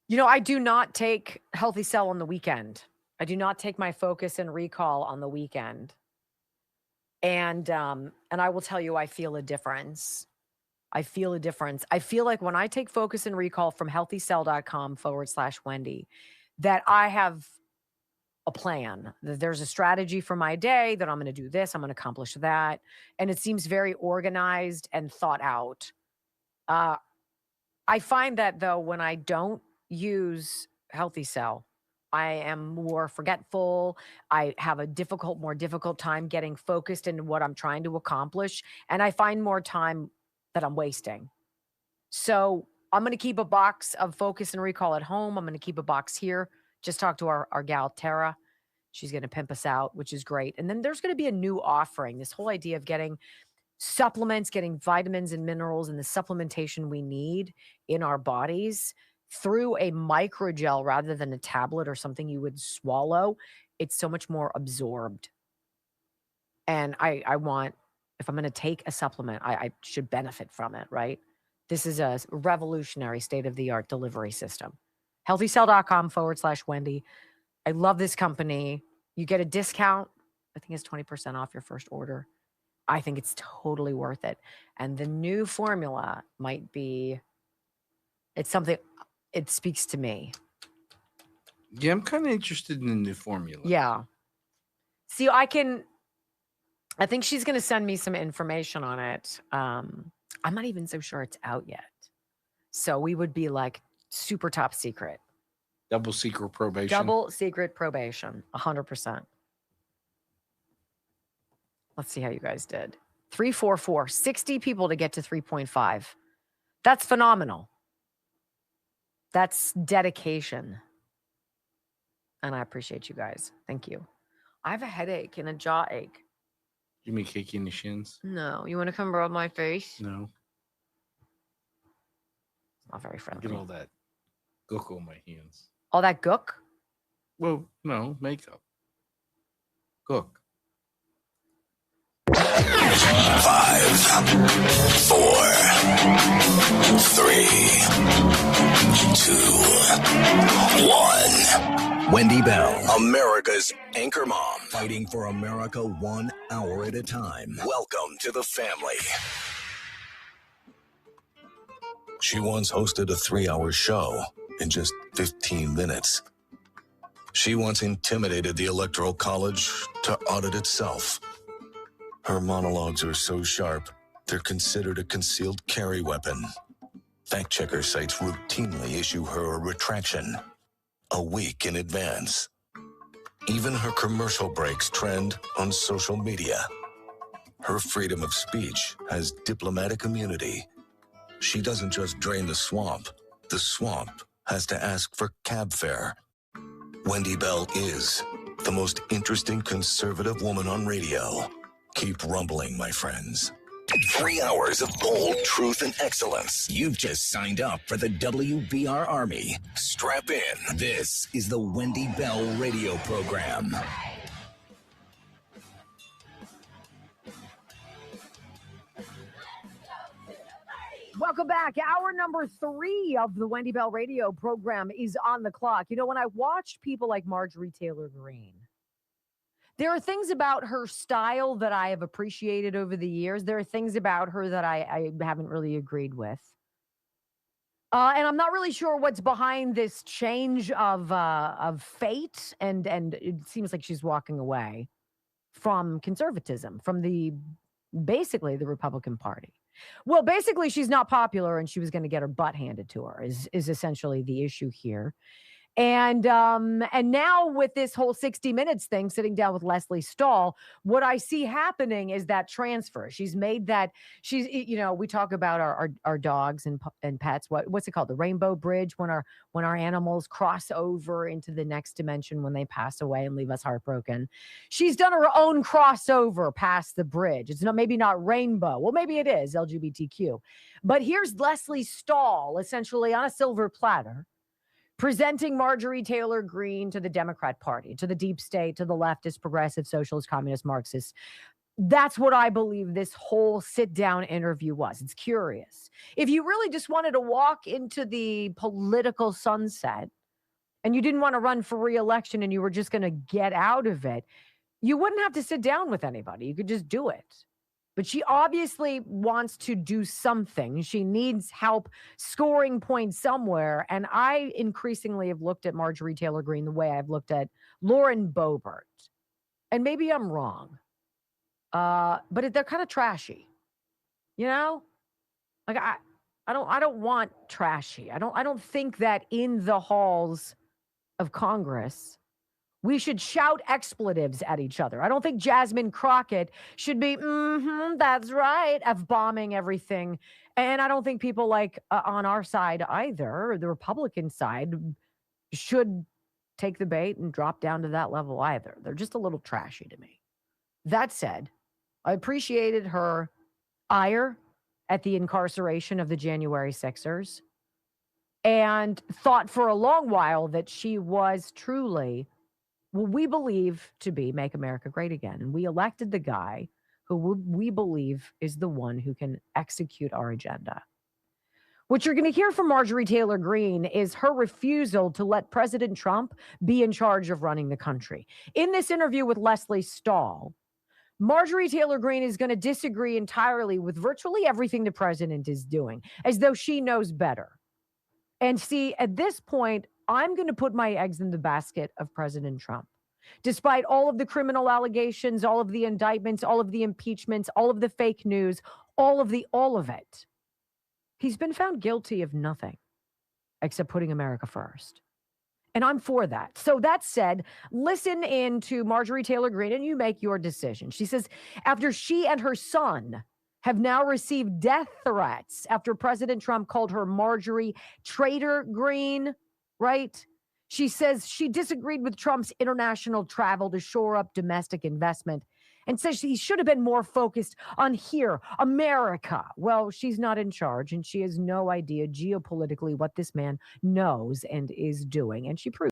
You know, I do not take Healthy Cell on the weekend. I do not take my Focus and Recall on the weekend. And I will tell you, I feel a difference. I feel a difference. I feel like when I take Focus and Recall from healthycell.com/Wendy, that I have a plan, that there's a strategy for my day, that I'm going to do this, I'm going to accomplish that. And it seems very organized and thought out. I find that though, when I don't use Healthy Cell, I am more forgetful. I have a more difficult time getting focused in what I'm trying to accomplish. And I find more time that I'm wasting. So I'm going to keep a box of Focus and Recall at home. I'm going to keep a box here. Just talk to our gal, Tara. She's going to pimp us out, which is great. And then there's going to be a new offering. This whole idea of getting supplements, getting vitamins and minerals and the supplementation we need in our bodies through a microgel rather than a tablet or something you would swallow. It's so much more absorbed. And I want, if I'm going to take a supplement, I should benefit from it, right? This is a revolutionary state-of-the-art delivery system. HealthyCell.com/Wendy. I love this company. You get a discount. I think it's 20% off your first order. I think it's totally worth it. And the new formula might be, it's something, it speaks to me. Yeah, I'm kind of interested in the new formula. Yeah. See, I think she's going to send me some information on it. I'm not even so sure it's out yet. So we would be like super top secret. Double secret probation. Double secret probation. 100%. Let's see how you guys did. 344, 60 people to get to 3.5. That's phenomenal. That's dedication. And I appreciate you guys. Thank you. I have a headache and a jaw ache. You mean kick you in the shins? No. You want to come rub my face? No. It's not very friendly. Get all that gook on my hands. All that gook? Well, no, makeup. Gook. 5, 4, 3, 2, 1. Wendy Bell, America's anchor mom, fighting for America 1 hour at a time. Welcome to the family. She once hosted a 3-hour show in just 15 minutes. She once intimidated the Electoral College to audit itself. Her monologues are so sharp, they're considered a concealed carry weapon. Fact-checker sites routinely issue her a retraction a week in advance. Even her commercial breaks trend on social media. Her freedom of speech has diplomatic immunity. She doesn't just drain the swamp has to ask for cab fare. Wendy Bell is the most interesting conservative woman on radio. Keep rumbling, my friends. 3 hours of bold truth and excellence. You've just signed up for the WBR Army. Strap in. This is the Wendy Bell radio program. Welcome back. Hour number 3 of the Wendy Bell radio program is on the clock. You know, when I watched people like Marjorie Taylor Greene, there are things about her style that I have appreciated over the years. There are things about her that I haven't really agreed with. And I'm not really sure what's behind this change of fate. And it seems like she's walking away from conservatism, from basically the Republican Party. Well, basically, she's not popular and she was going to get her butt handed to her is essentially the issue here. And now with this whole 60 Minutes thing, sitting down with Leslie Stahl, what I see happening is that transfer. She's made that. We talk about our dogs and pets. What's it called? The Rainbow Bridge, when our animals cross over into the next dimension when they pass away and leave us heartbroken. She's done her own crossover past the bridge. It's maybe not rainbow. Well, maybe it is LGBTQ. But here's Leslie Stahl, essentially on a silver platter, presenting Marjorie Taylor Greene to the Democrat Party, to the deep state, to the leftist, progressive, socialist, communist, Marxist. That's what I believe this whole sit-down interview was. It's curious. If you really just wanted to walk into the political sunset and you didn't want to run for re-election and you were just going to get out of it, you wouldn't have to sit down with anybody. You could just do it. But she obviously wants to do something. She needs help scoring points somewhere. And I increasingly have looked at Marjorie Taylor Greene the way I've looked at Lauren Boebert. And maybe I'm wrong. But they're kind of trashy. You know? Like I don't want trashy. I don't think that in the halls of Congress we should shout expletives at each other. I don't think Jasmine Crockett should be, that's right, F-bombing everything. And I don't think people like on our side either, the Republican side, should take the bait and drop down to that level either. They're just a little trashy to me. That said, I appreciated her ire at the incarceration of the January 6ers and thought for a long while that she was truly what we believe to be Make America Great Again. And we elected the guy who we believe is the one who can execute our agenda. What you're going to hear from Marjorie Taylor Greene is her refusal to let President Trump be in charge of running the country. In this interview with Leslie Stahl, Marjorie Taylor Greene is going to disagree entirely with virtually everything the president is doing, as though she knows better. And see, at this point, I'm going to put my eggs in the basket of President Trump. Despite all of the criminal allegations, all of the indictments, all of the impeachments, all of the fake news, all of it, he's been found guilty of nothing except putting America first. And I'm for that. So that said, listen in to Marjorie Taylor Greene and you make your decision. She says, after she and her son have now received death threats after President Trump called her Marjorie Traitor Greene, right? She says she disagreed with Trump's international travel to shore up domestic investment and says he should have been more focused on here, America. Well, she's not in charge and she has no idea geopolitically what this man knows and is doing. And she proves.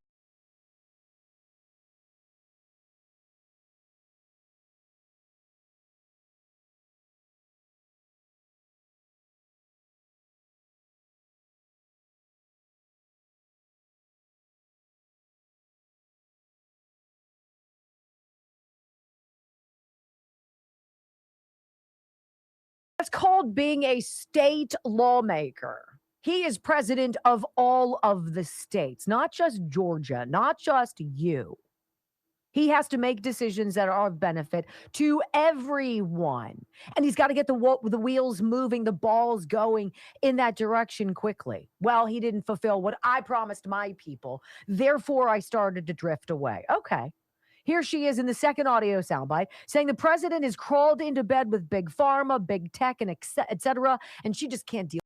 That's called being a state lawmaker. He is president of all of the states, not just Georgia, not just you. He has to make decisions that are of benefit to everyone. And he's got to get the wheels moving, the balls going in that direction quickly. Well, he didn't fulfill what I promised my people. Therefore, I started to drift away. Okay. Here she is in the second audio soundbite saying the president has crawled into bed with big pharma, big tech, and et cetera, and she just can't deal.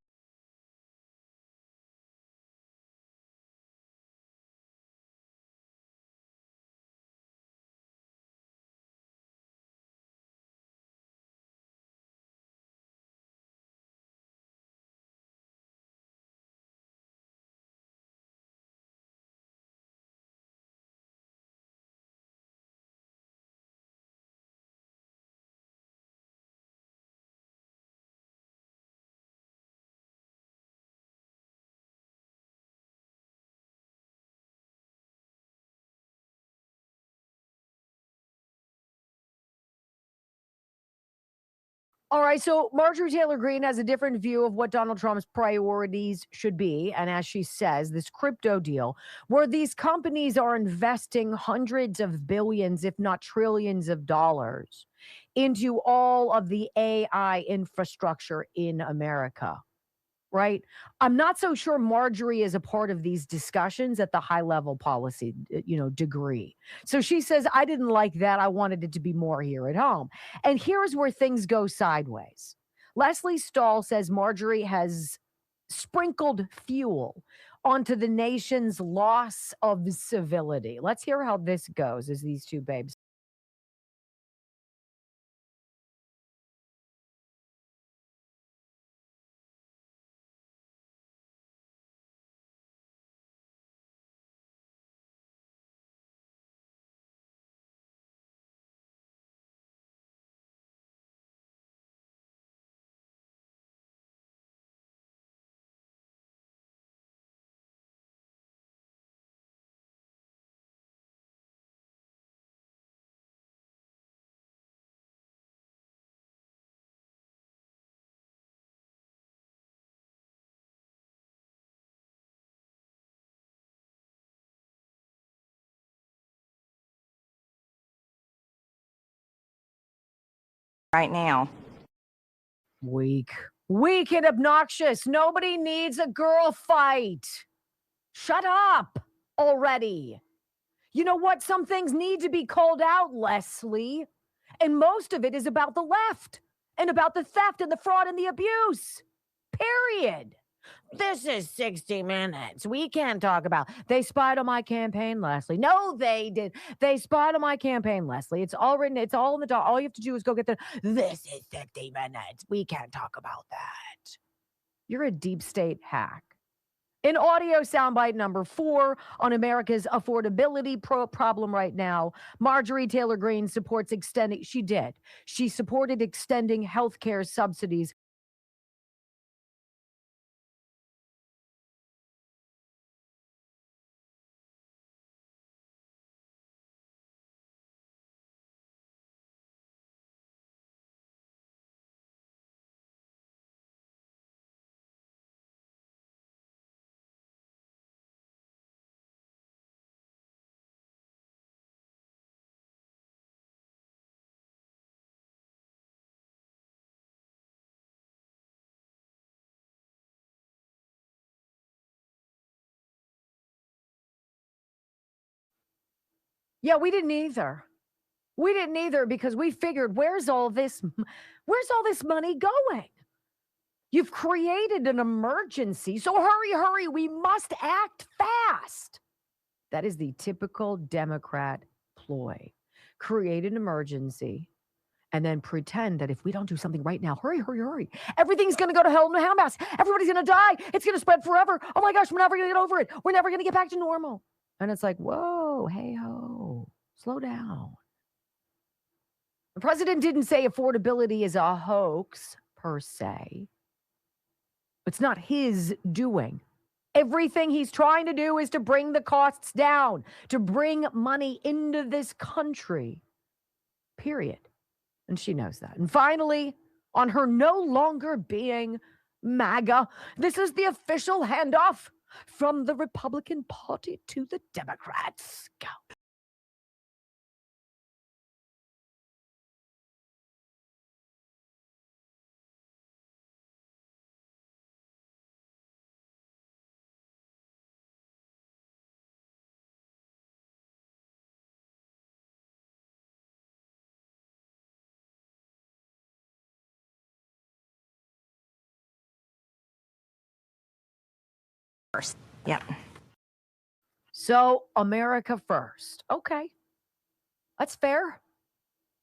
All right, so Marjorie Taylor Greene has a different view of what Donald Trump's priorities should be. And as she says, this crypto deal where these companies are investing hundreds of billions, if not trillions of dollars into all of the AI infrastructure in America. right? I'm not so sure Marjorie is a part of these discussions at the high level policy, degree. So she says, I didn't like that. I wanted it to be more here at home. And here's where things go sideways. Leslie Stahl says Marjorie has sprinkled fuel onto the nation's loss of civility. Let's hear how this goes as these two babes. Right now. Weak and obnoxious. Nobody needs a girl fight. Shut up already. You know what? Some things need to be called out, Leslie. And most of it is about the left and about the theft and the fraud and the abuse. Period. This is 60 Minutes. We can't talk about. They spied on my campaign, Leslie. No, they did. They spied on my campaign, Leslie. It's all written. It's all in the doc. All you have to do is go get the. This is 60 Minutes. We can't talk about that. You're a deep state hack. In audio soundbite number 4 on America's affordability problem right now, Marjorie Taylor Greene supports extending. She did. She supported extending health care subsidies. Yeah, we didn't either. We didn't either because we figured where's all this money going? You've created an emergency. So hurry, we must act fast. That is the typical Democrat ploy. Create an emergency and then pretend that if we don't do something right now, hurry, everything's going to go to hell in a handbasket. Everybody's going to die. It's going to spread forever. Oh my gosh, we're never going to get over it. We're never going to get back to normal. And it's like, whoa, hey ho, slow down. The president didn't say affordability is a hoax per se. It's not his doing. Everything he's trying to do is to bring the costs down, to bring money into this country, period. And she knows that. And finally, on her no longer being MAGA, this is the official handoff from the Republican Party to the Democrats. Go. Yep. So America first. Okay. That's fair.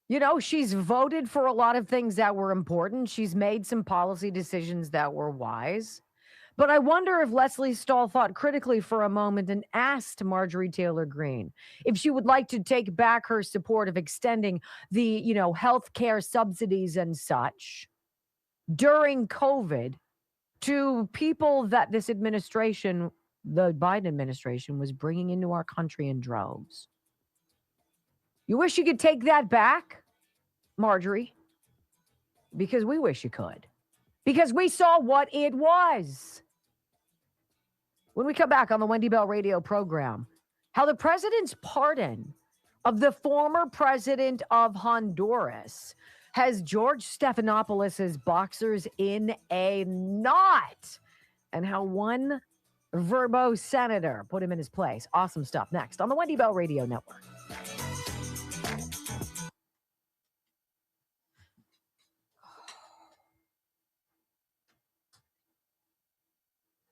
You know, she's voted for a lot of things that were important. She's made some policy decisions that were wise. But I wonder if Leslie Stahl thought critically for a moment and asked Marjorie Taylor Greene if she would like to take back her support of extending the, health care subsidies and such during COVID to people that this administration, the Biden administration, was bringing into our country in droves. You wish you could take that back, Marjorie? Because we wish you could. Because we saw what it was. When we come back on the Wendy Bell radio program, how the president's pardon of the former president of Honduras has George Stephanopoulos' boxers in a knot. and how one verbose senator put him in his place. Awesome stuff. Next on the Wendy Bell Radio Network.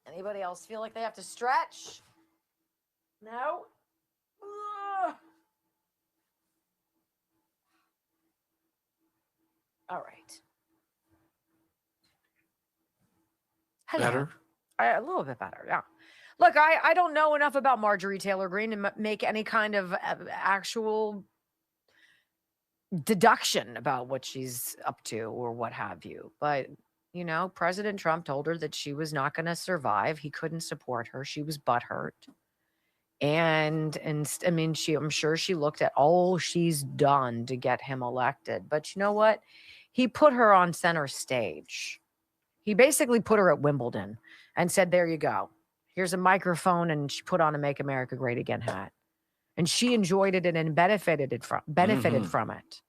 Anybody else feel like they have to stretch? No? Ugh. All right. Hello. Better? A little bit better, yeah. Look, I don't know enough about Marjorie Taylor Greene to make any kind of actual deduction about what she's up to or what have you. But, you know, President Trump told her that she was not going to survive. He couldn't support her. She was butthurt. And I mean, I'm sure she looked at all she's done to get him elected. But you know what? He put her on center stage. He basically put her at Wimbledon and said, there you go. Here's a microphone, and she put on a Make America Great Again hat. And she enjoyed it and benefited from it,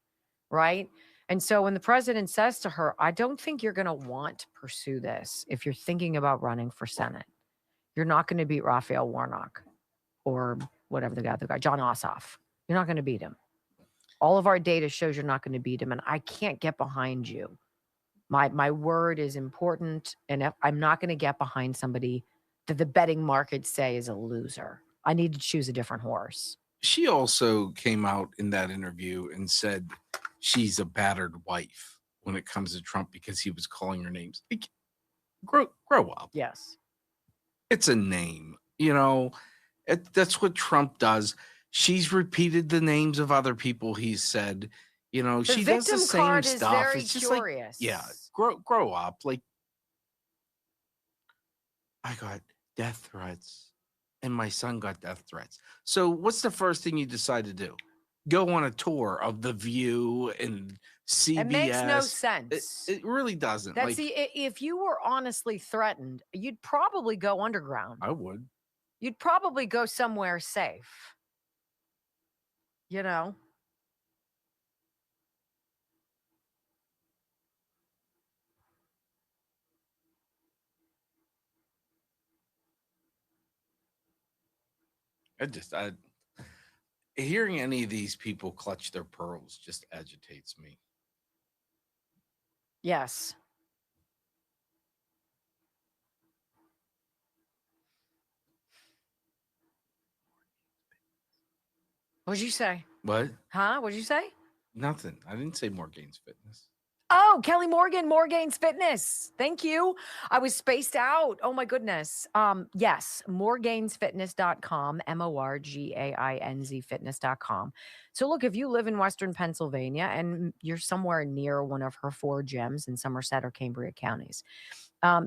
right? And so when the president says to her, I don't think you're going to want to pursue this if you're thinking about running for Senate. You're not going to beat Raphael Warnock or whatever the guy, John Ossoff. You're not going to beat him. All of our data shows you're not going to beat him, and I can't get behind you. My word is important, and I'm not going to get behind somebody that the betting markets say is a loser. I need to choose a different horse. She also came out in that interview and said she's a battered wife when it comes to Trump because he was calling her names. Like, grow up. Yes. It's a name. You know, that's what Trump does. She's repeated the names of other people he's said. You know, The she does the victim same card is stuff. very It's just curious. like, yeah, grow up. Like, I got death threats and my son got death threats. So what's the first thing you decide to do? Go on a tour of The View and CBS. It makes no sense. It really doesn't. That's if you were honestly threatened, you'd probably go underground. I would. You'd probably go somewhere safe. You know? Hearing any of these people clutch their pearls just agitates me. Yes. What'd you say? What? Huh? What'd you say? Nothing. I didn't say more Gaines Fitness. Oh, Kelly Morgan, Morgain's Fitness. Thank you. I was spaced out. Oh my goodness. Yes, morgainsfitness.com, MORGAINZ fitness.com. So look, if you live in Western Pennsylvania and you're somewhere near one of her 4 gyms in Somerset or Cambria counties,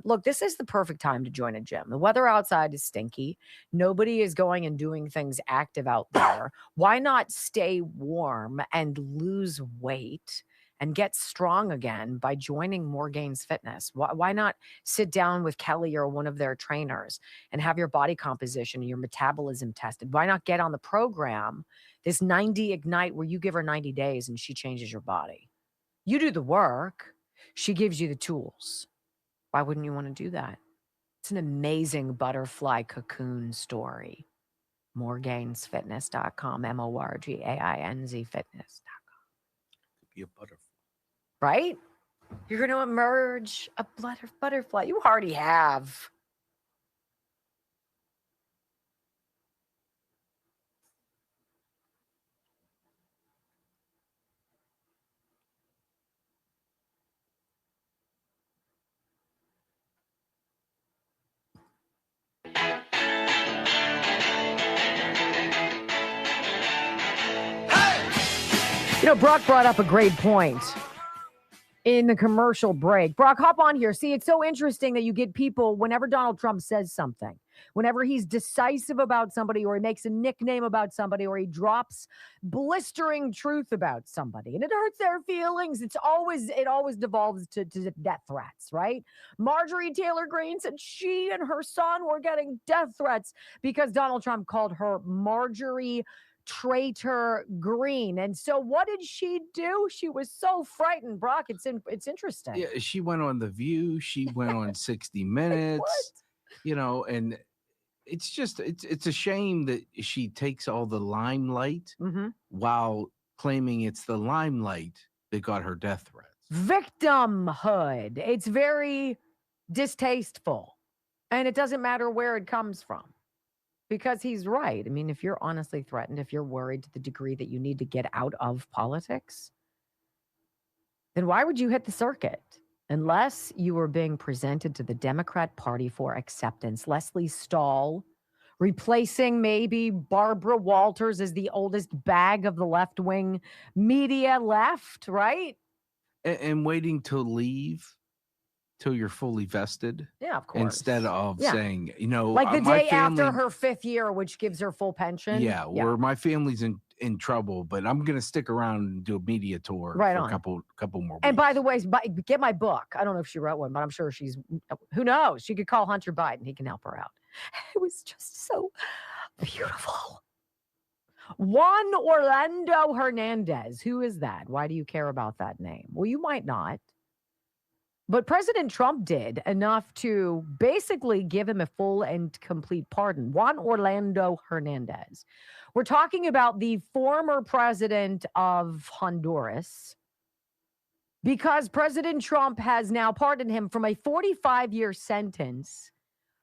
look, this is the perfect time to join a gym. The weather outside is stinky. Nobody is going and doing things active out there. Why not stay warm and lose weight and get strong again by joining Morgain's Fitness? Why not sit down with Kelly or one of their trainers and have your body composition and your metabolism tested? Why not get on the program, this 90 Ignite, where you give her 90 days and she changes your body? You do the work. She gives you the tools. Why wouldn't you want to do that? It's an amazing butterfly cocoon story. Morgainsfitness.com, MORGAINZ fitness.com. Be a butterfly. Right? You're going to emerge a butterfly. You already have. You know, Brock brought up a great point in the commercial break. Brock, hop on here. See, it's so interesting that you get people, whenever Donald Trump says something, whenever he's decisive about somebody, or he makes a nickname about somebody, or he drops blistering truth about somebody, and it hurts their feelings. It always devolves to death threats, right? Marjorie Taylor Greene said she and her son were getting death threats because Donald Trump called her Marjorie Traitor Green. And so what did she do? She was so frightened, Brock. It's interesting. Yeah, she went on The View. She went on 60 Minutes. And it's just it's a shame that she takes all the limelight while claiming it's the limelight that got her death threats. Victimhood. It's very distasteful. And it doesn't matter where it comes from. Because he's right. I mean, if you're honestly threatened, if you're worried to the degree that you need to get out of politics, then why would you hit the circuit? Unless you were being presented to the Democrat Party for acceptance. Leslie Stahl replacing maybe Barbara Walters as the oldest bag of the left-wing media left, right? And waiting to leave till you're fully vested. Yeah, of course. Instead of saying, like the my day family, after her 5th year, which gives her full pension. Yeah, where my family's in trouble, but I'm going to stick around and do a media tour for a couple more weeks. And by the way, get my book. I don't know if she wrote one, but I'm sure who knows? She could call Hunter Biden. He can help her out. It was just so beautiful. Juan Orlando Hernandez. Who is that? Why do you care about that name? Well, you might not. But President Trump did enough to basically give him a full and complete pardon. Juan Orlando Hernandez. We're talking about the former president of Honduras, because President Trump has now pardoned him from a 45-year sentence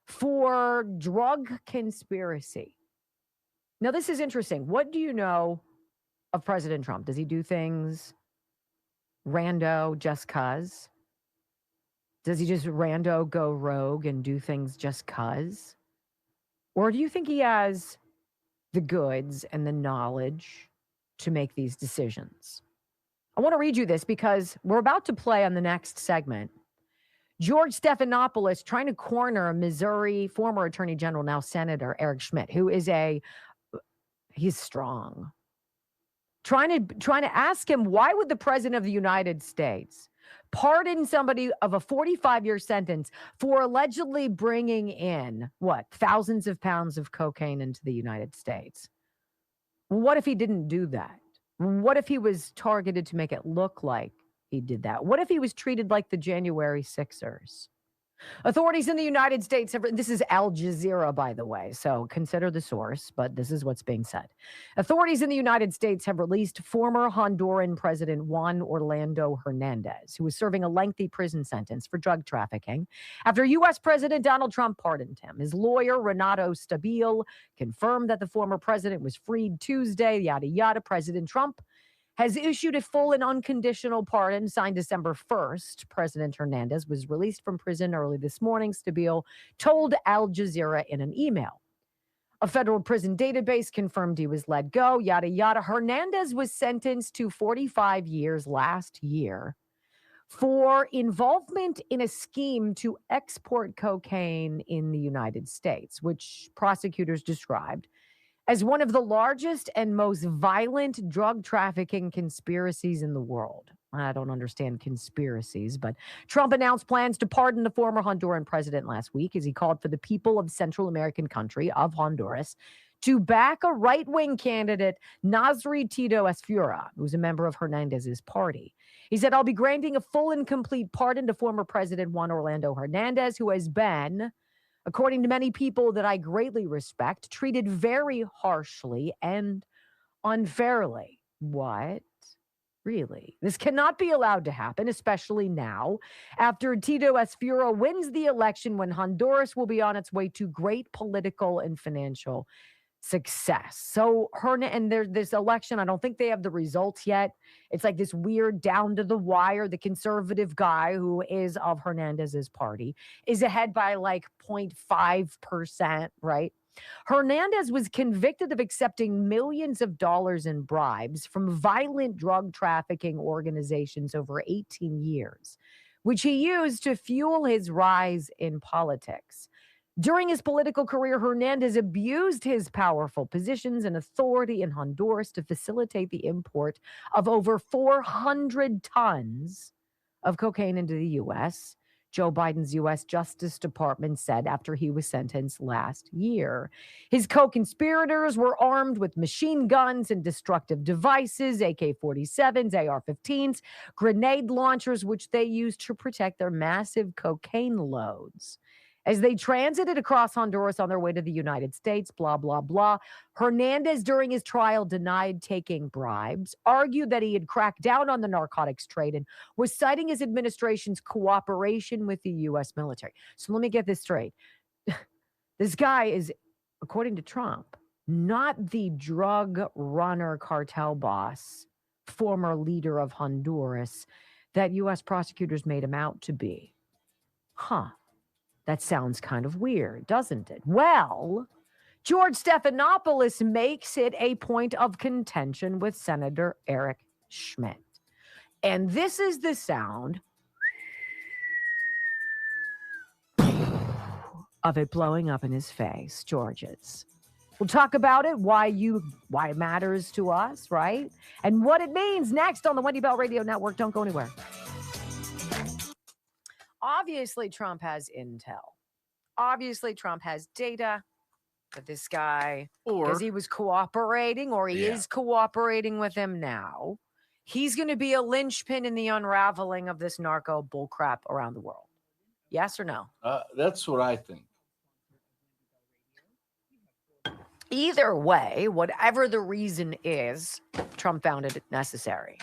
for drug conspiracy. Now, this is interesting. What do you know of President Trump? Does he do things rando just 'cause? Does he just rando go rogue and do things just 'cause? Or do you think he has the goods and the knowledge to make these decisions? I want to read you this because we're about to play on the next segment George Stephanopoulos trying to corner Missouri former Attorney General, now Senator Eric Schmidt, who is he's strong. Trying to ask him, why would the President of the United States pardon somebody of a 45-year sentence for allegedly bringing in, thousands of pounds of cocaine into the United States? What if he didn't do that? What if he was targeted to make it look like he did that? What if he was treated like the January Sixers? Authorities in the United States this is Al Jazeera, by the way, so consider the source, but this is what's being said. Authorities in the United States have released former Honduran President Juan Orlando Hernandez, who was serving a lengthy prison sentence for drug trafficking after U.S. President Donald Trump pardoned him. His lawyer, Renato Stabile, confirmed that the former president was freed Tuesday, yada, yada. President Trump has issued a full and unconditional pardon signed December 1st. President Hernandez was released from prison early this morning, Stabile told Al Jazeera in an email. A federal prison database confirmed he was let go, yada, yada. Hernandez was sentenced to 45 years last year for involvement in a scheme to export cocaine in the United States, which prosecutors described as one of the largest and most violent drug trafficking conspiracies in the world. I don't understand conspiracies, but Trump announced plans to pardon the former Honduran president last week as he called for the people of Central American country of Honduras to back a right-wing candidate, Nasri Tito Esfura, who's a member of Hernandez's party. He said, I'll be granting a full and complete pardon to former President Juan Orlando Hernandez, who has been, according to many people that I greatly respect, treated very harshly and unfairly. What? Really? This cannot be allowed to happen, especially now, after Tito Esfura wins the election when Honduras will be on its way to great political and financial success. So there's this election, I don't think they have the results yet. It's like this weird down to the wire. The conservative guy who is of Hernandez's party is ahead by like 0.5%, right? Hernandez was convicted of accepting millions of dollars in bribes from violent drug trafficking organizations over 18 years, which he used to fuel his rise in politics. During his political career, Hernandez abused his powerful positions and authority in Honduras to facilitate the import of over 400 tons of cocaine into the U.S., Joe Biden's U.S. Justice Department said after he was sentenced last year. His co-conspirators were armed with machine guns and destructive devices, AK-47s, AR-15s, grenade launchers, which they used to protect their massive cocaine loads. as they transited across Honduras on their way to the United States, blah, blah, blah. Hernandez, during his trial, denied taking bribes, argued that he had cracked down on the narcotics trade, and was citing his administration's cooperation with the U.S. military. So let me get this straight. This guy is, according to Trump, not the drug runner cartel boss, former leader of Honduras, that U.S. prosecutors made him out to be. Huh. That sounds kind of weird, doesn't it? Well, George Stephanopoulos makes it a point of contention with Senator Eric Schmidt. And this is the sound of it blowing up in his face, George's. We'll talk about it, why it matters to us, right? And what it means next on the Wendy Bell Radio Network. Don't go anywhere. Obviously, Trump has intel. Obviously, Trump has data that this guy, because he was cooperating, or he is cooperating with him now, he's going to be a linchpin in the unraveling of this narco bullcrap around the world. Yes or no? That's what I think. Either way, whatever the reason is, Trump found it necessary.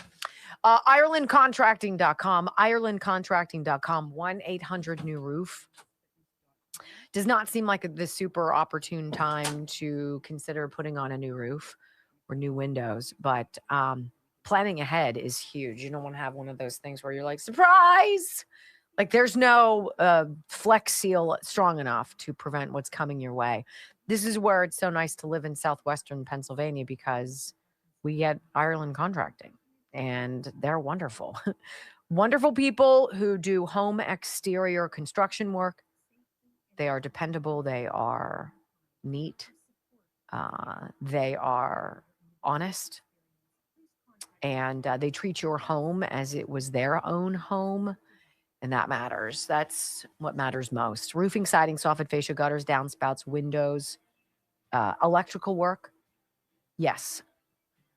IrelandContracting.com, IrelandContracting.com, 1-800-NEW-ROOF. Does not seem like the super opportune time to consider putting on a new roof or new windows, but planning ahead is huge. You don't want to have one of those things where you're like, surprise! Like there's no Flex Seal strong enough to prevent what's coming your way. This is where it's so nice to live in southwestern Pennsylvania, because we get Ireland Contracting, and they're wonderful. Wonderful people who do home exterior construction work. They are dependable. They are neat. They are honest. And they treat your home as it was their own home. And that matters. That's what matters most. Roofing, siding, soffit, fascia, gutters, downspouts, windows, electrical work. Yes,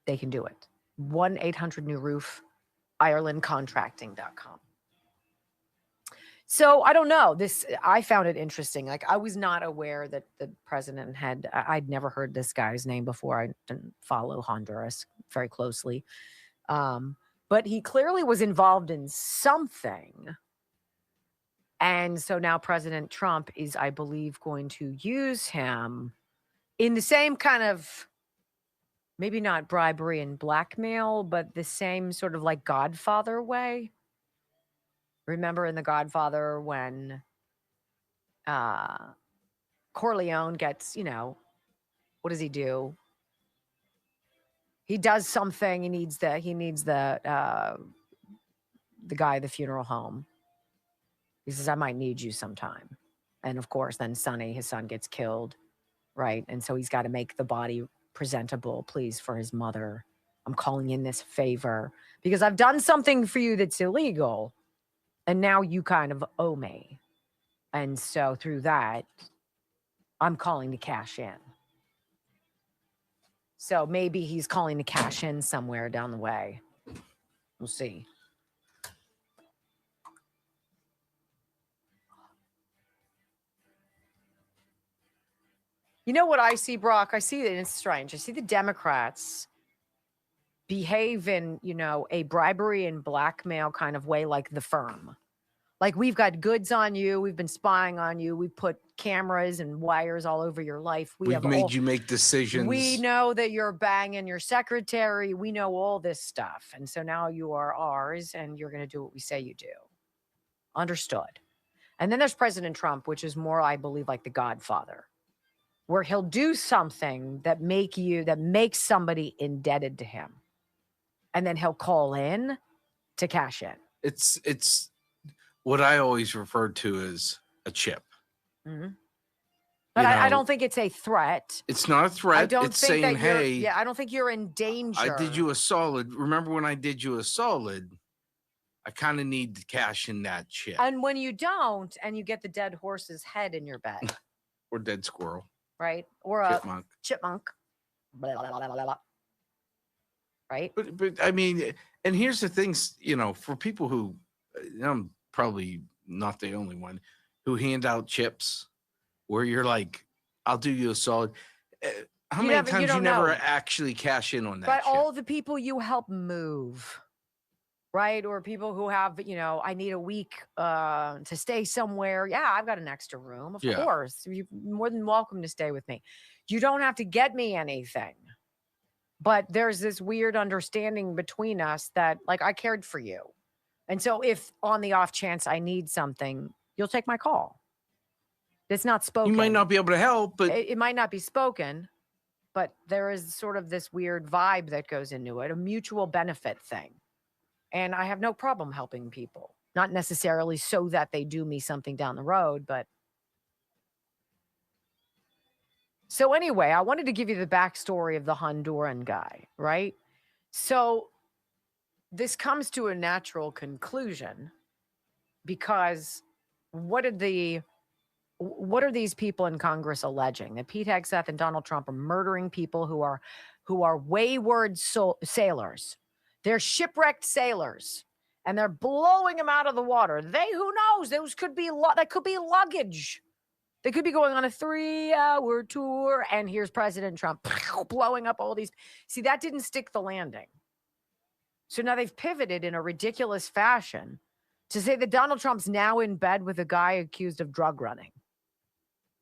they can do it. 1-800-NEW-ROOF, IrelandContracting.com. So I don't know. I found it interesting. Like, I was not aware that the president I'd never heard this guy's name before. I didn't follow Honduras very closely. But he clearly was involved in something. And so now President Trump is, I believe, going to use him in the same kind of, maybe not bribery and blackmail, but the same sort of like Godfather way. Remember in The Godfather when Corleone gets, what does he do? He does something. He needs the guy at the funeral home. He says, I might need you sometime. And of course, then Sonny, his son, gets killed, right? And so he's got to make the body presentable, please, for his mother. I'm calling in this favor because I've done something for you that's illegal. And now you kind of owe me. And so through that, I'm calling to cash in. So maybe he's calling to cash in somewhere down the way. We'll see. You know what I see, Brock? I see that it's strange. I see the Democrats behave in, a bribery and blackmail kind of way, like the firm. Like, we've got goods on you. We've been spying on you. We've put cameras and wires all over your life. We've made you make decisions. We know that you're banging your secretary. We know all this stuff. And so now you are ours, and you're going to do what we say you do. Understood. And then there's President Trump, which is more, I believe, like the Godfather, where he'll do something that makes somebody indebted to him. And then he'll call in to cash in. It's what I always referred to as a chip. Mm-hmm. But I don't think it's a threat. It's not a threat. It's saying, hey, I don't think you're in danger. I did you a solid. Remember when I did you a solid? I kind of need to cash in that chip. And when you don't, and you get the dead horse's head in your bed. Or dead squirrel. Right? Or a chipmunk. Blah, blah, blah, blah, blah. Right? But I mean, and here's the things, for people who, I'm probably not the only one, who hand out chips where you're like, I'll do you a solid. How You many never- you times you don't never know. actually cash in on that But chip? all the people you help move, right? Or people who have, I need a week to stay somewhere. Yeah, I've got an extra room. Of Yeah. course. You're more than welcome to stay with me. You don't have to get me anything. But there's this weird understanding between us that, like, I cared for you. And so if on the off chance I need something, you'll take my call. It's not spoken. You might not be able to help, but It might not be spoken, but there is sort of this weird vibe that goes into it, a mutual benefit thing. And I have no problem helping people, not necessarily so that they do me something down the road, but. So anyway, I wanted to give you the backstory of the Honduran guy, right? So this comes to a natural conclusion because what are these people in Congress alleging? That Pete Hegseth and Donald Trump are murdering people who are wayward sailors. They're shipwrecked sailors, and they're blowing them out of the water. Who knows? That could be luggage. They could be going on a 3-hour tour, and here's President Trump blowing up all these. See, that didn't stick the landing. So now they've pivoted in a ridiculous fashion to say that Donald Trump's now in bed with a guy accused of drug running.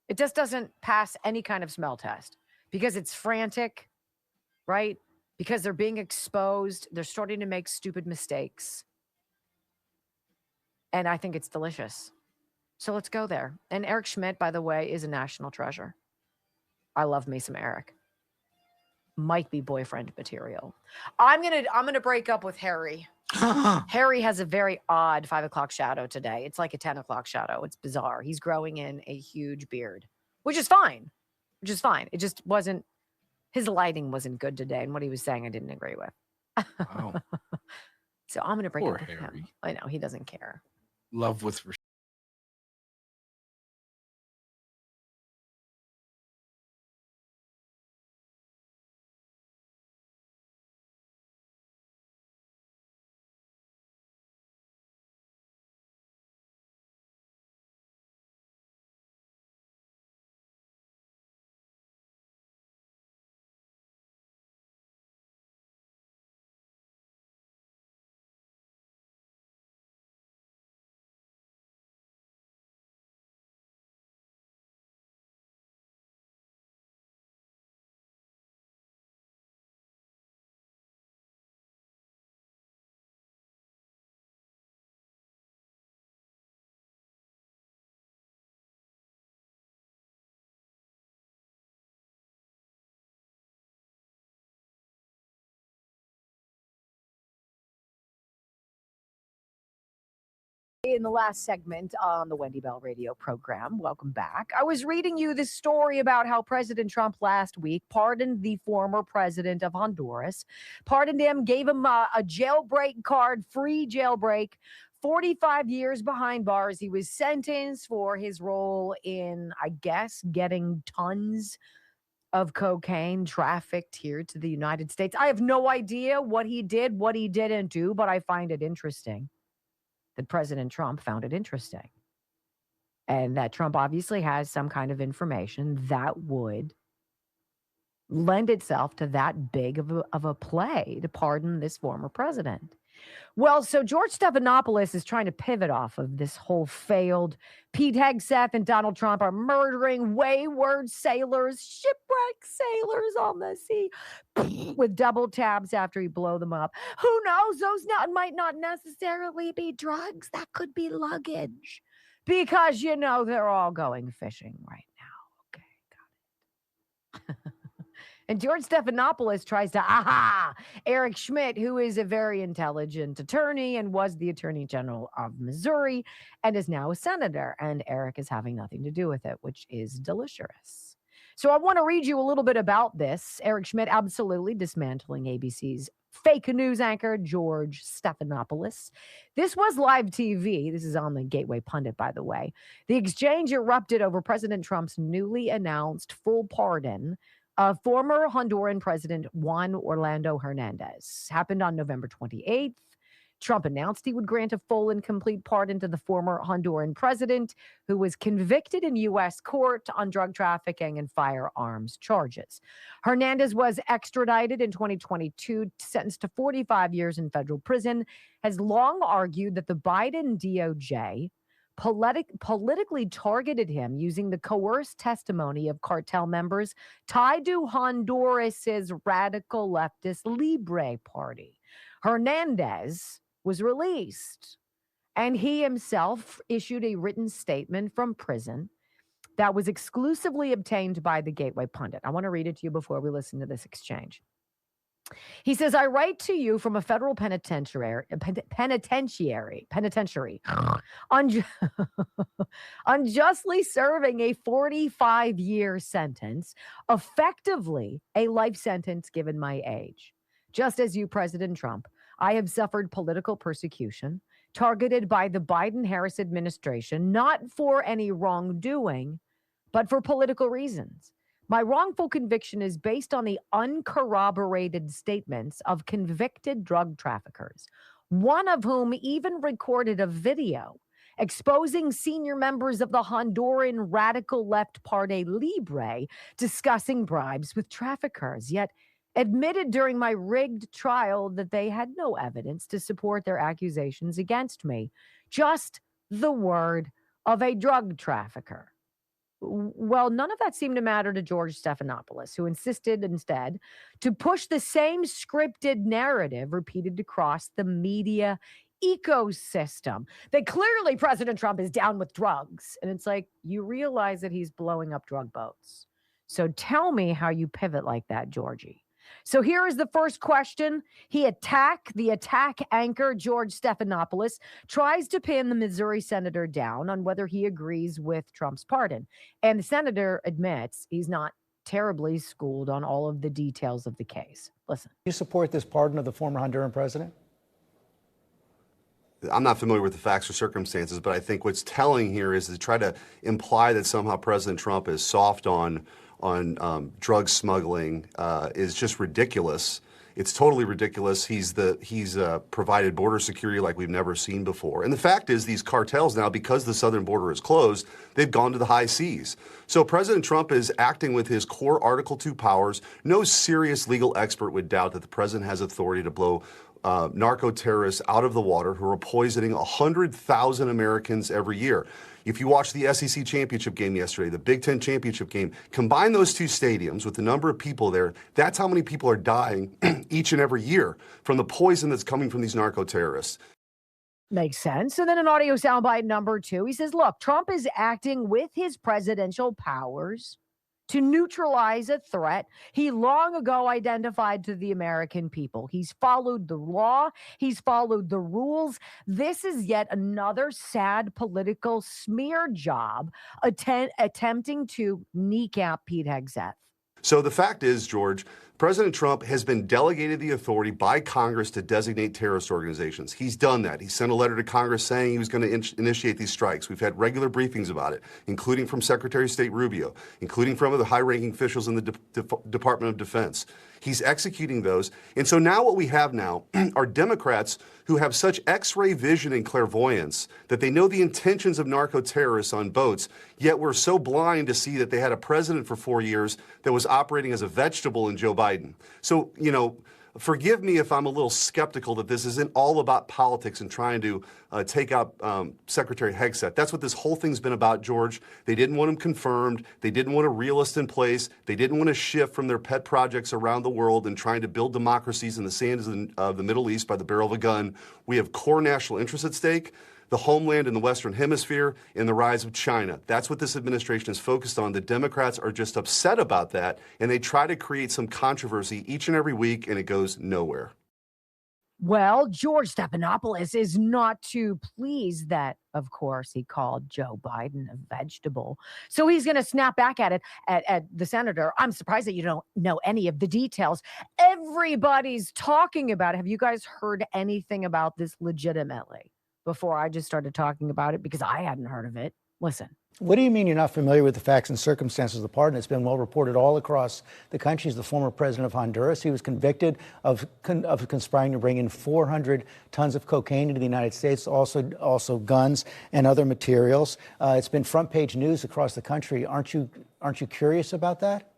It just doesn't pass any kind of smell test because it's frantic, right? Because they're being exposed. They're starting to make stupid mistakes. And I think it's delicious. So let's go there. And Eric Schmidt, by the way, is a national treasure. I love me some Eric. Might be boyfriend material. I'm gonna break up with Harry. Harry has a very odd 5 o'clock shadow today. It's like a 10 o'clock shadow. It's bizarre. He's growing in a huge beard, which is fine. It just wasn't, his lighting wasn't good today. And what he was saying, I didn't agree with. Wow. So I'm going to break Poor up with Harry. him. I know, he doesn't care. Love with In the last segment on the Wendy Bell radio program, welcome back. I was reading you this story about how President Trump last week pardoned the former president of Honduras, pardoned him, gave him a jailbreak card, free jailbreak, 45 years behind bars. He was sentenced for his role in, I guess, getting tons of cocaine trafficked here to the United States. I have no idea what he did, what he didn't do, but I find it interesting that President Trump found it interesting. And that Trump obviously has some kind of information that would lend itself to that big of a play to pardon this former president. Well, so George Stephanopoulos is trying to pivot off of this whole failed Pete Hegseth and Donald Trump are murdering wayward sailors, shipwrecked sailors on the sea with double tabs after he blow them up. Who knows? Those might not necessarily be drugs. That could be luggage because, they're all going fishing right now. Okay, got it. And George Stephanopoulos tries to Eric Schmidt, who is a very intelligent attorney and was the attorney general of Missouri and is now a senator. And Eric is having nothing to do with it, which is delicious. So I want to read you a little bit about this. Eric Schmidt absolutely dismantling ABC's fake news anchor, George Stephanopoulos. This was live TV. This is on the Gateway Pundit, by the way. The exchange erupted over President Trump's newly announced full pardon of former Honduran President Juan Orlando Hernandez. Happened on November 28th, Trump announced he would grant a full and complete pardon to the former Honduran president who was convicted in U.S. court on drug trafficking and firearms charges. Hernandez was extradited in 2022, sentenced to 45 years in federal prison, has long argued that the Biden DOJ politically targeted him using the coerced testimony of cartel members tied to Honduras's radical leftist Libre Party. Hernandez was released, and he himself issued a written statement from prison that was exclusively obtained by the Gateway Pundit. I want to read it to you before we listen to this exchange. He says, I write to you from a federal penitentiary unjustly serving a 45-year sentence, effectively a life sentence given my age. Just as you, President Trump, I have suffered political persecution targeted by the Biden-Harris administration, not for any wrongdoing, but for political reasons. My wrongful conviction is based on the uncorroborated statements of convicted drug traffickers, one of whom even recorded a video exposing senior members of the Honduran radical left Party Libre discussing bribes with traffickers, yet admitted during my rigged trial that they had no evidence to support their accusations against me, just the word of a drug trafficker. Well, none of that seemed to matter to George Stephanopoulos, who insisted instead to push the same scripted narrative repeated across the media ecosystem. That clearly President Trump is down with drugs. And it's like, you realize that he's blowing up drug boats. So tell me how you pivot like that, Georgie. So here is the first question. The attack anchor, George Stephanopoulos, tries to pin the Missouri senator down on whether he agrees with Trump's pardon. And the senator admits he's not terribly schooled on all of the details of the case. Listen. You support this pardon of the former Honduran president? I'm not familiar with the facts or circumstances, but I think what's telling here is to try to imply that somehow President Trump is soft on drug smuggling is just ridiculous. It's totally ridiculous. He's provided border security like we've never seen before. And the fact is, these cartels now, because the southern border is closed, they've gone to the high seas. So President Trump is acting with his core Article 2 powers. No serious legal expert would doubt that the president has authority to blow narco-terrorists out of the water who are poisoning 100,000 Americans every year. If you watched the SEC championship game yesterday, the Big Ten championship game, combine those two stadiums with the number of people there, that's how many people are dying each and every year from the poison that's coming from these narco-terrorists. Makes sense. And then an audio soundbite number 2, he says, look, Trump is acting with his presidential powers to neutralize a threat he long ago identified to the American people. He's followed the law. He's followed the rules. This is yet another sad political smear job attempting to kneecap Pete Hegseth. So the fact is, George, President Trump has been delegated the authority by Congress to designate terrorist organizations. He's done that. He sent a letter to Congress saying he was going to initiate these strikes. We've had regular briefings about it, including from Secretary of State Rubio, including from the high-ranking officials in the Department of Defense. He's executing those. And so now what we have now are Democrats who have such X-ray vision and clairvoyance that they know the intentions of narco-terrorists on boats, yet we're so blind to see that they had a president for 4 years that was operating as a vegetable in Joe Biden. So, you know, forgive me if I'm a little skeptical that this isn't all about politics and trying to take out Secretary Hegseth. That's what this whole thing's been about, George. They didn't want him confirmed. They didn't want a realist in place. They didn't want to shift from their pet projects around the world and trying to build democracies in the sands of the Middle East by the barrel of a gun. We have core national interests at stake, the homeland in the Western Hemisphere, and the rise of China. That's what this administration is focused on. The Democrats are just upset about that, and they try to create some controversy each and every week, and it goes nowhere. Well, George Stephanopoulos is not too pleased that, of course, he called Joe Biden a vegetable. So he's going to snap back at it, at the senator. I'm surprised that you don't know any of the details. Everybody's talking about it. Have you guys heard anything about this legitimately before I just started talking about it? Because I hadn't heard of it. Listen. What do you mean you're not familiar with the facts and circumstances of the pardon? It's been well reported all across the country. He's the former president of Honduras. He was convicted of conspiring to bring in 400 tons of cocaine into the United States, also guns and other materials. It's been front page news across the country. Aren't you curious about that?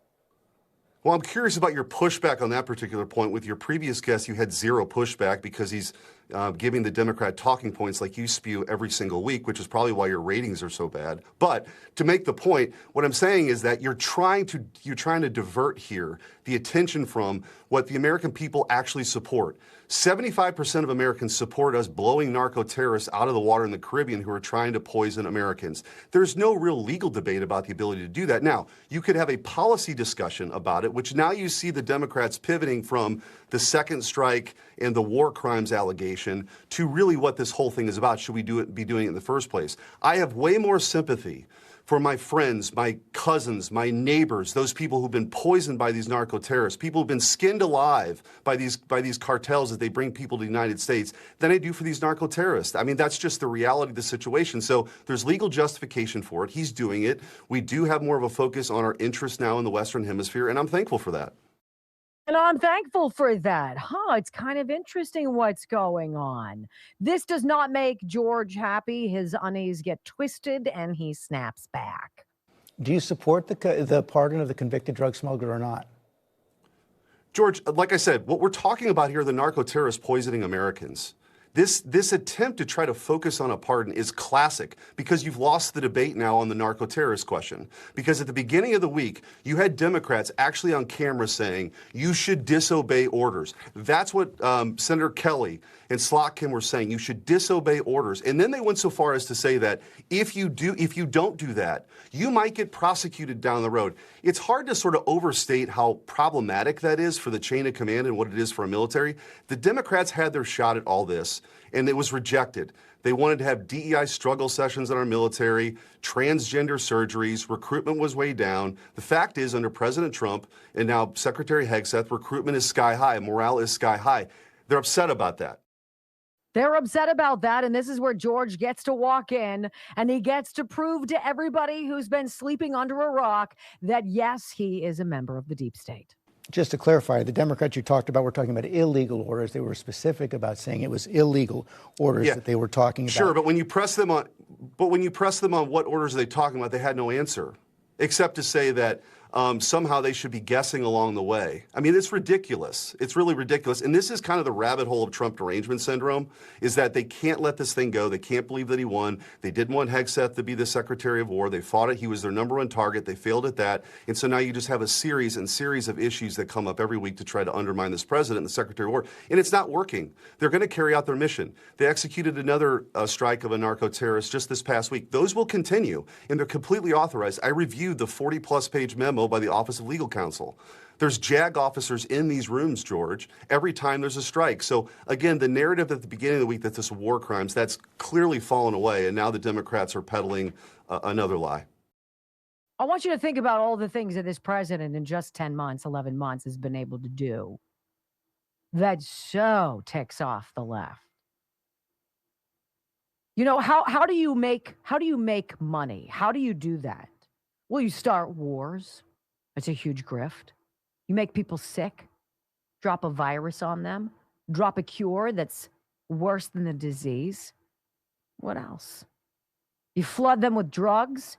Well, I'm curious about your pushback on that particular point. With your previous guest, you had zero pushback because he's giving the Democrat talking points like you spew every single week, which is probably why your ratings are so bad. But to make the point, what I'm saying is that you're trying to divert here the attention from what the American people actually support. 75% of Americans support us blowing narco terrorists out of the water in the Caribbean who are trying to poison Americans. There's no real legal debate about the ability to do that. Now, you could have a policy discussion about it, which now you see the Democrats pivoting from the second strike and the war crimes allegation to really what this whole thing is about. Should we be doing it in the first place? I have way more sympathy for my friends, my cousins, my neighbors, those people who've been poisoned by these narco terrorists, people who've been skinned alive by these cartels as they bring people to the United States, than I do for these narco terrorists. I mean, that's just the reality of the situation. So there's legal justification for it. He's doing it. We do have more of a focus on our interests now in the Western Hemisphere, and I'm thankful for that. And I'm thankful for that. It's kind of interesting what's going on. This does not make George happy. His unease get twisted and he snaps back. Do you support the pardon of the convicted drug smuggler or not? George, like I said, what we're talking about here are the narco terrorists poisoning Americans. This attempt to try to focus on a pardon is classic because you've lost the debate now on the narco-terrorist question. Because at the beginning of the week, you had Democrats actually on camera saying you should disobey orders. That's what Senator Kelly and Slotkin were saying. You should disobey orders. And then they went so far as to say that if you don't do that, you might get prosecuted down the road. It's hard to sort of overstate how problematic that is for the chain of command and what it is for a military. The Democrats had their shot at all this, and it was rejected. They wanted to have DEI struggle sessions in our military, transgender surgeries, recruitment was way down. The fact is, under President Trump and now Secretary Hegseth, recruitment is sky high, morale is sky high. They're upset about that. They're upset about that, and this is where George gets to walk in, and he gets to prove to everybody who's been sleeping under a rock that, yes, he is a member of the deep state. Just to clarify, the Democrats you talked about were talking about illegal orders. They were specific about saying it was illegal orders that they were talking about. Sure, but when you press them on what orders are they talking about, they had no answer, except to say that somehow they should be guessing along the way. I mean, it's ridiculous. It's really ridiculous. And this is kind of the rabbit hole of Trump derangement syndrome, is that they can't let this thing go. They can't believe that he won. They didn't want Hegseth to be the Secretary of War. They fought it. He was their number one target. They failed at that. And so now you just have a series of issues that come up every week to try to undermine this president and the Secretary of War. And it's not working. They're going to carry out their mission. They executed another strike of a narco-terrorist just this past week. Those will continue, and they're completely authorized. I reviewed the 40-plus page memo by the Office of Legal Counsel. There's JAG officers in these rooms, George, every time there's a strike. So again, the narrative at the beginning of the week that this is war crimes, that's clearly fallen away, and now the Democrats are peddling another lie. I want you to think about all the things that this president in just 10 months, 11 months has been able to do that so ticks off the left. You know, how do you make money? How do you do that? Well, you start wars. It's a huge grift. You make people sick, drop a virus on them, drop a cure that's worse than the disease. What else? You flood them with drugs.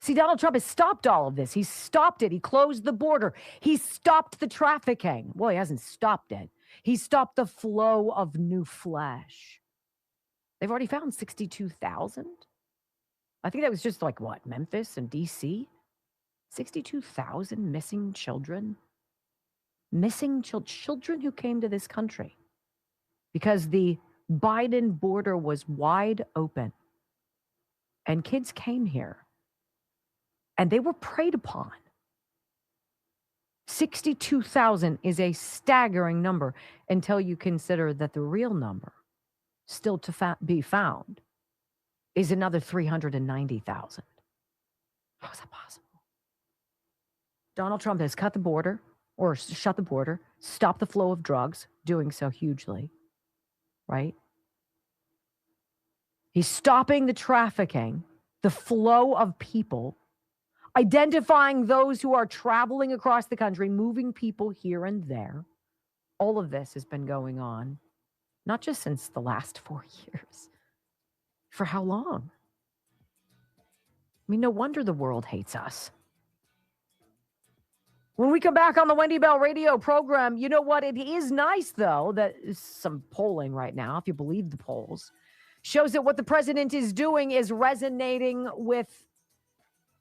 See, Donald Trump has stopped all of this. He stopped it. He closed the border. He stopped the trafficking. Well, he hasn't stopped it. He stopped the flow of new flesh. They've already found 62,000. I think that was just like what, Memphis and DC? 62,000 missing children. Missing children who came to this country because the Biden border was wide open and kids came here and they were preyed upon. 62,000 is a staggering number until you consider that the real number still to be found is another 390,000. How is that possible? Donald Trump has cut the border or shut the border, stopped the flow of drugs, doing so hugely, right? He's stopping the trafficking. the flow of people, identifying those who are traveling across the country, moving people here and there. All of this has been going on, not just since the last 4 years. For how long? I mean, no wonder the world hates us. When we come back on the Wendy Bell radio program, you know what? It is nice, though, that some polling right now, if you believe the polls, shows that what the president is doing is resonating with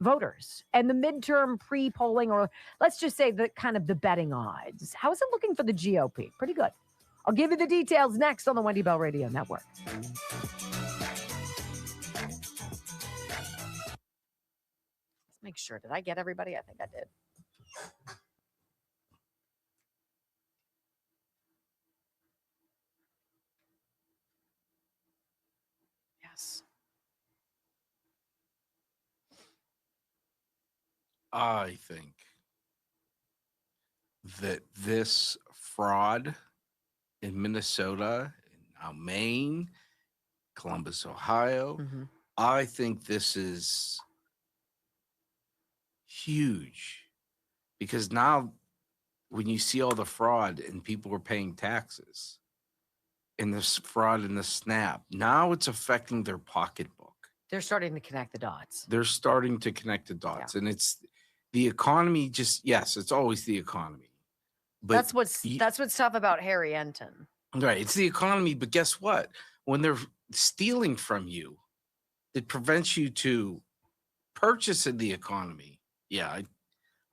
voters. And the midterm pre-polling, or let's just say the kind of the betting odds, how is it looking for the GOP? Pretty good. I'll give you the details next on the Wendy Bell Radio Network. Let's make sure. Did I get everybody? I think I did. Yes. I think that this fraud in Minnesota, now Maine, Columbus, Ohio, I think this is huge, because now when you see all the fraud and people are paying taxes and this fraud in the SNAP, now it's affecting their pocketbook. They're starting to connect the dots. They're starting to connect the dots. And it's the economy, just, yes, it's always the economy. But that's what's tough about Harry Enton. Right. It's the economy. But guess what? When they're stealing from you, it prevents you to purchase in the economy. Yeah,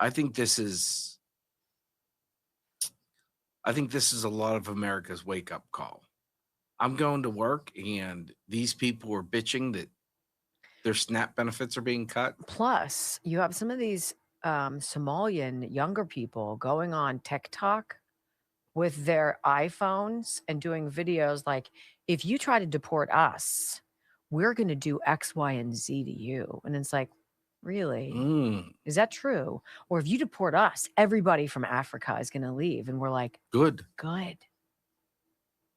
I think this is a lot of America's wake-up call. I'm going to work and these people are bitching that their SNAP benefits are being cut. Plus, you have some of these Somalian younger people going on TikTok with their iPhones and doing videos like, if you try to deport us, we're going to do X, Y, and Z to you. And it's like, really? Is that true? Or if you deport us, everybody from Africa is going to leave. And we're like, good.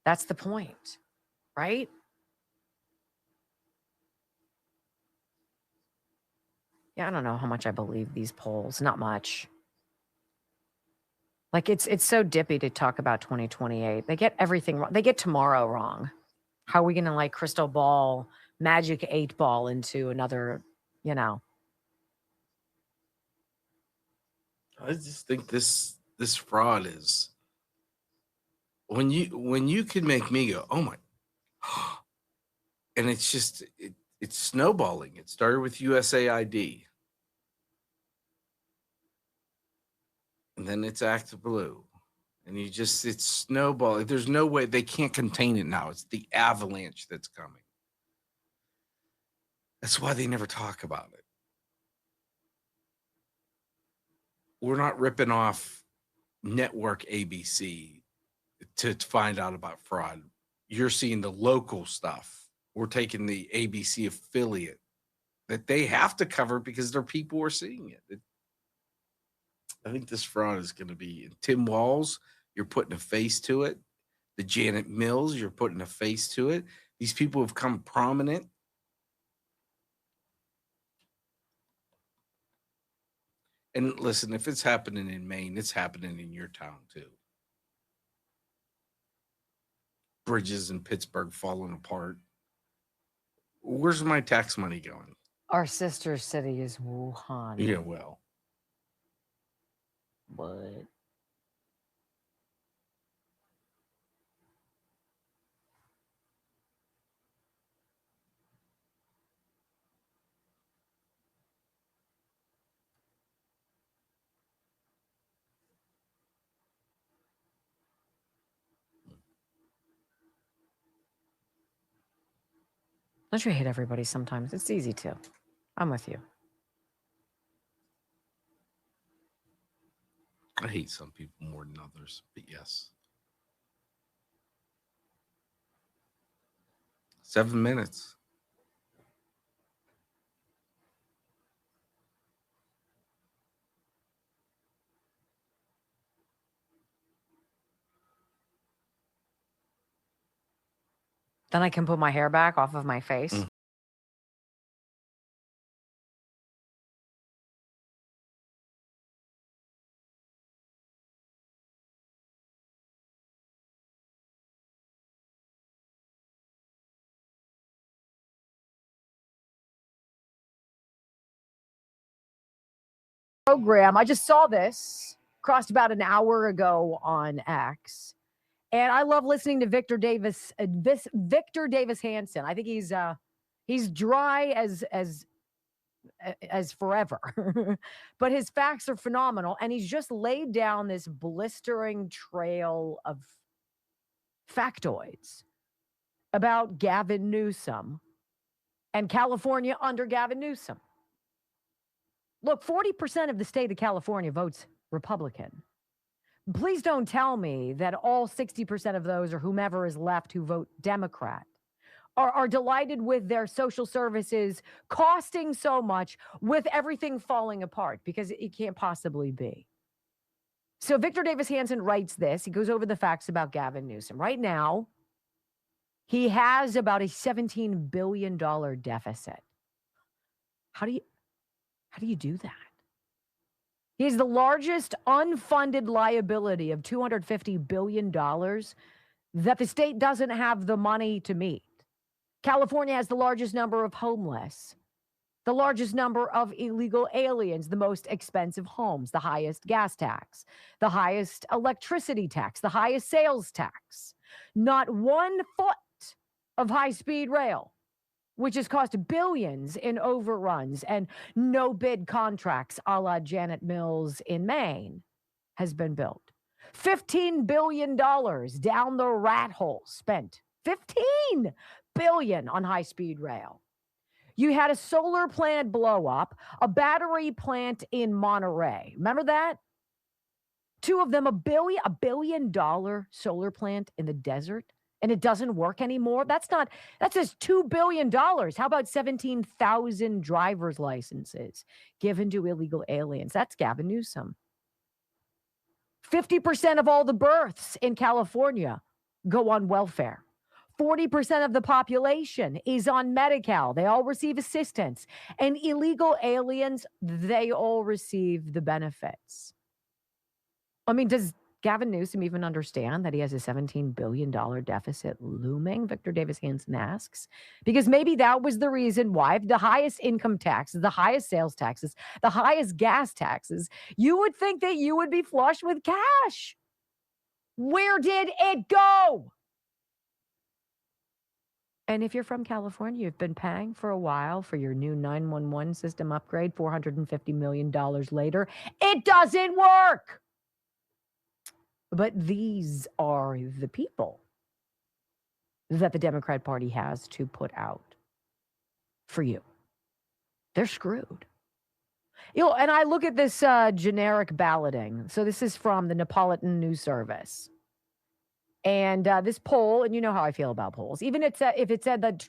That's the point, right? Yeah, I don't know how much I believe these polls. Not much. Like, it's so dippy to talk about 2028. They get everything wrong. They get tomorrow wrong. How are we going to like crystal ball, magic 8 ball into another, I just think this fraud is when you can make me go, oh my, and it's just it's snowballing. It started with USAID, and then it's Act Blue, and it's snowballing. There's no way they can't contain it now. It's the avalanche that's coming. That's why they never talk about it. We're not ripping off network ABC to find out about fraud. You're seeing the local stuff. We're taking the ABC affiliate that they have to cover because their people are seeing it. I think this fraud is going to be Tim Walz. You're putting a face to it. The Janet Mills, you're putting a face to it. These people have come prominent. And listen, if it's happening in Maine, it's happening in your town too. Bridges in Pittsburgh falling apart. Where's my tax money going? Our sister city is Wuhan. Yeah, well. But don't you hate everybody sometimes? It's easy to. I'm with you. I hate some people more than others, but yes. 7 minutes. Then I can put my hair back off of my face. program. I just saw this, crossed about an hour ago on X. And I love listening to Victor Davis Hansen. I think he's dry as forever. But his facts are phenomenal, and he's just laid down this blistering trail of factoids about Gavin Newsom and California under Gavin Newsom. Look, 40% of the state of California votes Republican. Please don't tell me that all 60% of those, or whomever is left who vote Democrat, are delighted with their social services costing so much, with everything falling apart, because it can't possibly be. So Victor Davis Hansen writes this. He goes over the facts about Gavin Newsom. Right now, he has about a $17 billion deficit. How do you do that? He has the largest unfunded liability of $250 billion that the state doesn't have the money to meet. California has the largest number of homeless, the largest number of illegal aliens, the most expensive homes, the highest gas tax, the highest electricity tax, the highest sales tax. Not 1 foot of high-speed rail, which has cost billions in overruns and no-bid contracts a la Janet Mills in Maine, has been built. $15 billion down the rat hole spent. $15 billion on high-speed rail. You had a solar plant blow up, a battery plant in Monterey. Remember that? 2 of them, $1 billion solar plant in the desert, and it doesn't work anymore. That's just $2 billion. How about 17,000 driver's licenses given to illegal aliens? That's Gavin Newsom. 50% of all the births in California go on welfare. 40% of the population is on Medi-Cal. They all receive assistance. And illegal aliens, they all receive the benefits. I mean, does Gavin Newsom even understand that he has a $17 billion deficit looming? Victor Davis Hansen asks. Because maybe that was the reason why the highest income taxes, the highest sales taxes, the highest gas taxes, you would think that you would be flush with cash. Where did it go? And if you're from California, you've been paying for a while for your new 911 system upgrade, $450 million later. It doesn't work. But these are the people that the Democrat Party has to put out for you. They're screwed. And I look at this generic balloting. So this is from the Neapolitan News Service. And this poll, and you know how I feel about polls, even if it said that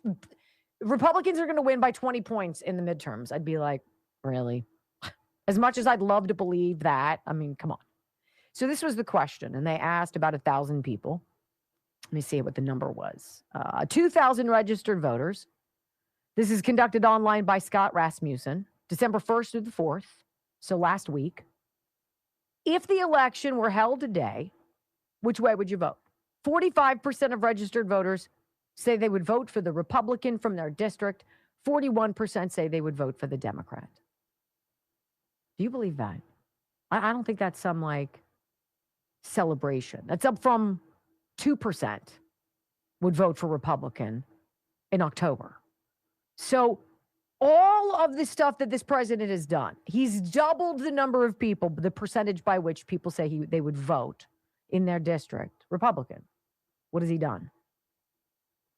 Republicans are going to win by 20 points in the midterms, I'd be like, really? As much as I'd love to believe that, I mean, come on. So this was the question, and they asked about 1,000 people. Let me see what the number was. 2,000 registered voters. This is conducted online by Scott Rasmussen, December 1st through the 4th, so last week. If the election were held today, which way would you vote? 45% of registered voters say they would vote for the Republican from their district. 41% say they would vote for the Democrat. Do you believe that? I don't think that's some like celebration. That's up from 2% would vote for Republican in October. So all of the stuff that this president has done, he's doubled the number of people, the percentage by which people say they would vote in their district Republican. What has he done?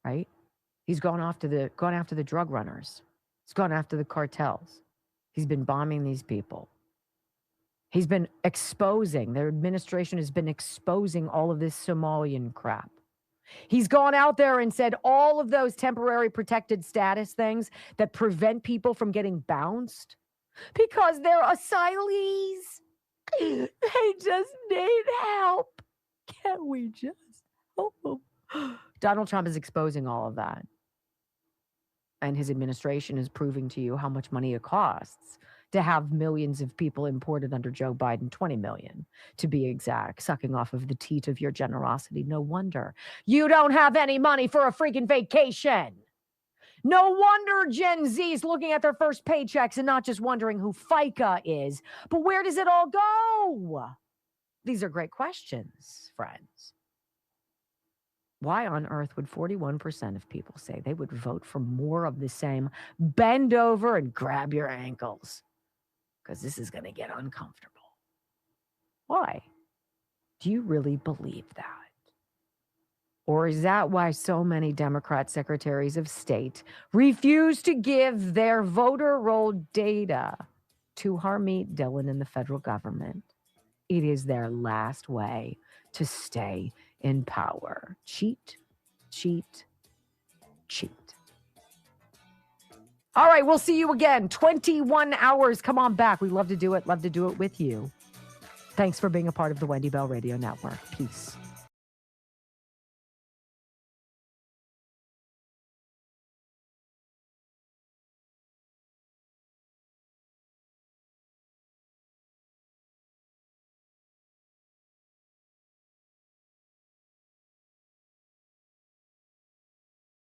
Right? He's gone after the drug runners. He's gone after the cartels. He's been bombing these people. He's been exposing, their administration has been exposing all of this Somalian crap. He's gone out there and said all of those temporary protected status things that prevent people from getting bounced because they're asylees. They just need help. Can't we just help them? Donald Trump is exposing all of that. And his administration is proving to you how much money it costs to have millions of people imported under Joe Biden, 20 million to be exact, sucking off of the teat of your generosity. No wonder you don't have any money for a freaking vacation. No wonder Gen Z is looking at their first paychecks and not just wondering who FICA is. But where does it all go? These are great questions, friends. Why on earth would 41% of people say they would vote for more of the same? Bend over and grab your ankles, because this is going to get uncomfortable. Why? Do you really believe that? Or is that why so many Democrat secretaries of state refuse to give their voter roll data to Harmeet Dillon in the federal government? It is their last way to stay in power. Cheat, cheat, cheat. All right, we'll see you again. 21 hours. Come on back. We love to do it. Love to do it with you. Thanks for being a part of the Wendy Bell Radio Network. Peace.